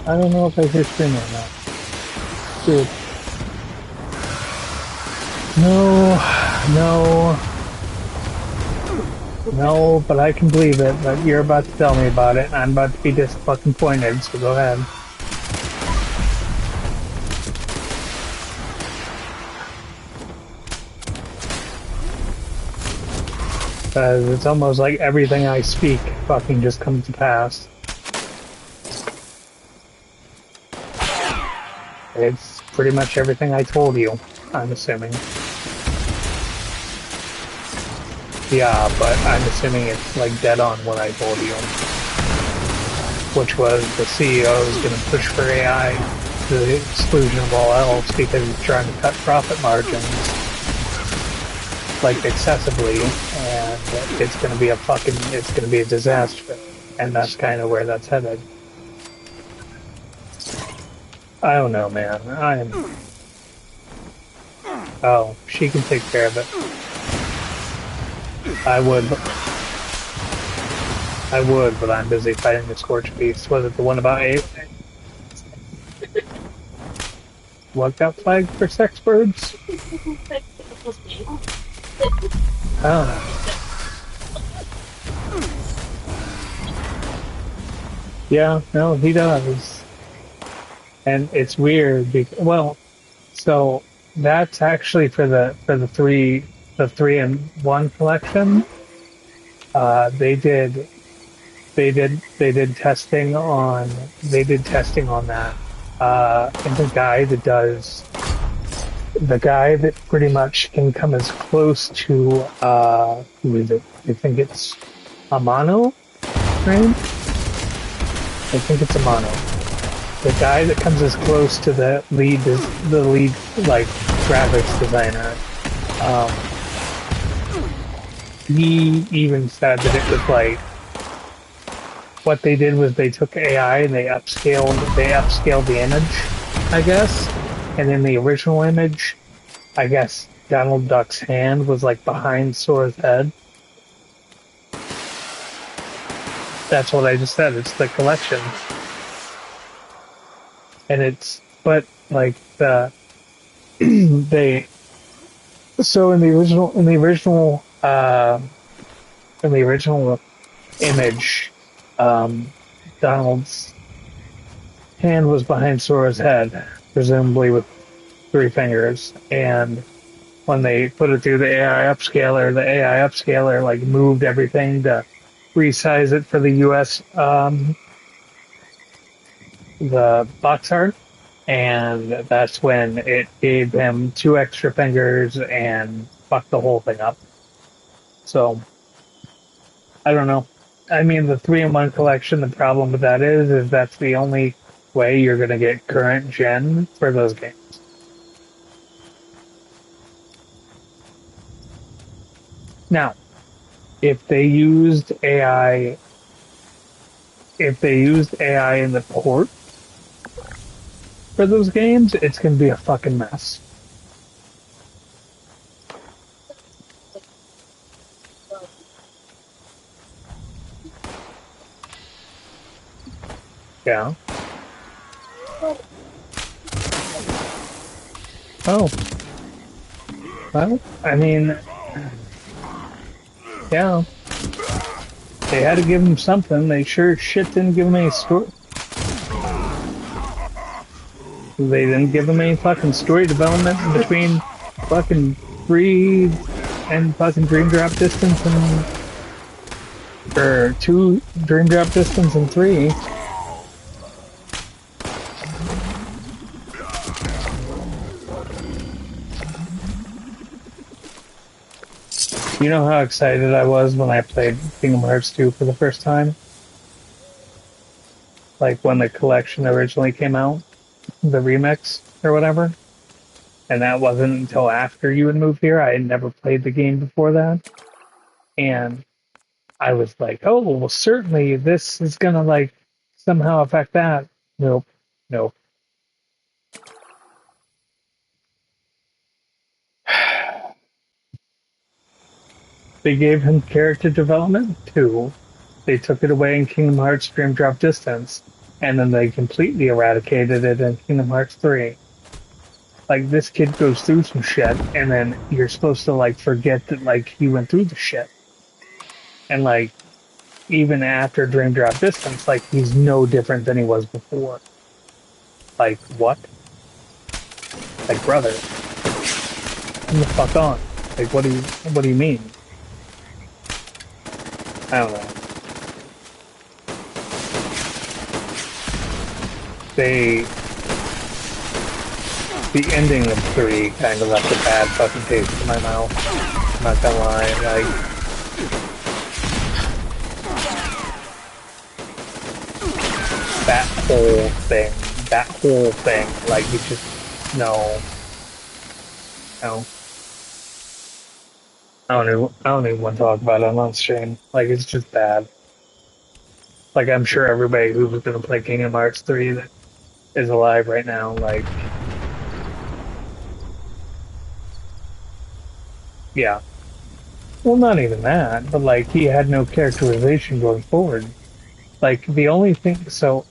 I don't know if I hear screaming or not. Dude. No, but I can believe it, but you're about to tell me about it, and I'm about to be disappointed, so go ahead. Because it's almost like everything I speak fucking just comes to pass. It's pretty much everything I told you, I'm assuming. Yeah, but I'm assuming it's like dead on what I told you. Which was the CEO is going to push for AI to the exclusion of all else because he's trying to cut profit margins like excessively, and and it's gonna be a disaster, and that's kind of where that's headed. I don't know, man. Oh, she can take care of it. I would, but I'm busy fighting the Scorch Beast. Was it the one about 8? What got flagged for sex birds? I don't know. Yeah, no, he does. And it's weird because, well, so that's actually for the 3-in-1 collection. They did testing on that. And the guy that pretty much can come as close to who is it? I think it's Amano, right? I think it's Amano. The guy that comes as close to the lead like graphics designer. He even said that it was like what they did was they took AI and they upscaled the image, I guess. And in the original image, I guess Donald Duck's hand was like behind Sora's head. That's what I just said. It's the collection. And but like so in the original image, Donald's hand was behind Sora's head, presumably with 3 fingers, and when they put it through the AI upscaler like moved everything to resize it for the US the box art, and that's when it gave him 2 extra fingers and fucked the whole thing up. So I don't know. I mean, the 3-in-1 collection, the problem with that is that's the only way you're going to get current gen for those games. Now, if they used AI in the port for those games, it's going to be a fucking mess. Yeah. Oh. Well, I mean, yeah. They had to give him something. They sure shit didn't give him any story. They didn't give him any fucking story development between fucking 3 and fucking Dream Drop Distance or 2 Dream Drop Distance and 3. You know how excited I was when I played Kingdom Hearts 2 for the first time? Like when the collection originally came out, the remix or whatever. And that wasn't until after you had moved here. I had never played the game before that. And I was like, oh, well, certainly this is gonna like somehow affect that. Nope. They gave him character development too. They took it away in Kingdom Hearts Dream Drop Distance, and then they completely eradicated it in Kingdom Hearts 3. Like, this kid goes through some shit, and then you're supposed to, like, forget that, like, he went through the shit. And, like, even after Dream Drop Distance, like, he's no different than he was before. Like, what? Like, brother, come the fuck on. Like, what do you mean? I don't know. The ending of 3 kind of left a bad fucking taste in my mouth. I'm not gonna lie, like... That whole thing, like, you just... No. I don't even want to talk about it on stream. Like, it's just bad. Like, I'm sure everybody who was going to play Kingdom Hearts 3 that is alive right now, like, yeah. Well, not even that, but like, he had no characterization going forward. Like, the only thing, so,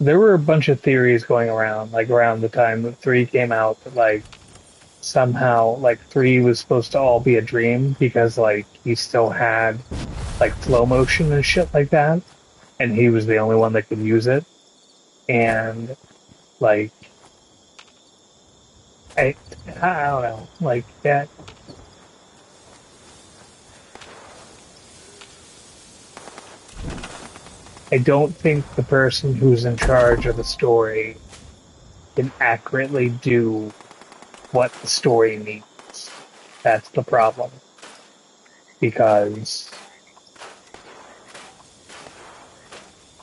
there were a bunch of theories going around, like, around the time that 3 came out, that, like, somehow, like, 3 was supposed to all be a dream, because, like, he still had, like, flow motion and shit like that, and he was the only one that could use it. And, like, I don't know, like, that, I don't think the person who's in charge of the story can accurately do what the story needs. That's the problem. Because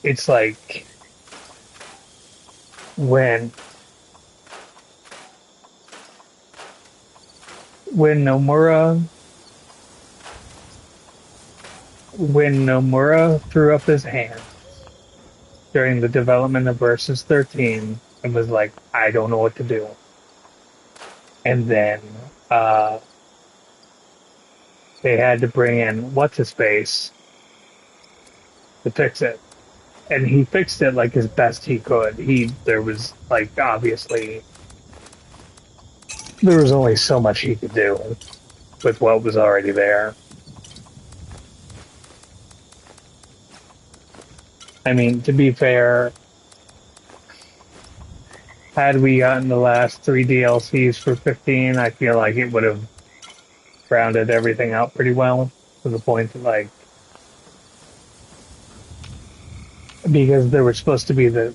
it's like when Nomura threw up his hand during the development of Versus 13 and was like, I don't know what to do. And then they had to bring in What's-His-Face to fix it. And he fixed it like as best he could. There was, like, obviously, there was only so much he could do with what was already there. I mean, to be fair, had we gotten the last 3 DLCs for 15, I feel like it would have rounded everything out pretty well, to the point that, like, because there was supposed to be the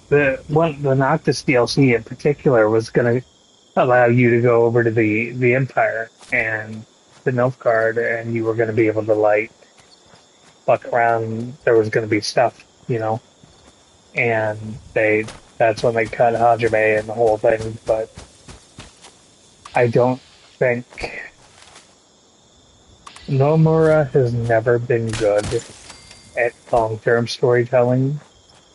Noctis DLC in particular was going to allow you to go over to the Empire and the Nilfgaard, and you were going to be able to, like, fuck around. There was going to be stuff, you know, and that's when they cut Hajime and the whole thing. But I don't think Nomura has never been good at long-term storytelling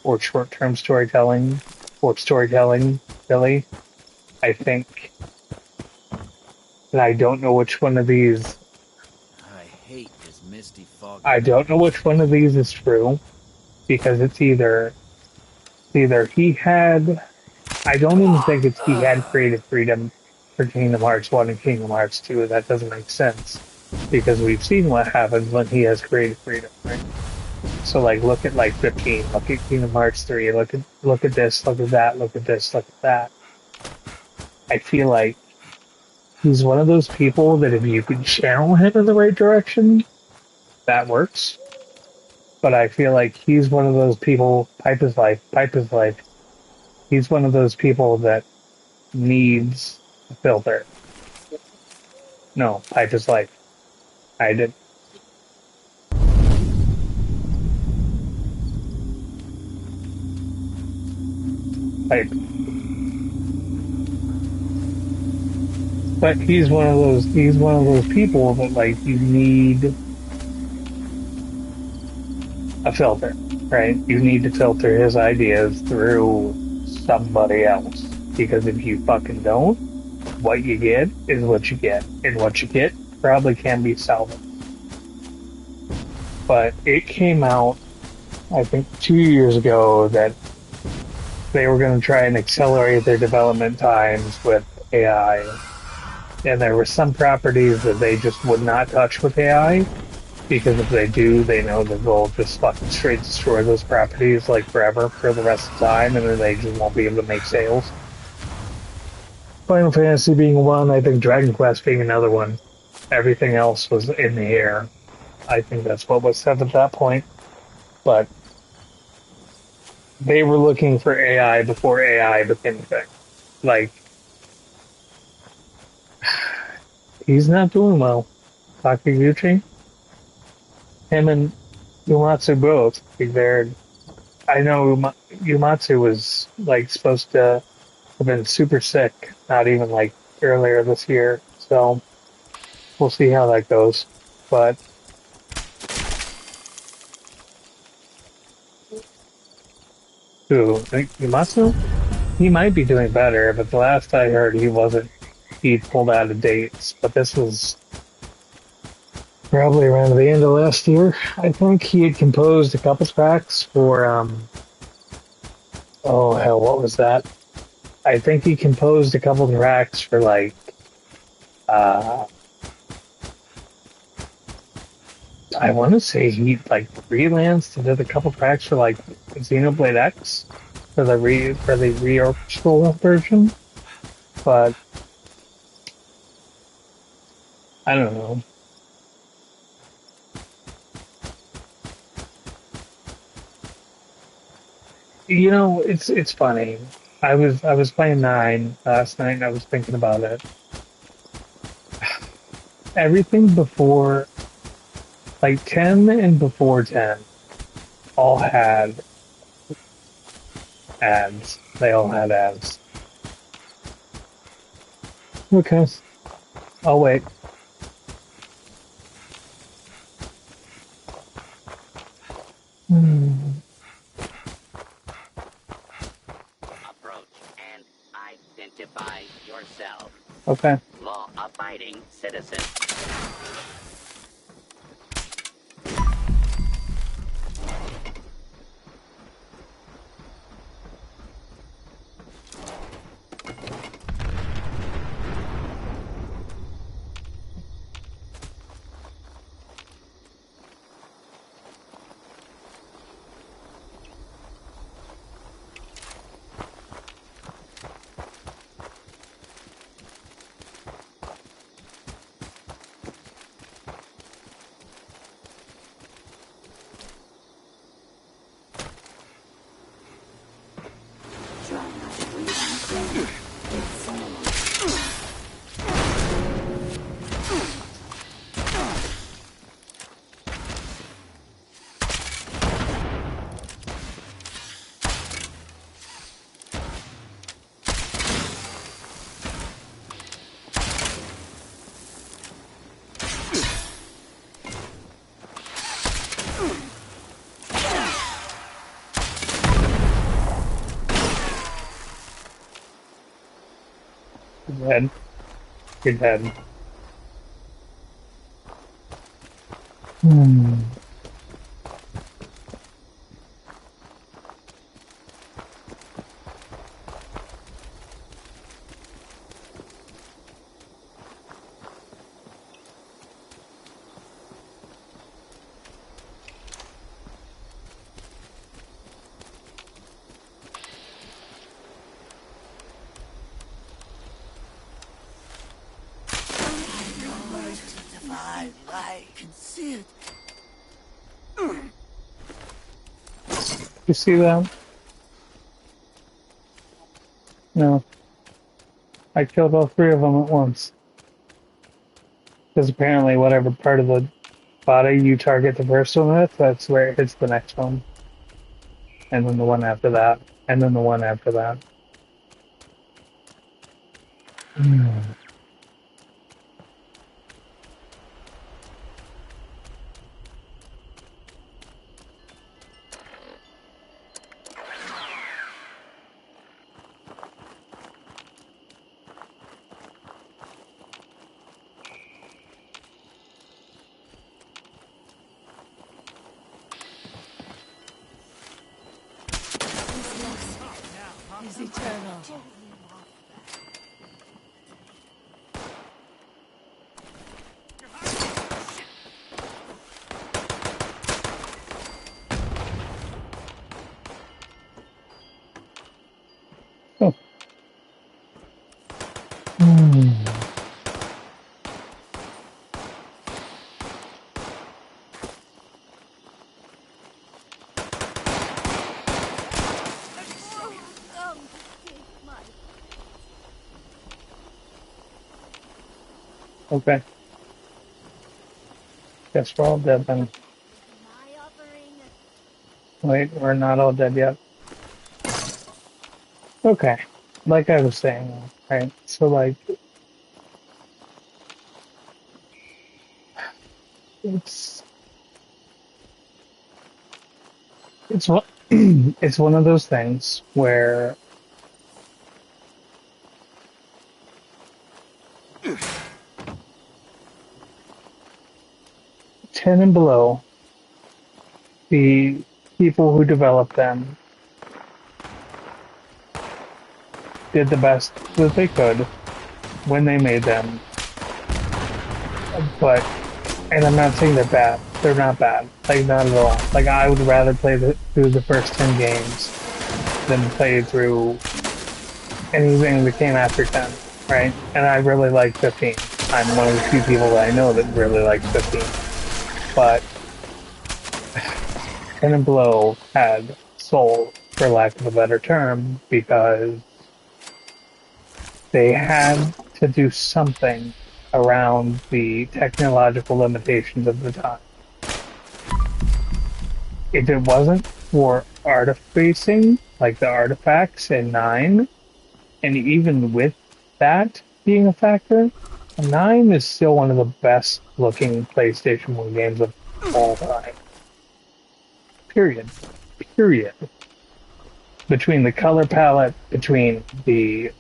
or short-term storytelling or storytelling, really. I think that I don't know which one of these. I hate this misty fog. I don't know which one of these is true, because it's either he had. I don't even think it's he had creative freedom for Kingdom Hearts 1 and Kingdom Hearts 2. That doesn't make sense, because we've seen what happens when he has creative freedom, right? So, like, look at, like, 15, look at Kingdom Hearts 3, look at this, look at that, look at this, look at that. I feel like he's one of those people that if you can channel him in the right direction, that works. But I feel like he's one of those people, Pipe is life. He's one of those people that needs a filter. No, Pipe is life. I did. Pipe. But he's one of those people that, like, you need a filter, right? You need to filter his ideas through somebody else. Because if you fucking don't, what you get is what you get. And what you get probably can be salvaged. But it came out, I think, 2 years ago that they were going to try and accelerate their development times with AI. And there were some properties that they just would not touch with AI, because if they do, they know that they'll just fucking straight destroy those properties, like, forever, for the rest of the time, and then they just won't be able to make sales. Final Fantasy being one, I think Dragon Quest being another one. Everything else was in the air. I think that's what was said at that point. But they were looking for AI before AI became a thing. Like, he's not doing well. Takiguchi, him and Uematsu both. I know Uematsu was, like, supposed to have been super sick, not even, like, earlier this year. So we'll see how that goes. but who? Yumasu? He might be doing better, but the last I heard, he wasn't. He pulled out of dates, but this was probably around the end of last year. I think he had composed a couple tracks for oh hell, what was that? I think he composed a couple tracks for like I want to say he like freelanced and did a couple tracks for like Xenoblade X for the re-orchestral version, but I don't know. You know, it's funny. I was playing 9 last night and I was thinking about it. Everything before like 10 and before 10 all had ads. They all had ads. Okay. I'll wait. Approach and identify yourself. Okay. Law-abiding citizen. Dead. You're dead. I can see it. You see that? No. I killed all 3 of them at once. Because apparently whatever part of the body you target the first one with, that's where it hits the next one. And then the one after that. And then the one after that. Is eternal. Oh. Okay. Guess we're all dead then. Wait, we're not all dead yet. Okay. Like I was saying, right? So like it's one it's one of those things where ten and below, the people who developed them did the best that they could when they made them. But, and I'm not saying they're bad. They're not bad. Like, not at all. Like, I would rather play through the first 10 games than play through anything that came after 10, right? And I really like 15. I'm one of the few people that I know that really likes 15. But 10 and below had soul, for lack of a better term, because they had to do something around the technological limitations of the time. If it wasn't for artifacing, like the artifacts in 9, and even with that being a factor, 9 is still one of the best looking PlayStation 1 games of all time. Period. Between the color palette, between the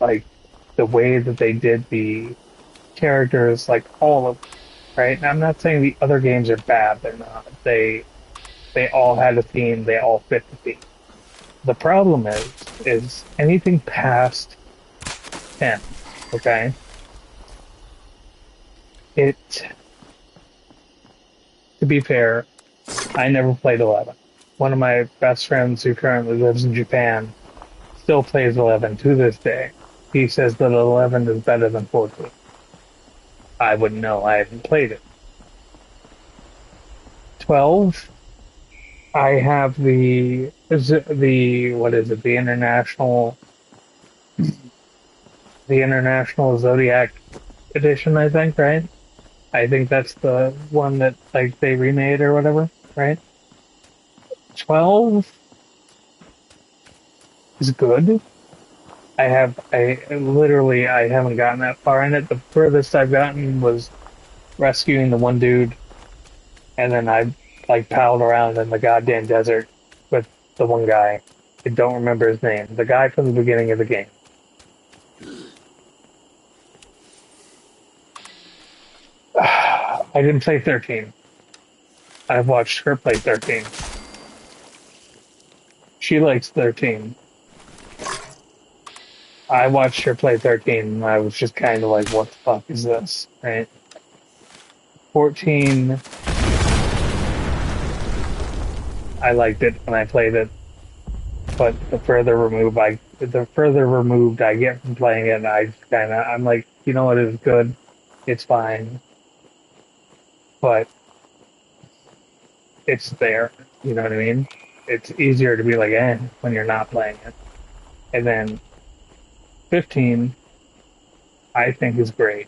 way that they did the characters, like all of them, right? And I'm not saying the other games are bad, they're not. They all had a theme, they all fit the theme. The problem is anything past 10, okay? To be fair, I never played 11. One of my best friends who currently lives in Japan still plays 11 to this day. He says that 11 is better than 14. I wouldn't know. I haven't played it. 12, I have the International Zodiac Edition, I think, right? I think that's the one that like they remade or whatever, right? 12 is good. I haven't gotten that far in it. The furthest I've gotten was rescuing the one dude, and then I palled around in the goddamn desert with the one guy. I don't remember his name. The guy from the beginning of the game. I didn't play 13. I've watched her play 13. She likes 13. I watched her play 13, and I was just kind of like, what the fuck is this, right? 14, I liked it when I played it, but the further removed I get from playing it, I'm like, you know what, it's good, it's fine, but it's there, you know what I mean? It's easier to be like, when you're not playing it. And then 15, I think is great.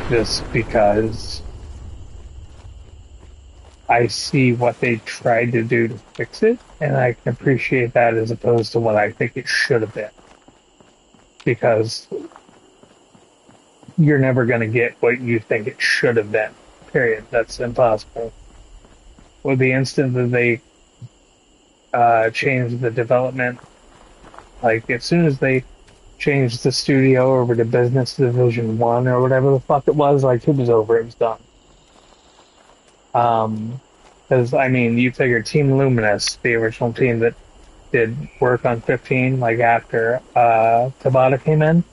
Just because I see what they tried to do to fix it, and I can appreciate that as opposed to what I think it should have been. Because you're never going to get what you think it should have been. Period. That's impossible. With the instant that they changed the development, like as soon as they changed the studio over to Business Division 1 or whatever the fuck it was, like it was over, it was done. Because, I mean, you figure Team Luminous, the original team that did work on 15, like after Tabata came in,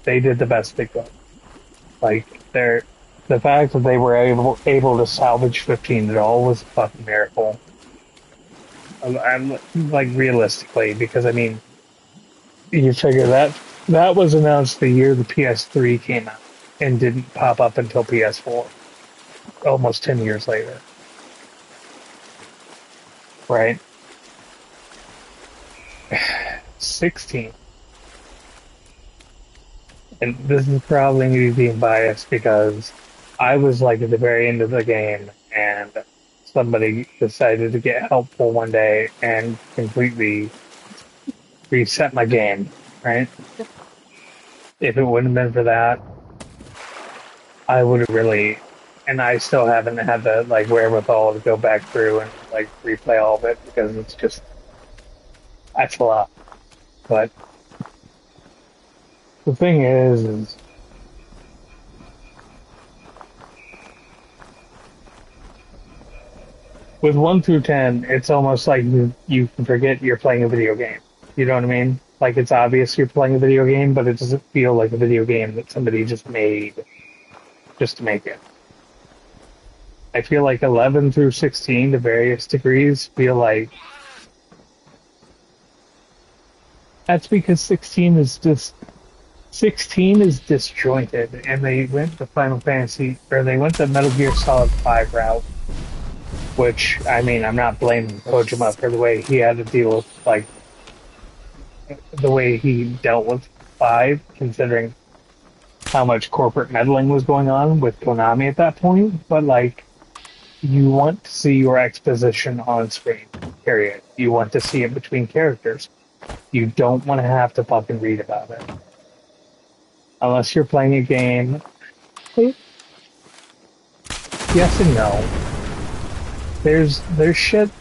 they did the best they could. Like, the fact that they were able to salvage 15 at all was a fucking miracle. I'm like, realistically, because, I mean, you figure that was announced the year the PS3 came out and didn't pop up until PS4, almost 10 years later. Right? 16. And this is probably me being biased because I was like at the very end of the game and somebody decided to get helpful one day and completely reset my game, right? If it wouldn't have been for that, I would have really and I still haven't had the like wherewithal to go back through and like replay all of it because it's just that's a lot. But the thing is with 1 through 10, it's almost like you can forget you're playing a video game. You know what I mean? Like it's obvious you're playing a video game, but it doesn't feel like a video game that somebody just made just to make it. I feel like 11 through 16 to various degrees feel like that's because 16 is disjointed, and they went the Final Fantasy, or they went the Metal Gear Solid 5 route, which, I mean, I'm not blaming Kojima for the way he had to deal with, like, the way he dealt with 5, considering how much corporate meddling was going on with Konami at that point, but, like, you want to see your exposition on screen, period. You want to see it between characters. You don't want to have to fucking read about it. Unless you're playing a game. Yes and no. There's shit.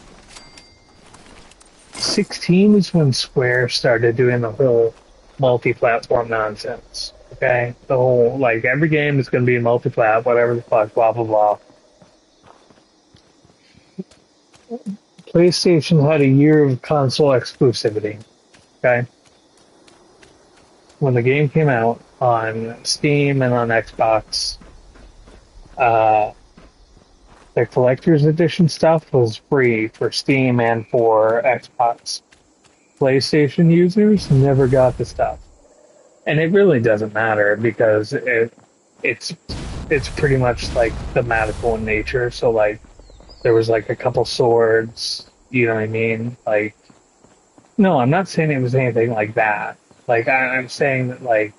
16 is when Square started doing the whole multi-platform nonsense. Okay? The whole, like, every game is going to be multi-plat, whatever the fuck, blah, blah, blah. PlayStation had a year of console exclusivity. Okay? When the game came out on Steam and on Xbox, the collector's edition stuff was free for Steam and for Xbox. PlayStation users never got the stuff. And it really doesn't matter because it's pretty much like thematical in nature. So like there was like a couple swords, you know what I mean? Like, no, I'm not saying it was anything like that. Like I'm saying that like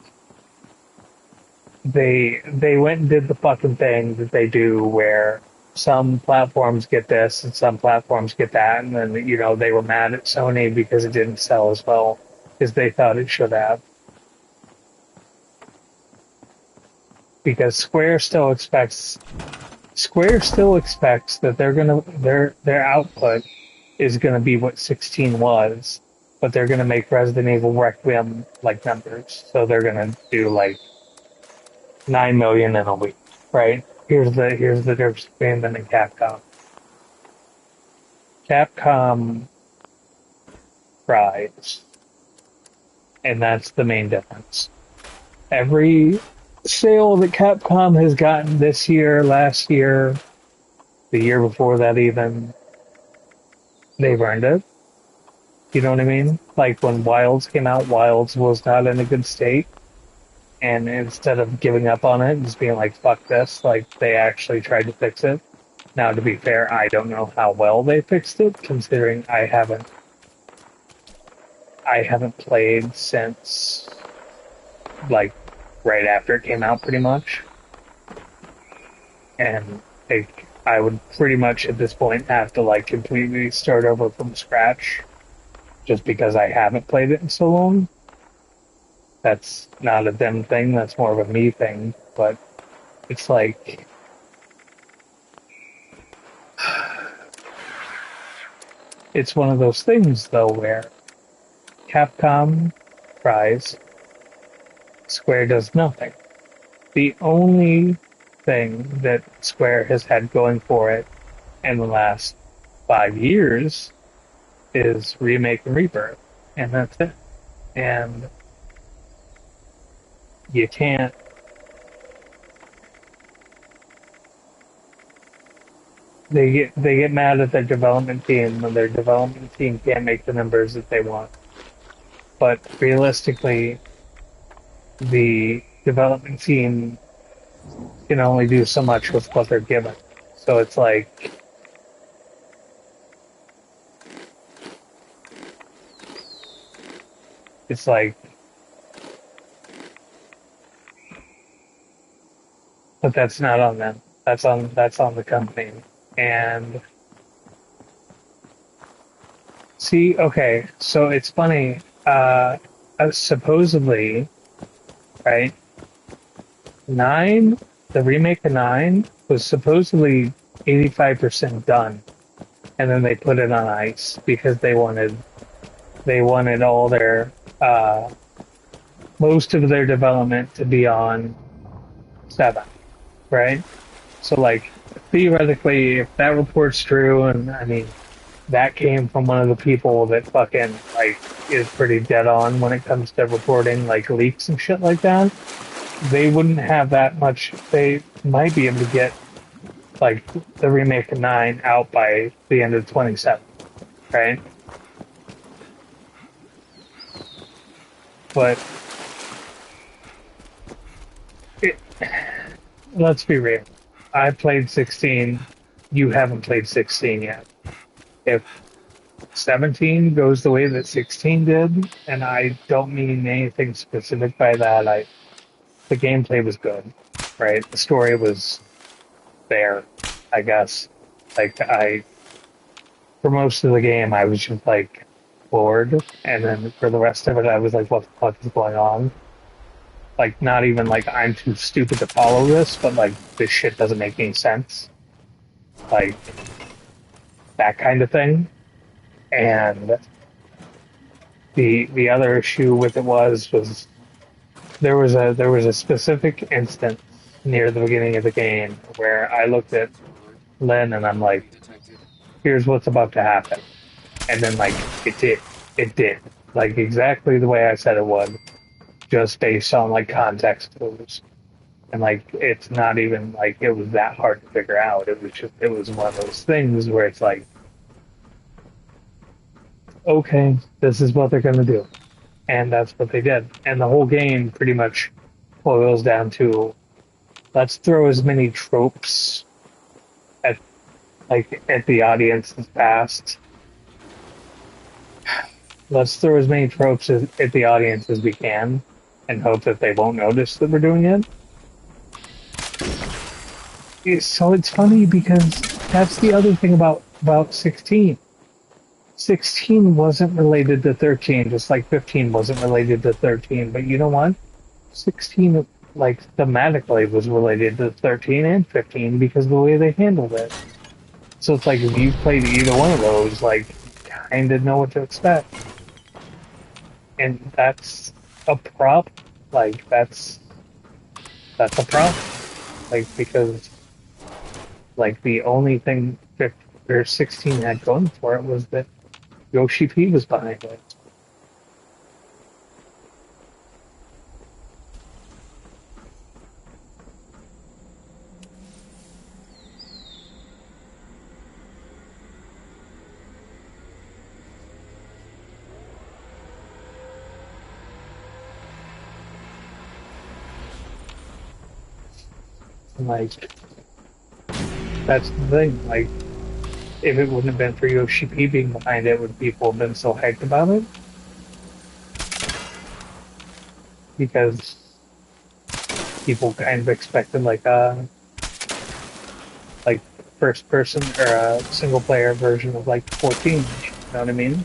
they went and did the fucking thing that they do where some platforms get this and some platforms get that, and then, you know, they were mad at Sony because it didn't sell as well as they thought it should have. Because Square still expects that their output is gonna be what 16 was, but they're gonna make Resident Evil Requiem like numbers. So they're gonna do like 9 million in a week, right? Here's the difference between them and Capcom. Capcom tries, and that's the main difference. Every sale that Capcom has gotten this year, last year, the year before that even, they've earned it. You know what I mean? Like when Wilds came out, Wilds was not in a good state. And instead of giving up on it and just being like, fuck this, like, they actually tried to fix it. Now, to be fair, I don't know how well they fixed it, considering I haven't played since, like, right after it came out, pretty much. And I would pretty much, at this point, have to, like, completely start over from scratch, just because I haven't played it in so long. That's not a them thing, that's more of a me thing, but it's like it's one of those things though where Capcom tries, Square does nothing. The only thing that Square has had going for it in the last 5 years is Remake and Rebirth, and that's it. And you can't. They get mad at their development team when their development team can't make the numbers that they want. But realistically, the development team can only do so much with what they're given. So it's like but that's not on them. That's on the company. And see, okay, so it's funny. Supposedly, right? 9 the remake of 9 was supposedly 85% done, and then they put it on ice because they wanted all their most of their development to be on 7, right? So like theoretically, if that report's true, and I mean that came from one of the people that fucking like is pretty dead on when it comes to reporting like leaks and shit like that, they wouldn't have that much. They might be able to get like the remake of 9 out by the end of 27, right? But let's be real. I played 16. You haven't played 16 yet. If 17 goes the way that 16 did, and I don't mean anything specific by that, the gameplay was good, right? The story was there, I guess. Like, for most of the game, I was just, like, bored, and then for the rest of it, I was like, what the fuck is going on? Like, not even, like, I'm too stupid to follow this, but, like, this shit doesn't make any sense. Like, that kind of thing. And the other issue with it was there was a specific instance near the beginning of the game where I looked at Lynn and I'm like, here's what's about to happen. And then like it did. Like exactly the way I said it would, just based on like context clues. And like it's not even like it was that hard to figure out. It was one of those things where it's like, okay, this is what they're gonna do. And that's what they did. And the whole game pretty much boils down to, let's throw as many tropes at the audience's past. Let's throw as many tropes at the audience as we can and hope that they won't notice that we're doing it. So it's funny because that's the other thing about 16. 16 wasn't related to 13, just like 15 wasn't related to 13. But you know what? 16, like, thematically was related to 13 and 15 because of the way they handled it. So it's like, if you played either one of those, like, kind of know what to expect. And that's a problem. Like, that's a problem. Like, because, like, the only thing 16 had going for it was that Yoshi P was behind it. Like, that's the thing. Like, if it wouldn't have been for Yoshi P being behind it, would people have been so hyped about it? Because people kind of expected like first person or a single player version of like 14. You know what I mean?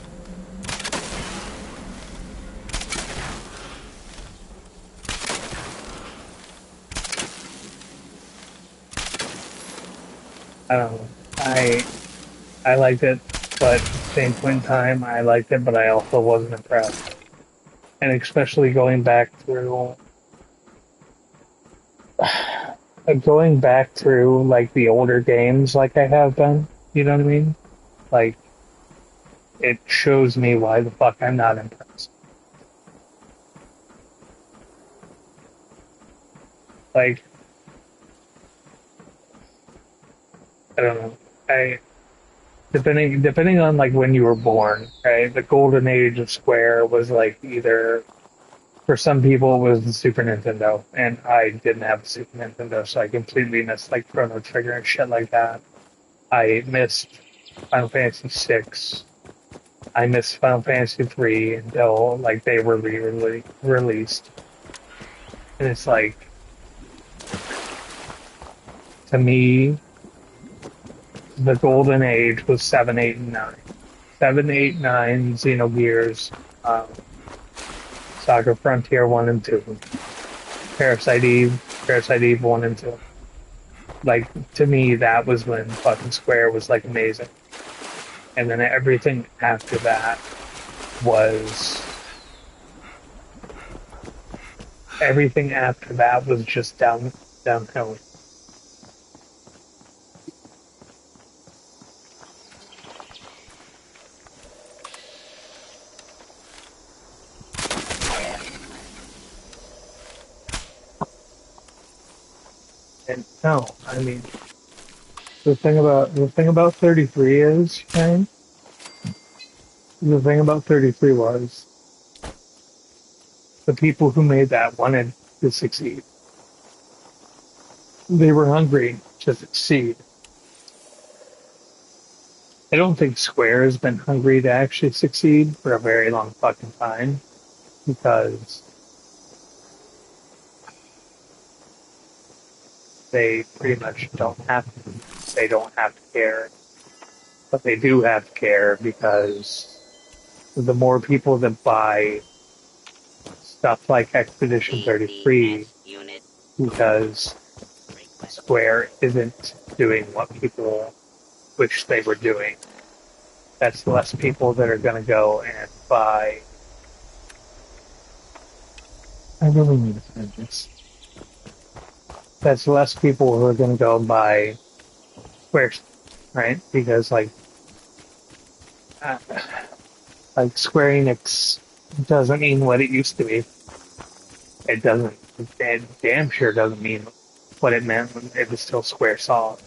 I don't know. I liked it, but at the same point in time, I liked it, but I also wasn't impressed. And especially going back through like the older games, like I have been. You know what I mean? Like, it shows me why the fuck I'm not impressed. Like, I don't know. Depending on like when you were born, right? The golden age of Square was like either, for some people it was the Super Nintendo, and I didn't have a Super Nintendo, so I completely missed like Chrono Trigger and shit like that. I missed Final Fantasy VI. I missed Final Fantasy 3 until like they were released. And it's like, to me, the golden age was 7, 8, and 9. 7, 8, 9, Xenogears, Saga Frontier 1 and 2, Parasite Eve 1 and 2. Like, to me, that was when fucking Square was, like, amazing. And then everything after that was... Everything after that was just downhill. And no, I mean, the thing about 33 is, okay? The thing about 33 was the people who made that wanted to succeed. They were hungry to succeed. I don't think Square has been hungry to actually succeed for a very long fucking time, because they pretty much don't have to. They don't have to care. But they do have to care, because the more people that buy stuff like Expedition 33, because Square isn't doing what people wish they were doing, that's less people that are going to go and buy. I really need to find this. That's less people who are going to go and buy Square, right? Because like Square Enix doesn't mean what it used to be. It doesn't. It damn sure doesn't mean what it meant when it was still Squaresoft.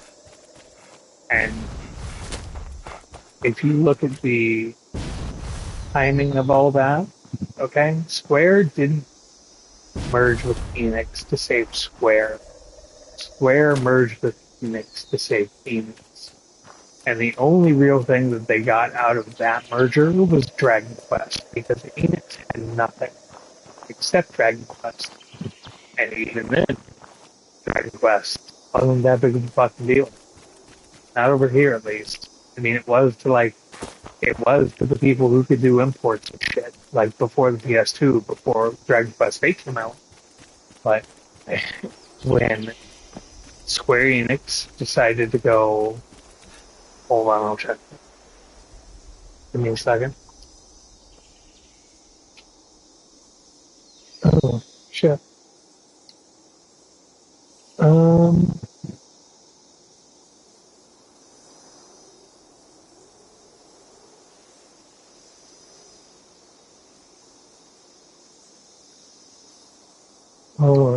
And if you look at the timing of all that, okay, Square didn't merge with Enix to save Square. Square merged with Enix to save Enix. And the only real thing that they got out of that merger was Dragon Quest, because Enix had nothing except Dragon Quest. And even then, Dragon Quest wasn't that big of a fucking deal. Not over here, at least. I mean, it was to the people who could do imports and shit, like before the PS2, before Dragon Quest 8 came out. But when Square Enix decided to go, hold on, I'll check. Give me a second. Oh, shit. Oh,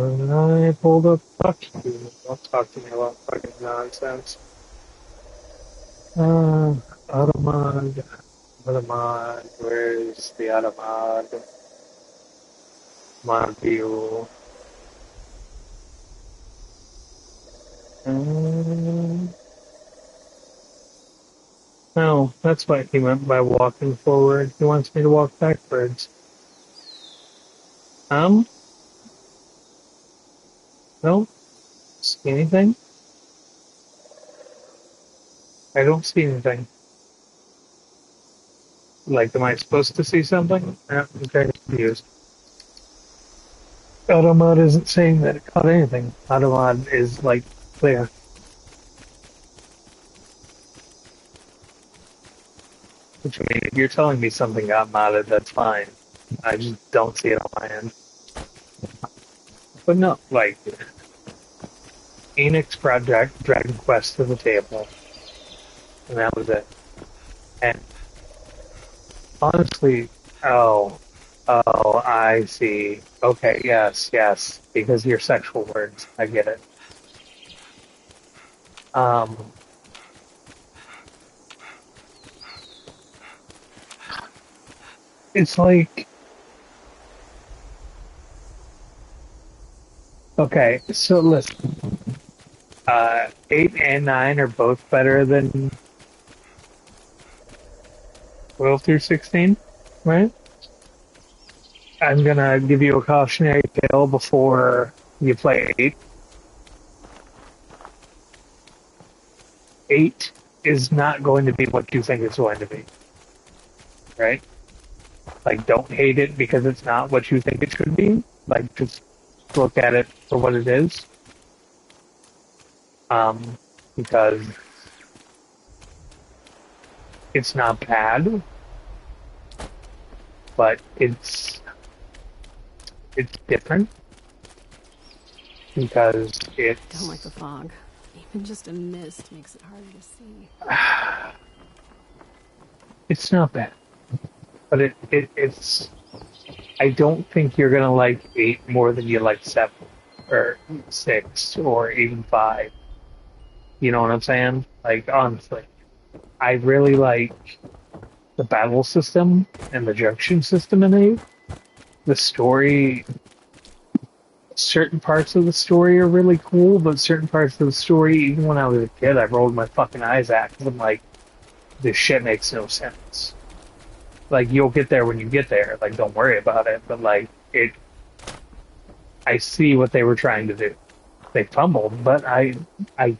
and I pulled up Fuck You. Don't talk to me about fucking nonsense. Automod. Automod. Where's the Automod? Mod view. No, that's what he meant by walking forward. He wants me to walk backwards. No? See anything? I don't see anything. Like, am I supposed to see something? I'm kind of confused. Automod isn't saying that it caught anything. Automod is, like, clear. Which, I mean, if you're telling me something got modded, that's fine. I just don't see it on my end. But no, like, Enix brought Dragon Quest to the table, and that was it. And honestly, oh, I see. Okay, yes, because your sexual words, I get it. It's like, okay, so listen, 8 and 9 are both better than 12 through 16, right? I'm gonna give you a cautionary tale before you play 8. 8 is not going to be what you think it's going to be, right? Like, don't hate it because it's not what you think it should be. Like, just look at it for what it is. because it's not bad, but it's different because it's. Don't like the fog. Even just a mist makes it harder to see. It's not bad, but it's. I don't think you're gonna like 8 more than you like 7 or 6 or even 5. You know what I'm saying? Like, honestly, I really like the battle system and the junction system in 8. The story, certain parts of the story are really cool, but certain parts of the story, even when I was a kid, I rolled my fucking eyes at because I'm like, this shit makes no sense. Like, you'll get there when you get there. Like, don't worry about it. But, like, I see what they were trying to do. They fumbled, but I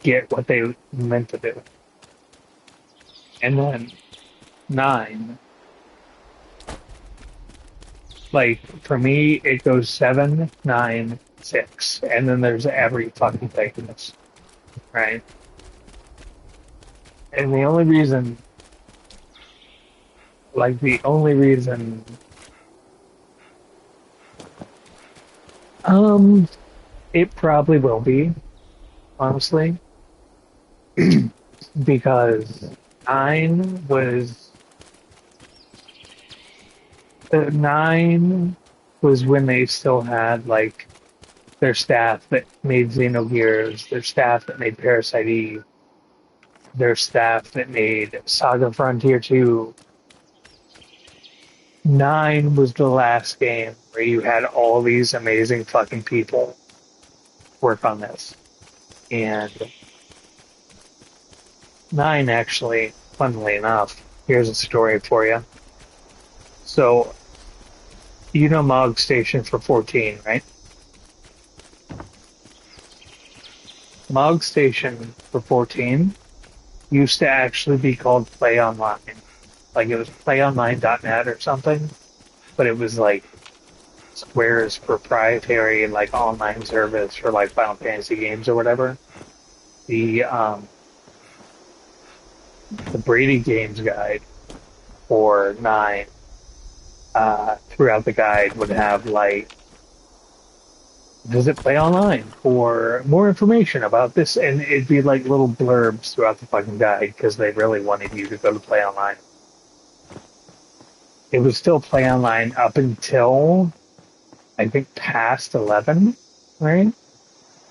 get what they meant to do. And then 9. Like, for me, it goes 7, 9, 6. And then there's every fucking thing in this. Right? And the only reason it probably will be, honestly, because 9 was when they still had, like, their staff that made Xenogears, their staff that made Parasite Eve, their staff that made Saga Frontier 2. 9 was the last game where you had all these amazing fucking people work on this. And 9 actually, funnily enough, here's a story for you. So, you know Mog Station for 14, right? Mog Station for 14 used to actually be called Play Online. Like, it was playonline.net or something, but it was like Square's proprietary, like, online service for, like, Final Fantasy games or whatever. The Brady Games guide for 9, throughout the guide would have, like, visit Play Online for more information about this, and it'd be like little blurbs throughout the fucking guide because they really wanted you to go to Play Online. It was still Play Online up until, I think, past 11, right?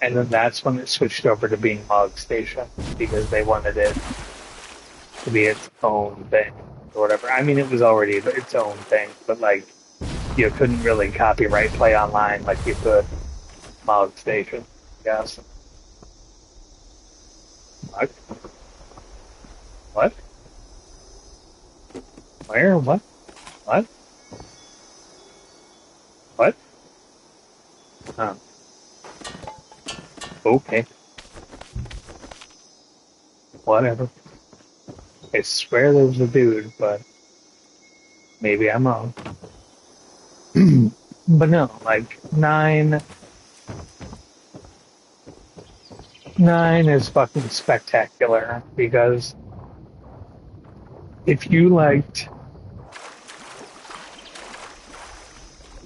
And then that's when it switched over to being Mog Station because they wanted it to be its own thing or whatever. I mean, it was already its own thing, but, like, you couldn't really copyright Play Online like you could Mog Station, yes. What? What? Where? What? What? What? Oh. Okay. Whatever. I swear there was a dude, but maybe I'm wrong. But no, like, 9 is fucking spectacular because if you liked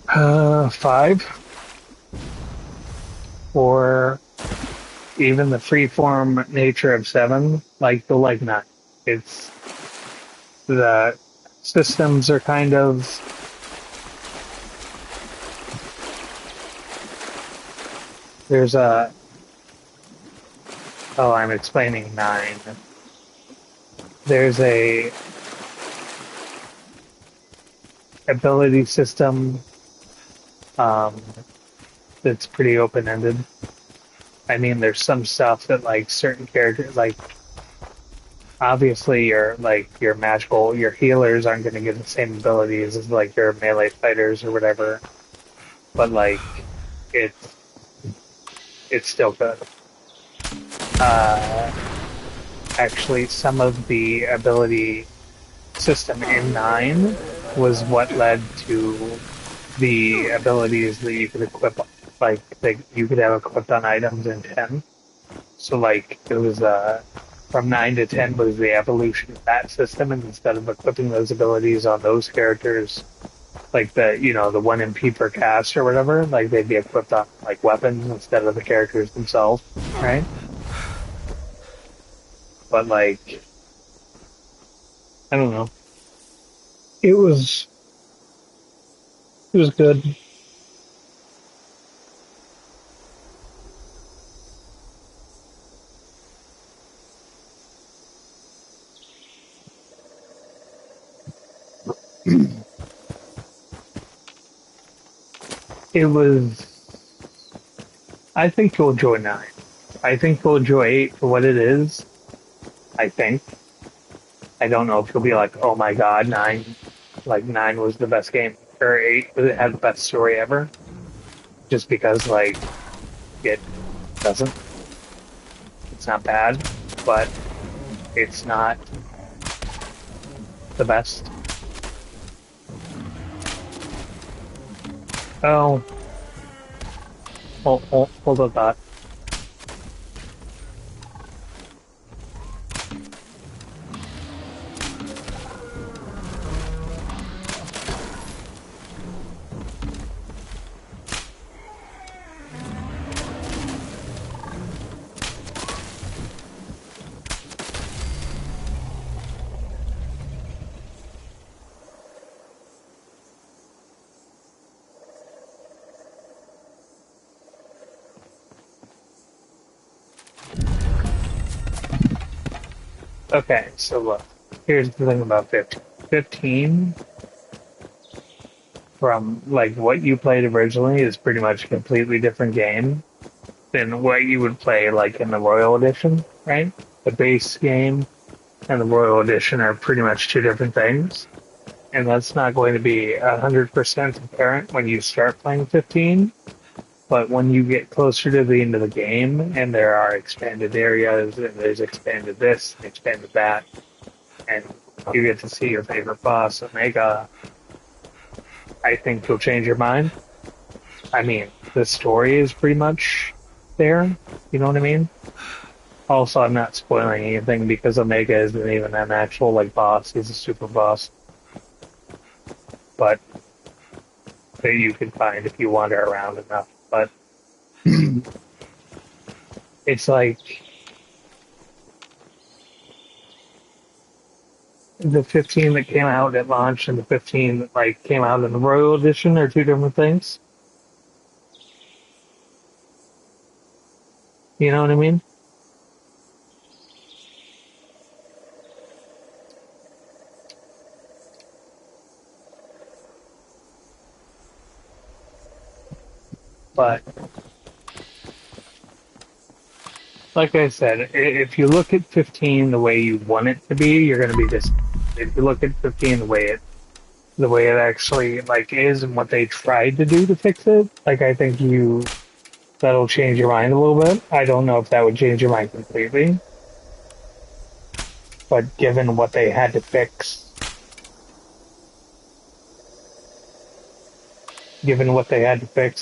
5 or even the freeform nature of 7, like, you'll like 9. It's the systems are kind of there's a I'm explaining 9. There's a ability system that's pretty open-ended. I mean, there's some stuff that, like, certain characters, like, obviously your magical, your healers aren't going to get the same abilities as, like, your melee fighters or whatever, but, like, it's still good. Actually, some of the ability system in 9 was what led to the abilities that you could equip, like, that you could have equipped on items in 10. So like it was from 9 to 10 was the evolution of that system, and instead of equipping those abilities on those characters, like the 1 MP per cast or whatever, like they'd be equipped on like weapons instead of the characters themselves, right? But like, I don't know. It was good. It was. I think you'll enjoy 9. I think you'll enjoy 8 for what it is. I think. I don't know if you'll be like, oh my god, 9. Like 9 was the best game, or 8 had the best story ever. Just because like it doesn't. It's not bad, but it's not the best. Oh. Hold up that. Okay, so look, here's the thing about 15. 15, from like what you played originally, is pretty much a completely different game than what you would play like in the Royal Edition, right? The base game and the Royal Edition are pretty much two different things, and that's not going to be 100% apparent when you start playing 15. But when you get closer to the end of the game, and there are expanded areas, and there's expanded this, and expanded that, and you get to see your favorite boss, Omega, I think you'll change your mind. I mean, the story is pretty much there, you know what I mean? Also, I'm not spoiling anything because Omega isn't even an actual, like, boss, he's a super boss. But that you can find if you wander around enough. But it's like the 15 that came out at launch and the 15 that like came out in the Royal Edition are two different things. You know what I mean? But like I said, if you look at 15 the way you want it to be, you're going to be disappointed. If you look at 15 the way it actually like is and what they tried to do to fix it, like I think that'll change your mind a little bit. I don't know if that would change your mind completely, but given what they had to fix,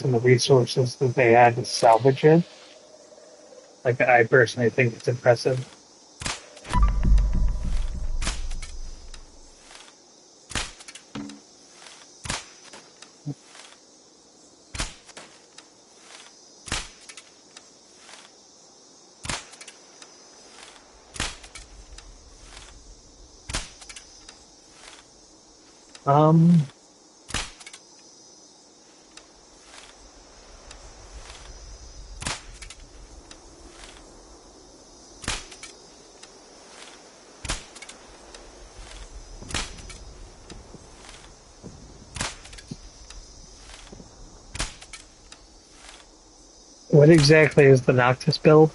and the resources that they had to salvage it, like, I personally think it's impressive. What exactly is the Noctis build?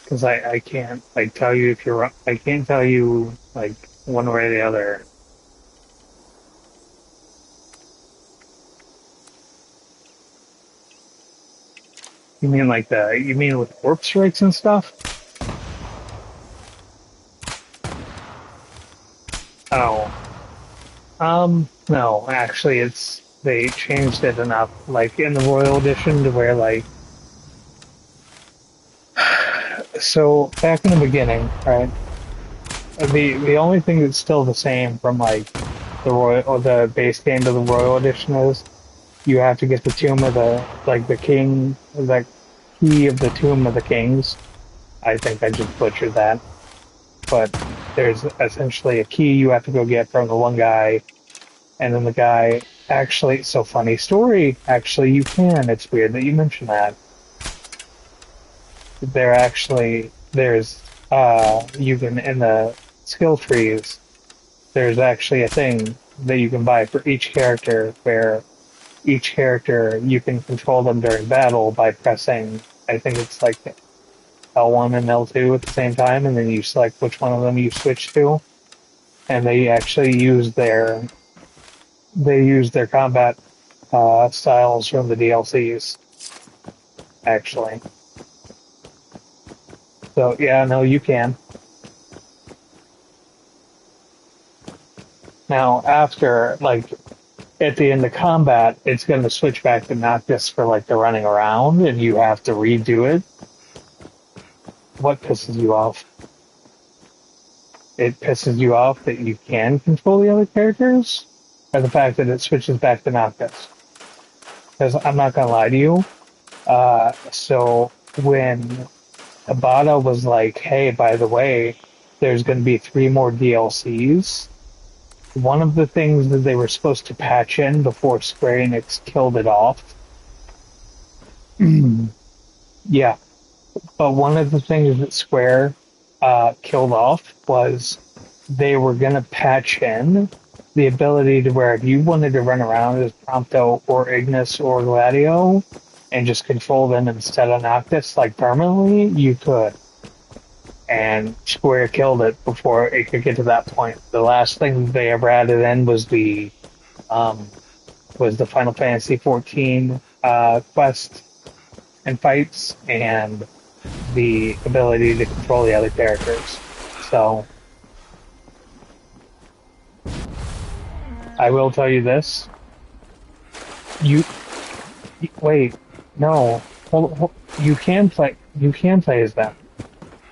Because I can't like tell you if you're wrong. I can't tell you like one way or the other. You mean with warp strikes and stuff? Oh. No, actually, they changed it enough, like in the Royal Edition, to where like, so back in the beginning, right? The only thing that's still the same from like the Royal or the base game to the Royal Edition is you have to get the tomb of the king, the key of the tomb of the kings. I think I just butchered that, but there's essentially a key you have to go get from the one guy. And then the guy actually, so funny story, actually you can, it's weird that you mentioned that. You can, in the skill trees, there's actually a thing that you can buy for each character where each character, you can control them during battle by pressing, I think it's like L1 and L2 at the same time, and then you select which one of them you switch to. And they actually use their combat styles from the DLCs, actually. So yeah, no, you can. Now, after like at the end of combat, it's going to switch back to Noctis for like the running around, and you have to redo it. What pisses you off? It pisses you off that you can control the other characters? Or the fact that it switches back to Noctis? Because I'm not going to lie to you. So when Tabata was like, hey, by the way, there's going to be 3 more DLCs, one of the things that they were supposed to patch in before Square Enix killed it off, yeah, but one of the things that Square killed off was they were going to patch in the ability to where if you wanted to run around as Prompto or Ignis or Gladio and just control them instead of Noctis, like permanently, you could. And Square killed it before it could get to that point. The last thing they ever added in was the Final Fantasy XIV quest and fights and the ability to control the other characters. So I will tell you this. Wait, no. Hold, you can play as them.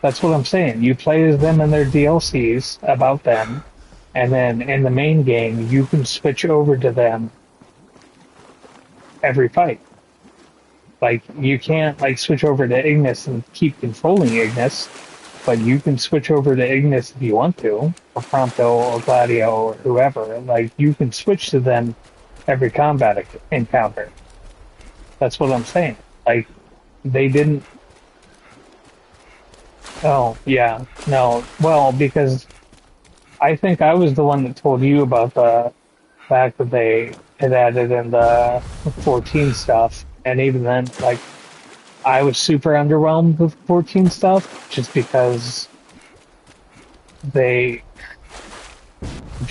That's what I'm saying. You play as them in their DLCs about them, and then in the main game, you can switch over to them every fight. Like, you can't, like, switch over to Ignis and keep controlling Ignis, but you can switch over to Ignis if you want to, or Prompto, or Gladio, or whoever. Like, you can switch to them every combat encounter. That's what I'm saying. Like, they didn't... Oh, yeah. No. Well, because I think I was the one that told you about the fact that they had added in the 14 stuff, and even then, like, I was super underwhelmed with 14 stuff, just because if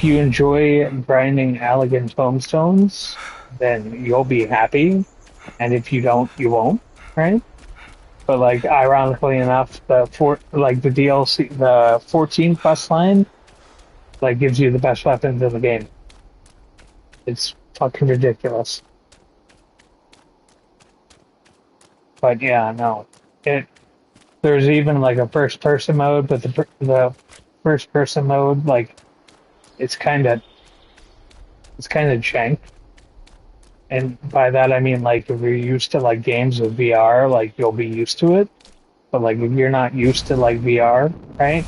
you enjoy grinding Allegan tomestones, then you'll be happy, and if you don't, you won't, right? But, like, ironically enough, the DLC, the 14 quest line, like, gives you the best weapons in the game. It's fucking ridiculous. But yeah, no. There's even, like, a first-person mode, but the first-person mode, like, it's kind of jank. And by that I mean, like, if you're used to, like, games with VR, like, you'll be used to it. But, like, if you're not used to, like, VR, right?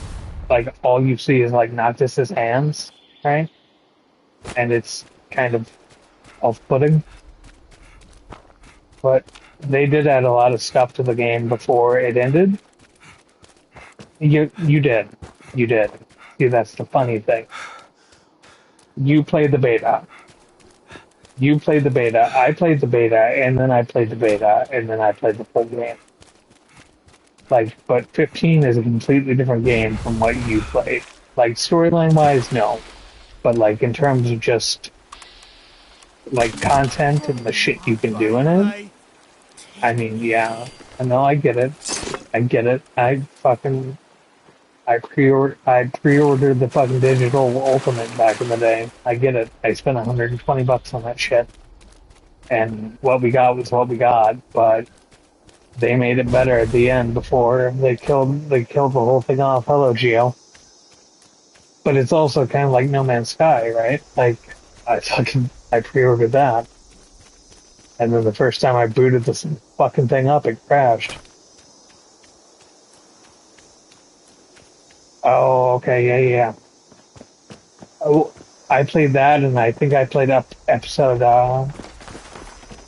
Like, all you see is, like, Noctis's hands, right? And it's kind of off-putting. But they did add a lot of stuff to the game before it ended. You did. See, that's the funny thing. You played the beta. You played the beta, I played the beta, and then I played the beta, and then I played the full game. Like, but 15 is a completely different game from what you played. Like, storyline-wise, no. But, like, in terms of just, like, content and the shit you can do in it, I mean, yeah. I know, I get it. I fucking... I pre-ordered the fucking digital Ultimate back in the day. I get it. I spent $120 on that shit, and what we got was what we got. But they made it better at the end before they killed the whole thing off. Hello, Geo. But it's also kind of like No Man's Sky, right? Like I pre-ordered that, and then the first time I booted this fucking thing up, it crashed. Oh, okay, yeah. Oh, I played that, and I think I played up episode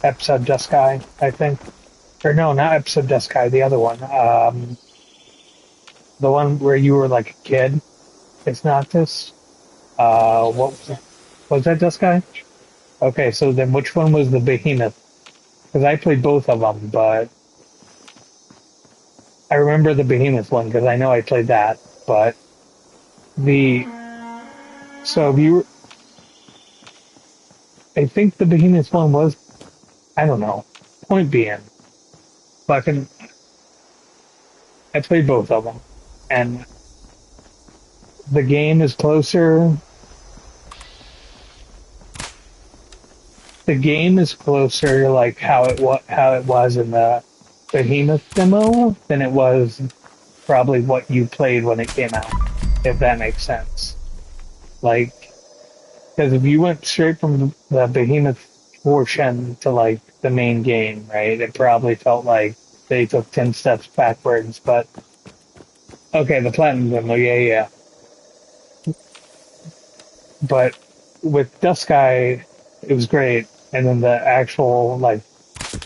Jeskai, I think. Or no, not episode Jeskai, the other one. The one where you were like a kid. It's not this. What was that Jeskai? Okay, so then which one was the Behemoth? Because I played both of them, but I remember the Behemoth one because I know I played that. But so if you, I think the Behemoth one was, I don't know. Point being, fucking, I played both of them, and the game is closer. The game is closer, like how it was in the Behemoth demo, than it was probably what you played when it came out, if that makes sense. Like, because if you went straight from the Behemoth portion to like the main game, right, it probably felt like they took 10 steps backwards. But okay, the Platinum demo, yeah. But with Jeskai, it was great, and then the actual like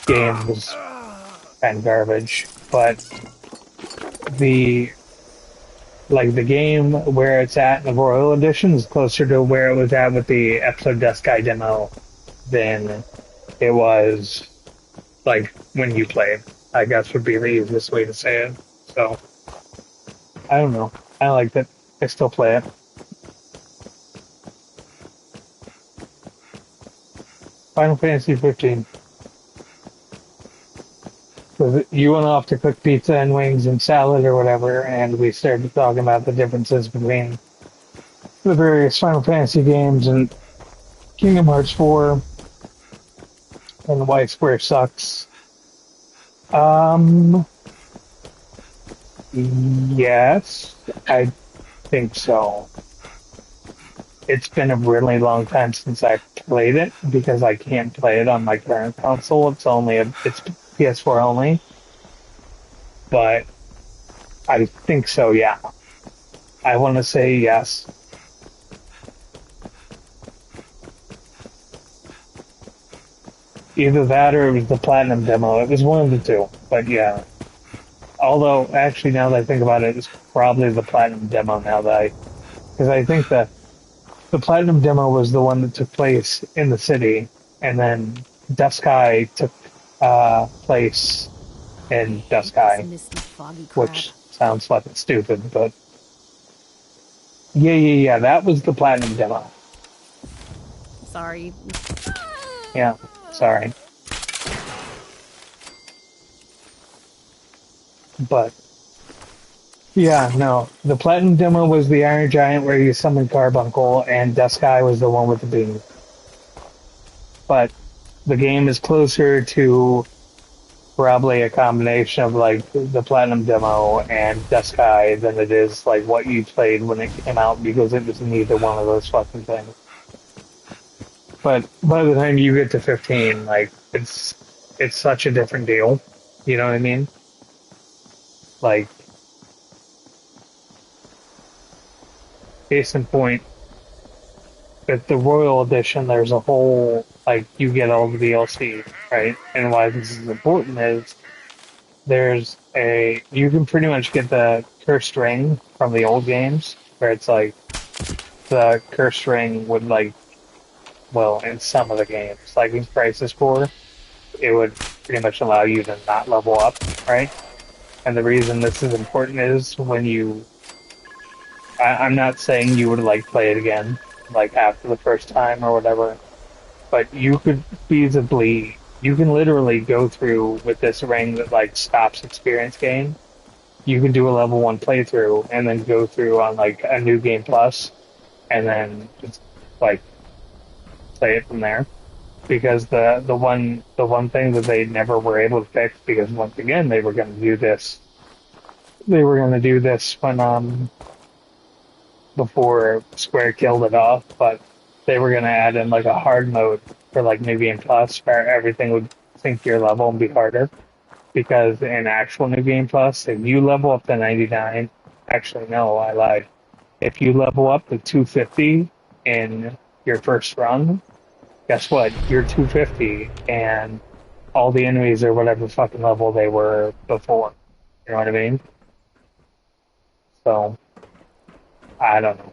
game was kind of garbage. But the game where it's at in the Royal Edition is closer to where it was at with the episode Jeskai demo than it was like when you played, I guess would be the easiest way to say it. So I don't know. I like that. I still play it. Final Fantasy 15. So you went off to cook pizza and wings and salad or whatever, and we started talking about the differences between the various Final Fantasy games and Kingdom Hearts 4 and why Square sucks. Yes, I think so. It's been a really long time since I played it because I can't play it on my current console. It's PS4 only. But I think so, yeah. I want to say yes. Either that or it was the Platinum demo. It was one of the two. But yeah. Although, actually, now that I think about it, it's probably the Platinum demo now that because I think that the Platinum demo was the one that took place in the city, and then Jeskai took place in Jeskai, which sounds fucking stupid, but yeah, that was the Platinum demo. Sorry. Yeah, sorry. But yeah, no. The Platinum demo was the Iron Giant where you summoned Carbuncle, and Jeskai was the one with the beam. But the game is closer to probably a combination of like the Platinum demo and Jeskai than it is like what you played when it came out, because it was neither one of those fucking things. But by the time you get to 15, like it's such a different deal. You know what I mean? Like, case in point, at the Royal Edition, there's a whole, like, you get all the DLC, right? And why this is important is you can pretty much get the Cursed Ring from the old games, where it's like, the Cursed Ring would, like, well, in some of the games, like in Crisis Core, it would pretty much allow you to not level up, right? And the reason this is important is when I'm not saying you would like play it again, like after the first time or whatever, but you can literally go through with this ring that like stops experience gain. you can do a level 1 playthrough and then go through on like a New Game Plus and then just like play it from there. Because the one thing that they never were able to fix, because once again they were going to do this when before Square killed it off, but they were going to add in like a hard mode for like New Game Plus where everything would sync to your level and be harder. Because in actual New Game Plus, if you level up to 99, actually no, I lied. If you level up to 250 in your first run, guess what? You're 250, and all the enemies are whatever fucking level they were before. You know what I mean? So, I don't know.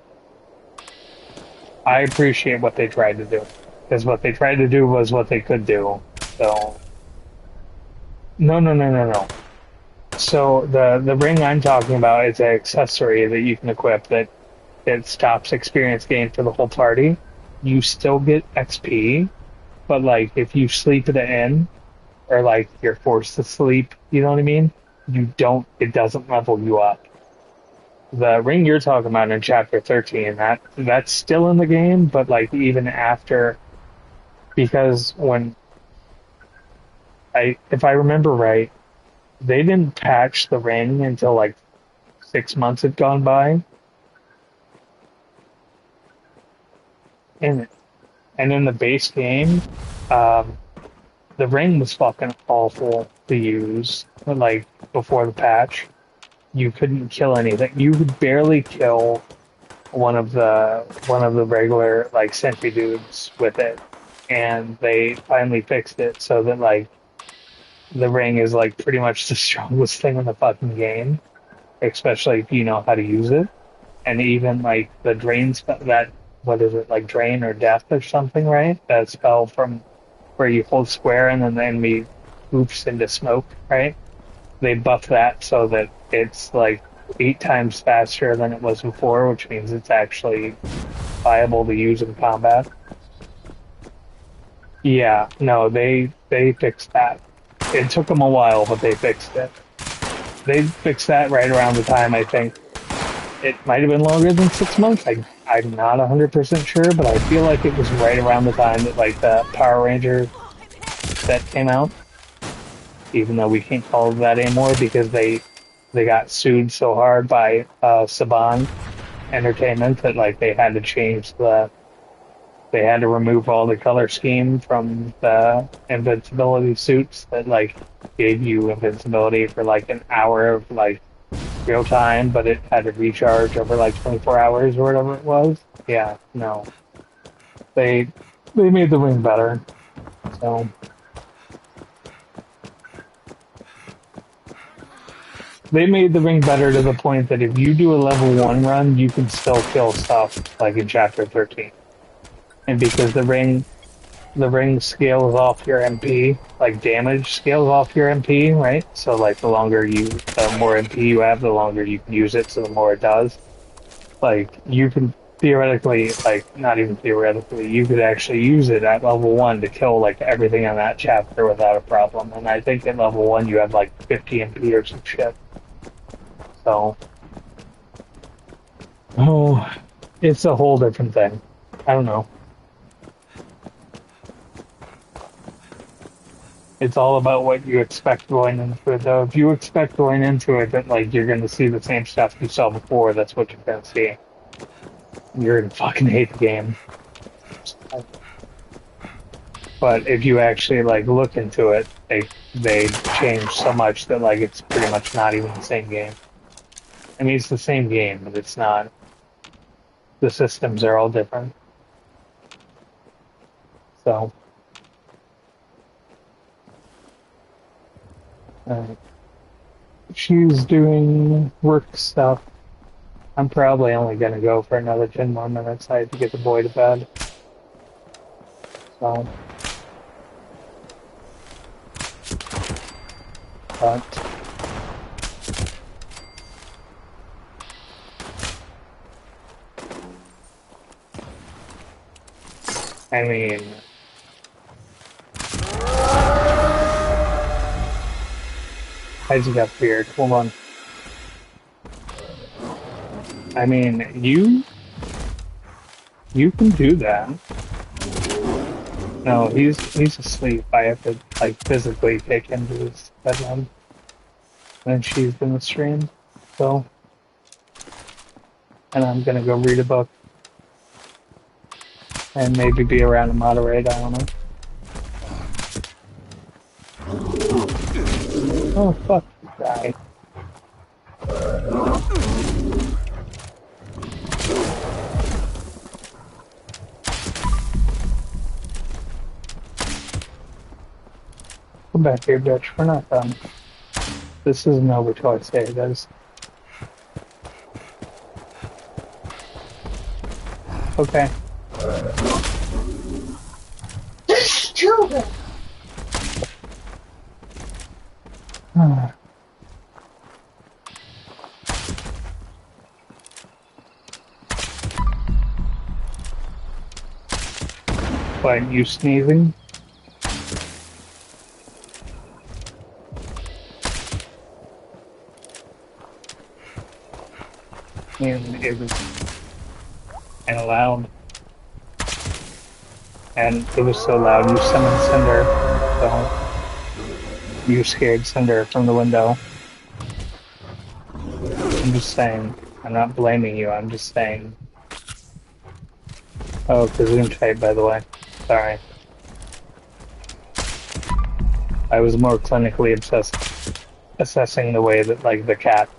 I appreciate what they tried to do. Because what they tried to do was what they could do. So, no. So, the ring I'm talking about is an accessory that you can equip that stops experience gain for the whole party. You still get XP, but like if you sleep at the end, or like you're forced to sleep, you know what I mean? It doesn't level you up. The ring you're talking about in chapter 13, that's still in the game, but like even after, because if I remember right, they didn't patch the ring until like 6 months had gone by. And in the base game, the ring was fucking awful to use. Like before the patch, you couldn't kill anything. You could barely kill one of the regular like sentry dudes with it, and they finally fixed it so that like the ring is like pretty much the strongest thing in the fucking game, especially if you know how to use it. And even like the drain spell, that, what is it, like drain or death or something, right? That spell from where you hold square and then the enemy oops into smoke, right? They buff that so that it's like 8 times faster than it was before, which means it's actually viable to use in combat. Yeah, no, they fixed that. It took them a while, but they fixed it. They fixed that right around the time, I think. It might have been longer than 6 months. I'm not 100% sure, but I feel like it was right around the time that like the Power Ranger set came out. Even though we can't call it that anymore because they got sued so hard by Saban Entertainment that like they had to remove all the color scheme from the invincibility suits that like gave you invincibility for like an hour of like real time, but it had to recharge over like 24 hours or whatever it was. Yeah, no. They made the ring better. So they made the ring better to the point that if you do a level 1 run, you can still kill stuff like in chapter 13. And because the ring scales off your MP, like damage scales off your MP, right? So like the more MP you have, the longer you can use it, so the more it does. Like you can theoretically, like not even theoretically, you could actually use it at level 1 to kill like everything on that chapter without a problem. And I think at level 1 you have like 50 MP or some shit. So, it's a whole different thing. I don't know. It's all about what you expect going into it, though. If you expect going into it that like you're going to see the same stuff you saw before, that's what you're going to see. You're going to fucking hate the game. But if you actually like look into it, they change so much that like it's pretty much not even the same game. I mean, it's the same game, but it's not. The systems are all different. So. She's doing work stuff. I'm probably only going to go for another 10 more minutes. I have to get the boy to bed. So. But. I mean. I just got feared. Hold on. I mean, you can do that. No, he's asleep. I have to like physically take him to his bedroom. And she's gonna stream, so, and I'm gonna go read a book and maybe be around and moderate. I don't know. Oh fuck, guy. Come back here, bitch. We're not done. This isn't over till I say it is. Okay. This children. Why, you sneezing? And it was and loud, and it was so loud you summoned Cinder, so you scared Cinder from the window. I'm just saying, I'm not blaming you, I'm just saying. Oh, Gesundheit, by the way. Sorry. I was more clinically assessing the way that, like, the cat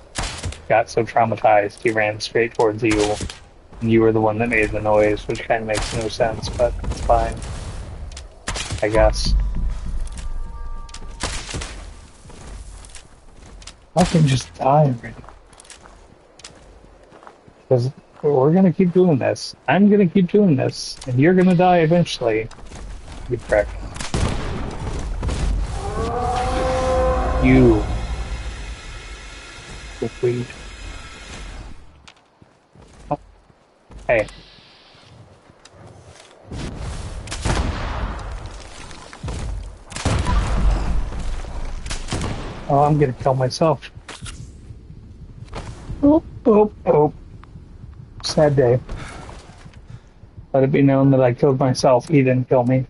got so traumatized he ran straight towards you, and you were the one that made the noise, which kind of makes no sense, but it's fine, I guess. I can just die already. Because we're gonna keep doing this. I'm gonna keep doing this, and you're gonna die eventually. You prick. You. With weed. Oh. Hey. Oh, I'm gonna kill myself. Oh, oh, oh. Sad day. Let it be known that I killed myself. He didn't kill me.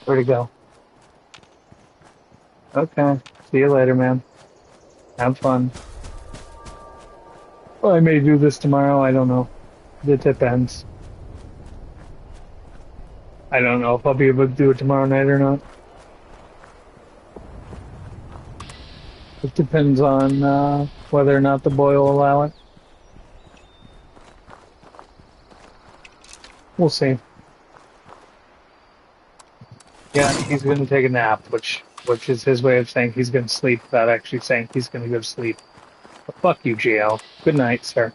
Where'd he go? Okay. See you later, man. Have fun. Well, I may do this tomorrow. I don't know. It depends. I don't know if I'll be able to do it tomorrow night or not. It depends on whether or not the boy will allow it. We'll see. Yeah, he's going to take a nap, which is his way of saying he's going to sleep without actually saying he's going to go to sleep. But fuck you, GL. Good night, sir.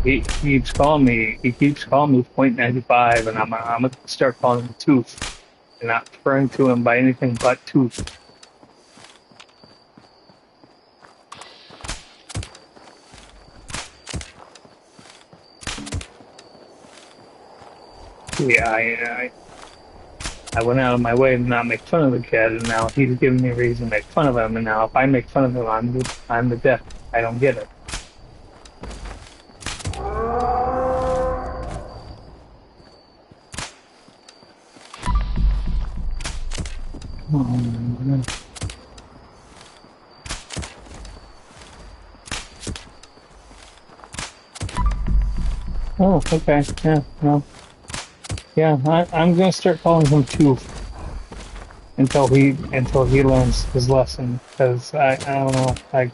He keeps calling me .95, and I'm gonna start calling him Tooth, and not referring to him by anything but Tooth. Yeah, I went out of my way to not make fun of the kid, and now he's giving me a reason to make fun of him, and now if I make fun of him, I'm the dick. I don't get it. Oh, okay. Yeah, no. Yeah, I'm gonna start calling him Tooth until he learns his lesson. Because I don't know, like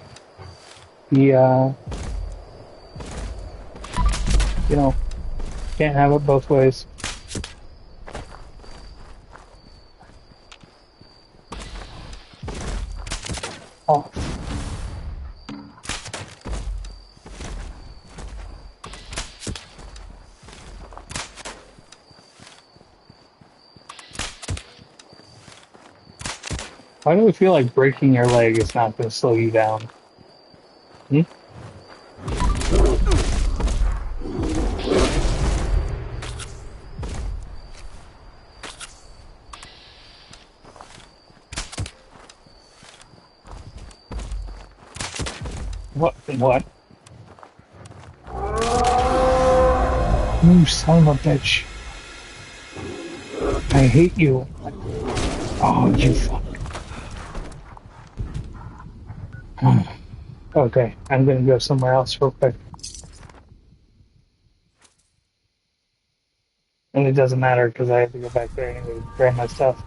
he you know, can't have it both ways. Oh. Why do I feel like breaking your leg is not going to slow you down? Hmm? What? You son of a bitch. I hate you. Oh, you fuck. Okay, I'm gonna go somewhere else real quick. And it doesn't matter because I have to go back there and grab my stuff.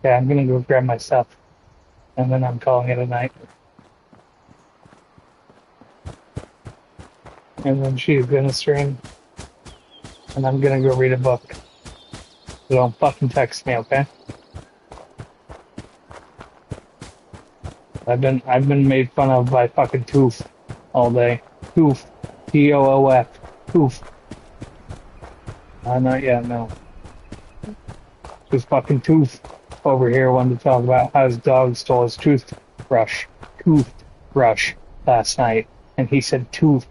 Yeah, I'm gonna go grab my stuff. And then I'm calling it a night. And then she's gonna stream. And I'm gonna go read a book. So don't fucking text me, okay? I've been made fun of by fucking Toof all day. Toof. Toof. Toof. Not yet, no. Just fucking Toof over here wanted to talk about how his dog stole his toothbrush last night. And he said Toof.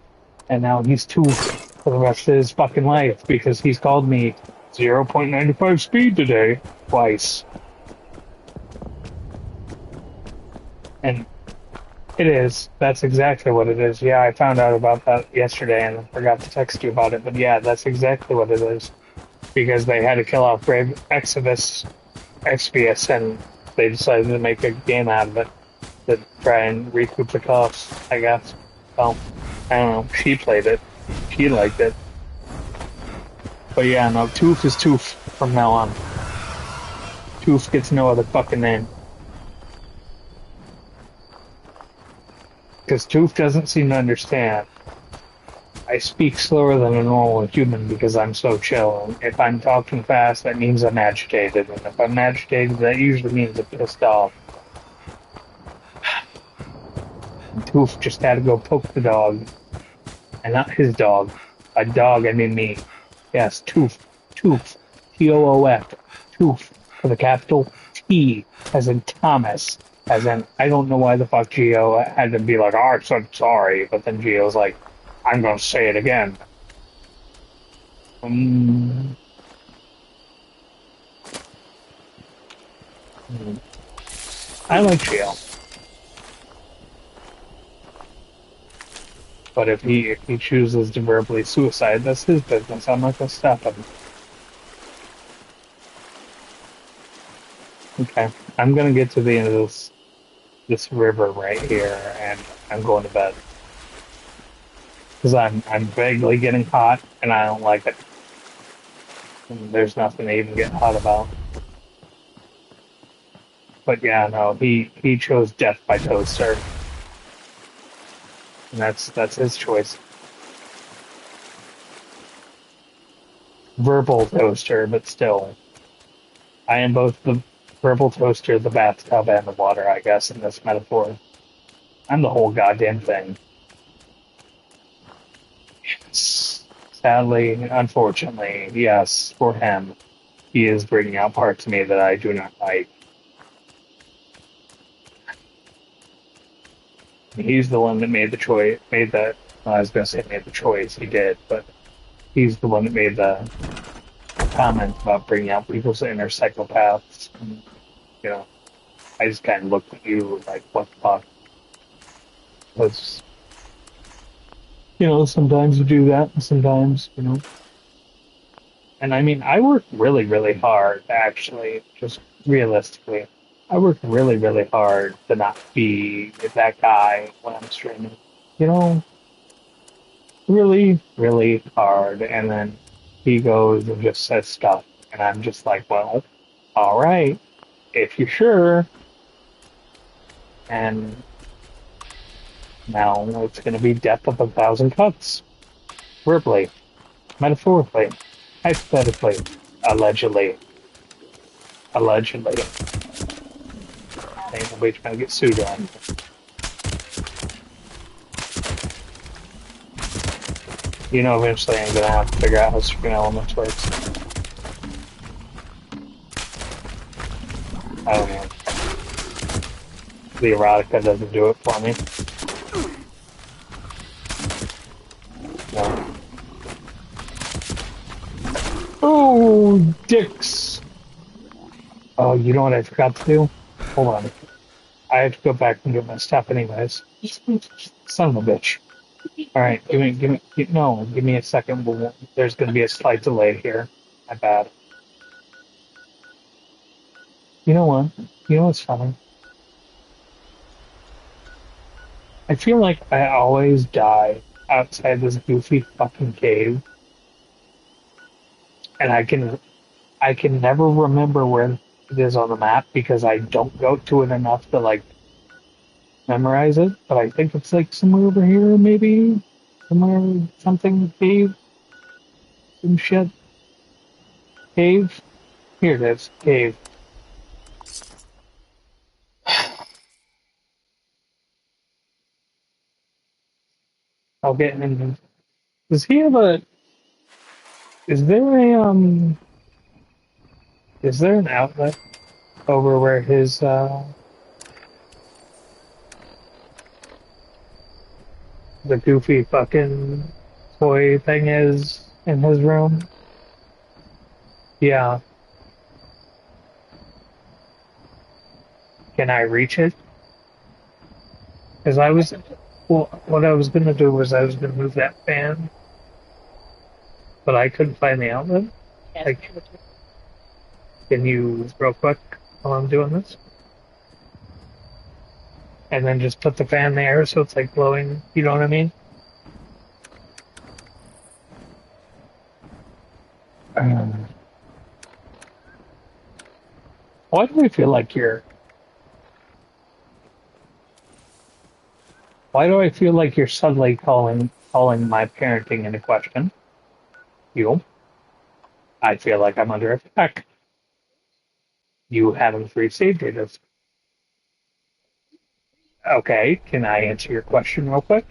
And now he's Toof for the rest of his fucking life because he's called me 0.95 speed today twice. And it is. That's exactly what it is. Yeah, I found out about that yesterday and I forgot to text you about it. But yeah, that's exactly what it is. Because they had to kill off Brave Exvius, and they decided to make a game out of it to try and recoup the costs, I guess. Well, I don't know. She played it. She liked it. But yeah, no, Toof is Toof from now on. Toof gets no other fucking name. Because Toof doesn't seem to understand. I speak slower than a normal human because I'm so chill. If I'm talking fast, that means I'm agitated. And if I'm agitated, that usually means I'm pissed off. And Toof just had to go poke the dog. And not his dog. By dog, I mean me. Yes, Toof. Toof. T-O-O-F. Toof. With a capital T, as in Thomas. As in, I don't know why the fuck Geo had to be like, oh, I said sorry. But then Geo's like, I'm gonna say it again. I like Geo. But if he chooses to verbally suicide, that's his business. I'm not gonna stop him. Okay, I'm gonna get to the end of this river right here, and I'm going to bed. Because I'm vaguely getting hot, and I don't like it. And there's nothing to even get hot about. But yeah, no, he chose death by toaster. And that's his choice. Verbal toaster, but still. I am both the verbal toaster, the bathtub, and the water, I guess, in this metaphor. I'm the whole goddamn thing. Sadly, unfortunately, yes, for him, he is bringing out parts of me that I do not like. He's the one that made the choice, I was going to say made the choice, he did, but he's the one that made the comment about bringing out people's inner psychopaths. And, you know, I just kind of looked at you like, what the fuck? Because, you know, sometimes you do that, and sometimes, you know. And I mean, I work really, really hard, actually, just realistically. I work really, really hard to not be that guy when I'm streaming. You know, really, really hard. And then he goes and just says stuff. And I'm just like, well, all right, if you're sure. And now it's going to be death of 1,000 cuts. Verbally, metaphorically, hypothetically, allegedly. Allegedly. Ain't nobody trying to get sued on. You know, eventually I'm gonna have to figure out how Screen Elements works. I don't know. The erotica doesn't do it for me. No. Oh, dicks! Oh, you know what I forgot to do? Hold on. I have to go back and get my stuff anyways. Son of a bitch. Alright, give me a second. There's gonna be a slight delay here. My bad. You know what? You know what's funny? I feel like I always die outside this goofy fucking cave, and I can never remember where it is on the map because I don't go to it enough to like memorize it. But I think it's like somewhere over here, maybe somewhere something cave, some shit cave. Here it is, cave. I'll get in. Does he have a? Is there a? Is there an outlet over where his the goofy fucking toy thing is in his room? Yeah. Can I reach it? Because what I was gonna do was I was gonna move that fan, but I couldn't find the outlet. Like, can you real quick while I'm doing this? And then just put the fan there so it's like blowing, you know what I mean? Why do I feel like why do I feel like you're suddenly calling my parenting into question? You? I feel like I'm under attack. You haven't received it. Okay, can I answer your question real quick?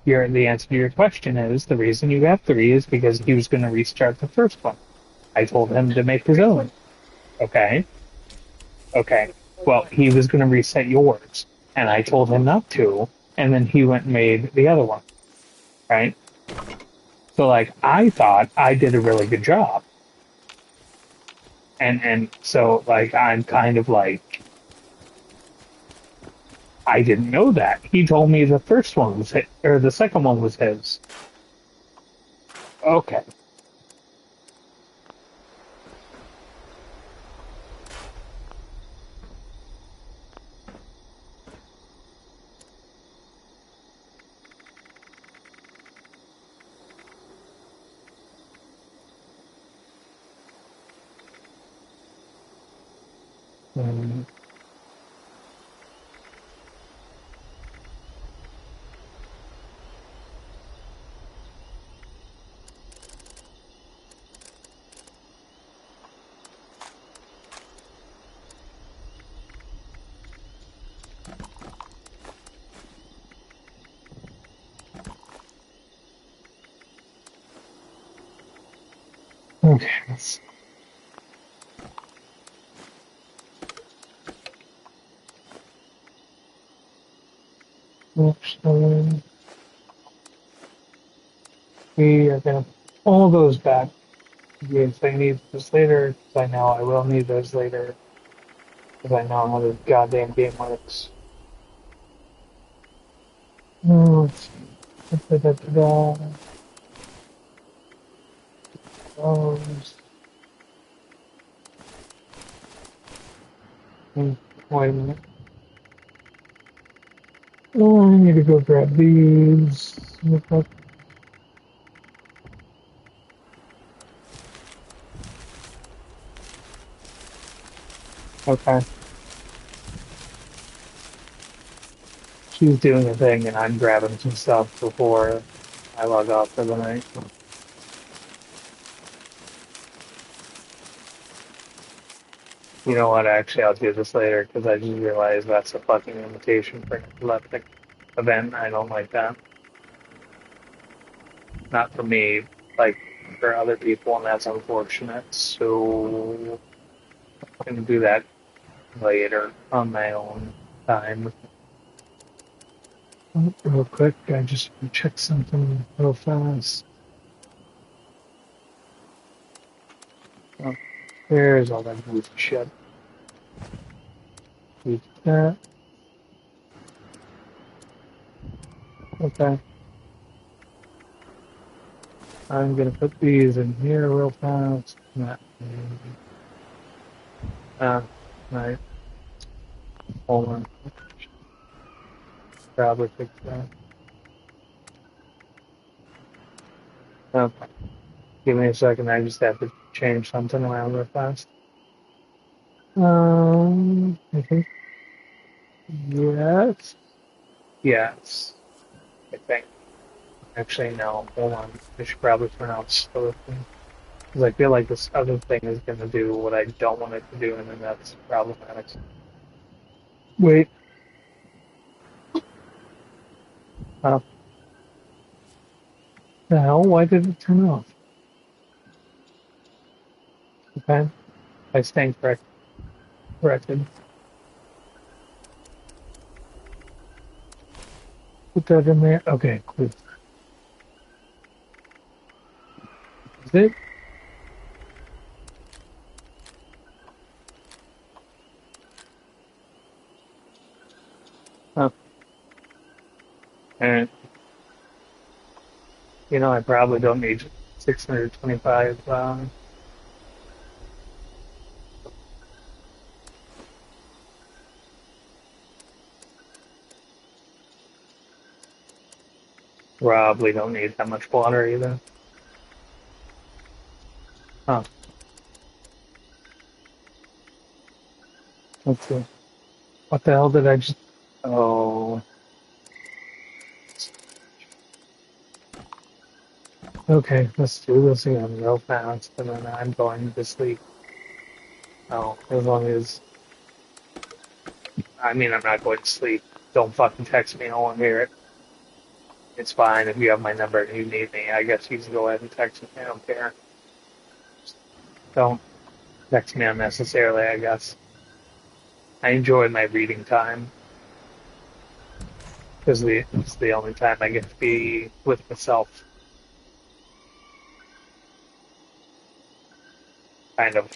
The answer to your question is the reason you got 3 is because he was going to restart the first one. I told him to make his own. Okay. Okay. Well, he was going to reset yours, and I told him not to, and then he went and made the other one. Right? So, like, I thought I did a really good job. And so, like, I'm kind of like, I didn't know that. He told me the first one was his, or the second one was his. Okay. Um, okay. Let's, oops, we are going to pull those back. Because I need this later, because I know I will need those later, because I know how this goddamn game works. Let's see. Da-da-da-da-da. Those. Wait a minute. Oh, I need to go grab these. Okay. She's doing a thing and I'm grabbing some stuff before I log off for the night. You know what, actually I'll do this later because I just realized that's a fucking invitation for an epileptic event. I don't like that. Not for me, like for other people, and that's unfortunate. So I'm gonna do that later on my own time. Oh, real quick, I just want to check something real fast. Oh, there's all that goofy shit. Keep that. Okay. I'm gonna put these in here real fast. Right. Hold on. Probably fix that. Okay. Give me a second. I just have to change something around real fast. I think yes. Yes. I think. Actually, no. Hold on. I should probably turn off slow thing. Because I feel like this other thing is going to do what I don't want it to do, and then that's problematic. Wait. The hell? Why did it turn off? Okay. I stand corrected. Put that in there. Okay, cool. Is it? Huh. And, you know, I probably don't need 625, probably don't need that much water either. Huh. Let's see. What the hell did I just... Oh. Okay, let's do this again real fast, and then I'm going to sleep. Oh, as long as... I mean, I'm not going to sleep. Don't fucking text me, I won't hear it. It's fine if you have my number and you need me. I guess you can go ahead and text me, I don't care. Don't text me unnecessarily, I guess. I enjoy my reading time. Because it's the only time I get to be with myself. Kind of.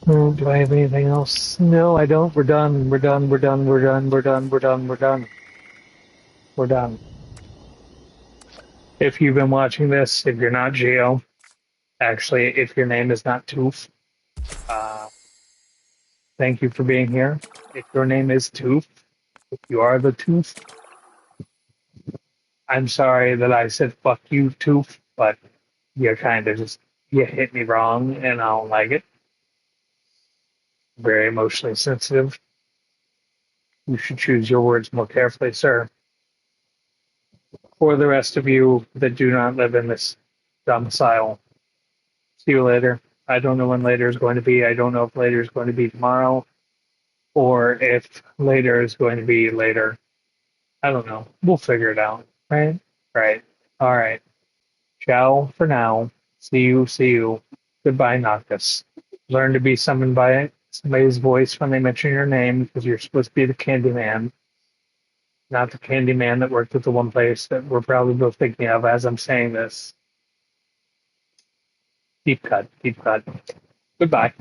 Do I have anything else? No, I don't. We're done. We're done. We're done. We're done. We're done. We're done. We're done. We're done. If you've been watching this, if you're not Geo, actually, if your name is not Toof, thank you for being here. If your name is Toof, if you are the Toof, I'm sorry that I said fuck you, Toof, but you kind of just, you hit me wrong and I don't like it. Very emotionally sensitive. You should choose your words more carefully, sir. For the rest of you that do not live in this domicile, see you later. I don't know when later is going to be. I don't know if later is going to be tomorrow or if later is going to be later. I don't know. We'll figure it out. Right? Right. All right. Ciao for now. See you. See you. Goodbye, Noctis. Learn to be summoned by somebody's voice when they mention your name because you're supposed to be the Candyman. Not the Candyman that worked at the one place that we're probably both thinking of as I'm saying this. Deep cut. Deep cut. Goodbye.